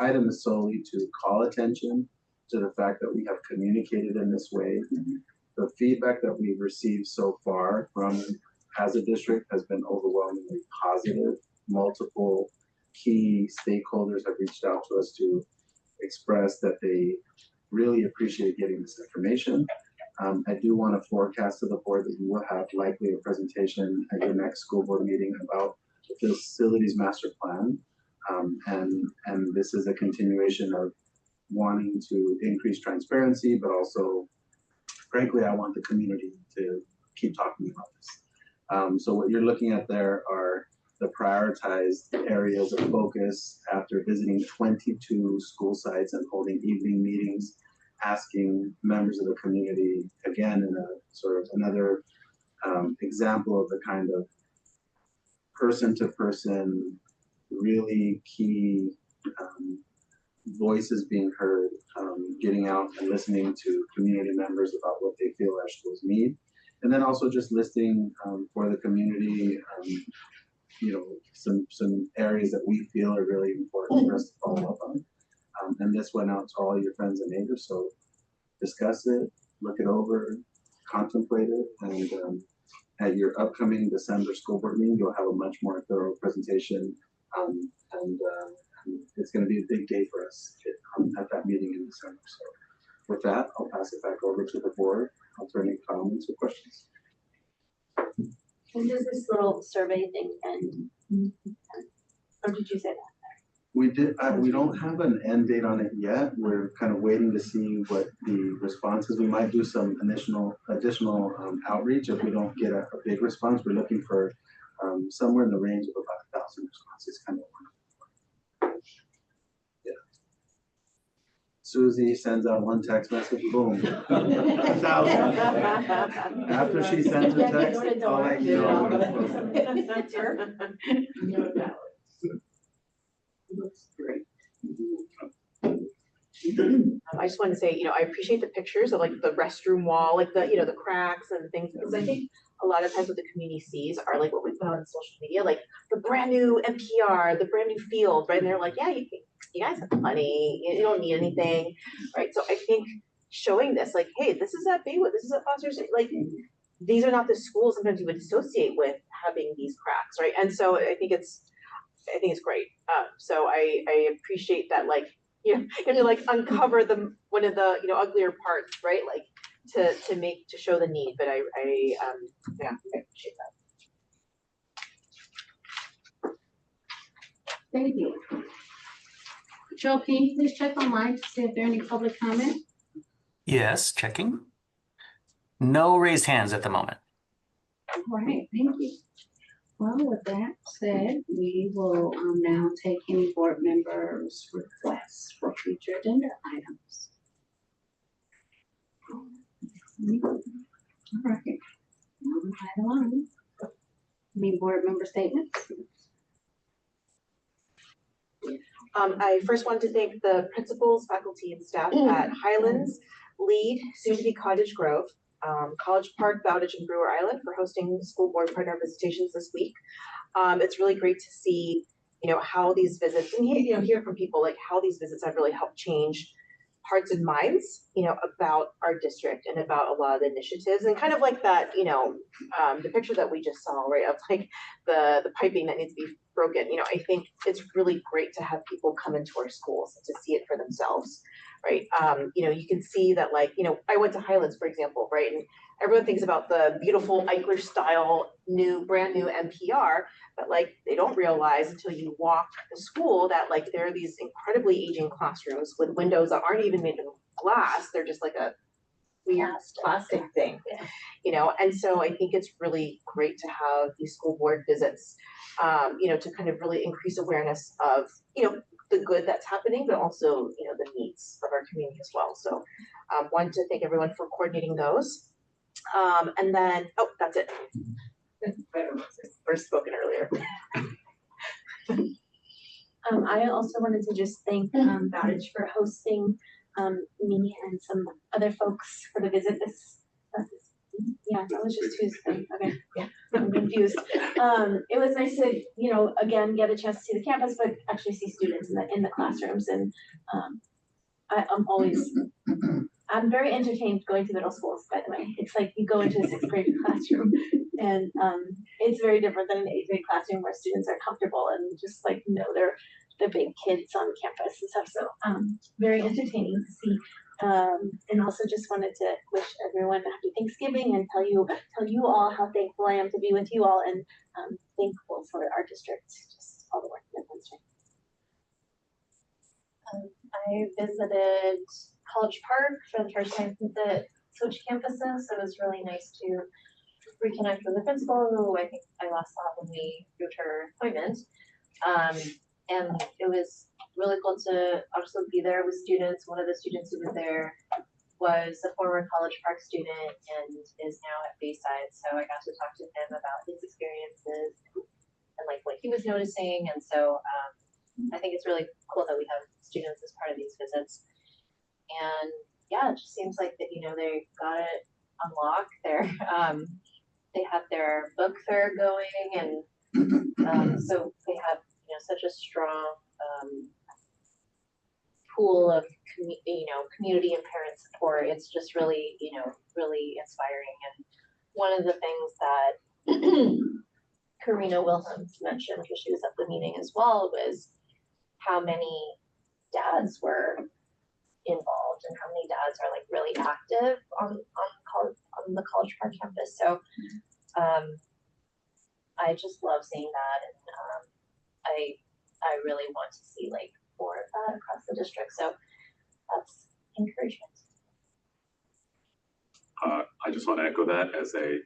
item is solely to call attention to the fact that we have communicated in this way. The feedback that we've received so far as a district has been overwhelmingly positive. Multiple key stakeholders have reached out to us to express that they really appreciate getting this information. I do want to forecast to the board that you will have likely a presentation at your next school board meeting about facilities master plan. And this is a continuation of wanting to increase transparency, but also, frankly, I want the community to keep talking about this. So what you're looking at there are the prioritized areas of focus after visiting 22 school sites and holding evening meetings, asking members of the community, again, in a sort of another example of the kind of person-to-person, really key voices being heard, getting out and listening to community members about what they feel our schools need. And then also just listing for the community, some areas that we feel are really important for us to follow up on. And this went out to all your friends and neighbors, so discuss it, look it over, contemplate it, and at your upcoming December school board meeting, you'll have a much more thorough presentation, and it's going to be a big day for us at that meeting in December. So with that, I'll pass it back over to the board. I'll turn any comments or questions. And does this little survey thing end? Or did you say that? We did. We don't have an end date on it yet. We're kind of waiting to see what the response is. We might do some additional outreach if we don't get a big response. We're looking for somewhere in the range of about 1,000 responses. Kind of. Yeah. Susie sends out one text message. Boom. 1,000. After she sends a text, I'll let you know. Looks great. I just want to say, I appreciate the pictures of like the restroom wall, like the cracks and things, because I think a lot of times what the community sees are like what we put on social media, like the brand new NPR, the brand new field, right? And they're like, yeah, you guys have money, you don't need anything, right? So I think showing this, like, hey, this is at Baywood, this is at Foster, like, these are not the schools sometimes you would associate with having these cracks, right? And so I think it's great. So I appreciate that, like, you're gonna like uncover one of the uglier parts, right? Like to show the need. But I appreciate that. Thank you. Joe, can you please check online to see if there are any public comment? Yes, checking. No raised hands at the moment. All right, thank you. Well, with that said, we will now take any board members' requests for future agenda items. All right. Right along. Any board member statements? I first want to thank the principals, faculty, and staff at Highlands, Lead, soon to be Cottage Grove, College Park, Bowditch, and Brewer Island for hosting school board partner visitations this week. It's really great to see, how these visits and hear from people like how these visits have really helped change hearts and minds, about our district and about a lot of the initiatives and kind of like that, the picture that we just saw, right, of like the piping that needs to be broken. I think it's really great to have people come into our schools and to see it for themselves, right? You can see that, like, I went to Highlands, for example, right? And everyone thinks about the beautiful Eichler style brand new NPR, but like they don't realize until you walk the school that like there are these incredibly aging classrooms with windows that aren't even made of glass. They're just like a weird plastic thing, and so I think it's really great to have these school board visits, to kind of really increase awareness of, the good that's happening, but also, the needs of our community as well. So wanted to thank everyone for coordinating those. And then, that's it. First spoken earlier. I also wanted to just thank Bowditch for hosting me and some other folks for the visit that was just Tuesday. Okay, yeah, I'm confused. It was nice to, again, get a chance to see the campus, but actually see students in the classrooms. And I'm very entertained going to middle schools, by the way. It's like you go into a 6th grade classroom and it's very different than an 8th grade classroom where students are comfortable and just like, they're big kids on campus and stuff. So very entertaining to see And also just wanted to wish everyone a happy Thanksgiving and tell you all how thankful I am to be with you all and thankful for our district, just all the work that everyone's doing. I visited College Park for the first time since it switched campuses, so it was really nice to reconnect with the principal, who I think I last saw when we moved her appointment. And it was really cool to obviously be there with students. One of the students who was there was a former College Park student and is now at Bayside, so I got to talk to him about his experiences and like what he was noticing. And so I think it's really cool that we have students as part of these visits. And yeah, it just seems like that, you know, they got it unlocked. They have their book fair going, and so they have, you know, such a strong pool of community and parent support. It's just really, you know, really inspiring. And one of the things that Karina Wilhelms mentioned, because she was at the meeting as well, was how many dads were involved and how many dads are like really active on the College Park campus. So I just love seeing that, and I really want to see like more of that across the district. So that's encouragement. I just want to echo that as a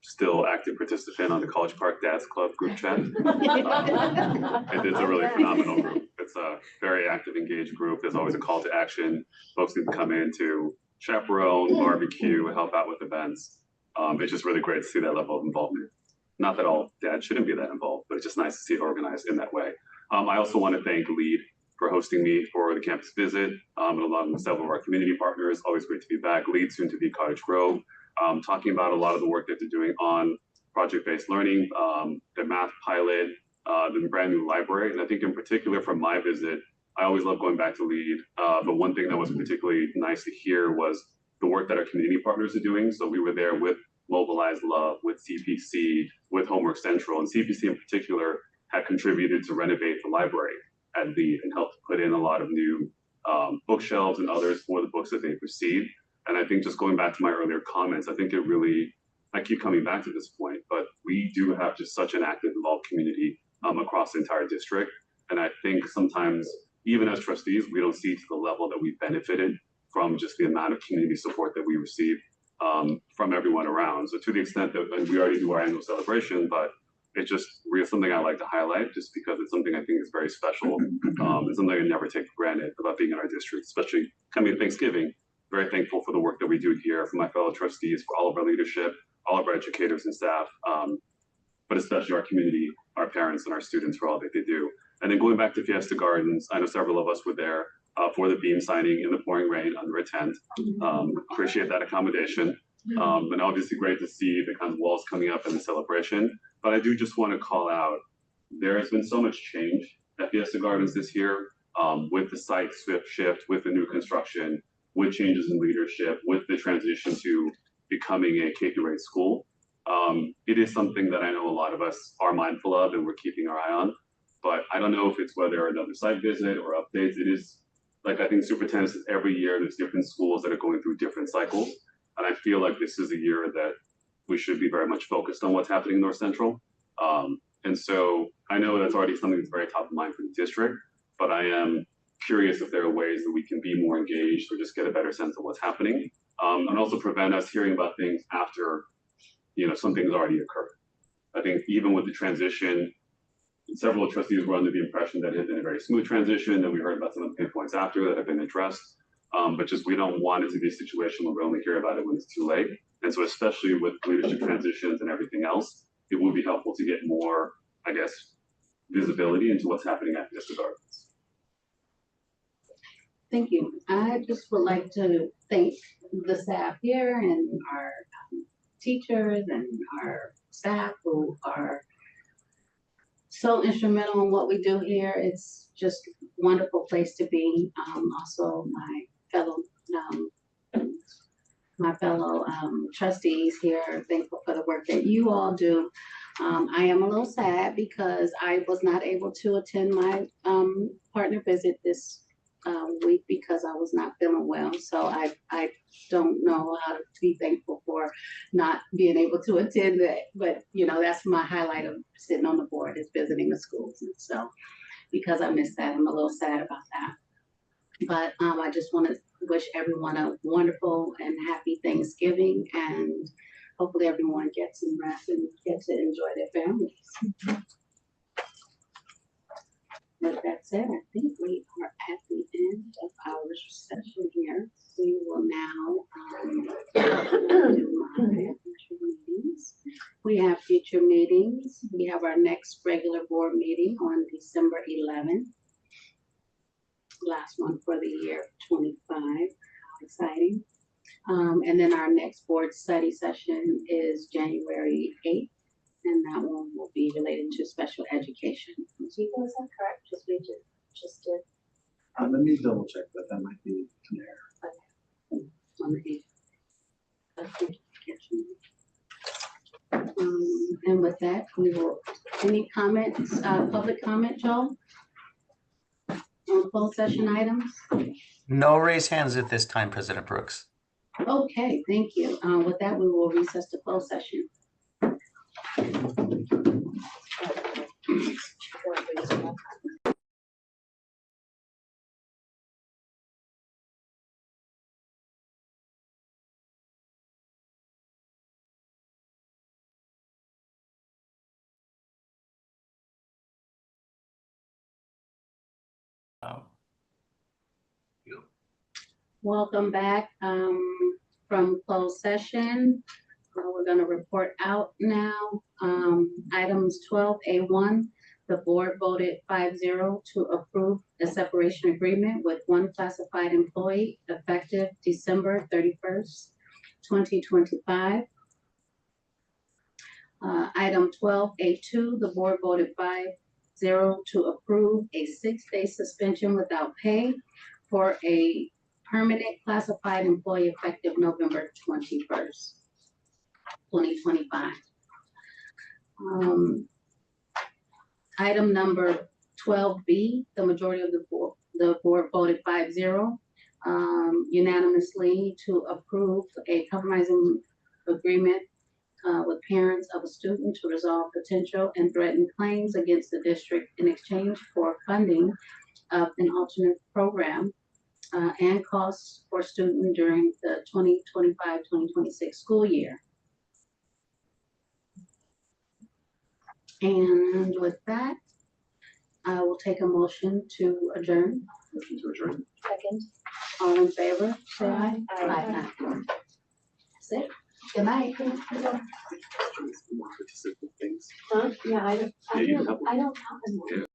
still active participant on the College Park Dads Club group chat. It's a really phenomenal group. It's a very active, engaged group. There's always a call to action. Folks need to come in to chaperone, barbecue, help out with events. It's just really great to see that level of involvement. Not that all dads shouldn't be that involved, but it's just nice to see it organized in that way. I also want to thank LEAD for hosting me for the campus visit, and along with several of our community partners. Always great to be back. LEAD, soon to be Cottage Grove, talking about a lot of the work that they're doing on project-based learning, the math pilot, the brand new library. And I think in particular from my visit, I always love going back to LEAD. But one thing that was particularly nice to hear was the work that our community partners are doing. So we were there with Mobilize Love, with CPC, with Homework Central, and CPC in particular had contributed to renovate the library at LEAD and helped put in a lot of new bookshelves and others for the books that they've received. And I think just going back to my earlier comments, I think it really, I keep coming back to this point, but we do have just such an active, involved community across the entire district. And I think sometimes, even as trustees, we don't see to the level that we've benefited from just the amount of community support that we receive from everyone around. So to the extent that, and we already do our annual celebration, but it's just really something I like to highlight just because it's something I think is very special. It's something I never take for granted about being in our district, especially coming to Thanksgiving. Very thankful for the work that we do here, for my fellow trustees, for all of our leadership, all of our educators and staff, but especially our community, our parents and our students for all that they do. And then going back to Fiesta Gardens, I know several of us were there for the beam signing in the pouring rain under a tent. Appreciate that accommodation. And obviously great to see the kind of walls coming up in the celebration. But I do just want to call out, there has been so much change at Fiesta Gardens this year with the site shift, with the new construction, with changes in leadership, with the transition to becoming a K-8 school. It is something that I know a lot of us are mindful of and we're keeping our eye on. But I don't know if it's whether another site visit or updates. It is, like I think superintendent says, every year there's different schools that are going through different cycles. And I feel like this is a year that we should be very much focused on what's happening in North Central. And so I know that's already something that's very top of mind for the district, but I am curious if there are ways that we can be more engaged or just get a better sense of what's happening, and also prevent us hearing about things after, you know, something's already occurred. I think even with the transition, several trustees were under the impression that it had been a very smooth transition, and we heard about some of the pain points after that have been addressed. But just we don't want it to be a situation where we only hear about it when it's too late. And so especially with leadership transitions and everything else, it would be helpful to get more, I guess, visibility into what's happening at Fiesta Gardens. Thank you. I just would like to thank the staff here and our teachers and our staff who are so instrumental in what we do here. It's just a wonderful place to be. Also my fellow trustees here, thankful for the work that you all do. I am a little sad because I was not able to attend my partner visit this week because I was not feeling well. So I don't know how to be thankful for not being able to attend that. But, you know, that's my highlight of sitting on the board is visiting the schools. And so because I missed that, I'm a little sad about that. But I just want to wish everyone a wonderful and happy Thanksgiving, and hopefully everyone gets some rest and gets to enjoy their families. With that said, I think we are at the end of our session here. We will now do my future meetings. We have future meetings. We have our next regular board meeting on December 11th. Last one for the year 25. How exciting. And then our next board study session is January 8th. And that one will be related to special education. Is that correct? Just did. Let me double check, but that might be there. On the 8th. And with that, we will, any comments, public comment, Joel? On closed session items? No raised hands at this time, President Brooks. Okay, thank you. With that, we will recess to closed session. Welcome back from closed session. We're going to report out now. Items 12A1, the board voted 5-0 to approve a separation agreement with one classified employee effective December 31st, 2025. Item 12A2, the board voted 5-0 to approve a 6-day suspension without pay for a permanent classified employee effective November 21st, 2025. Item number 12B, the majority of the board voted 5-0 unanimously to approve a compromising agreement with parents of a student to resolve potential and threatened claims against the district in exchange for funding of an alternate program and costs for student during the 2025-2026 school year. And with that, I will take a motion to adjourn. Motion to adjourn. Second. All in favor, say aye. Aye. That's it. Good night. More participant things. Huh? Yeah, I don't Yeah, you can have one. have one. Yeah.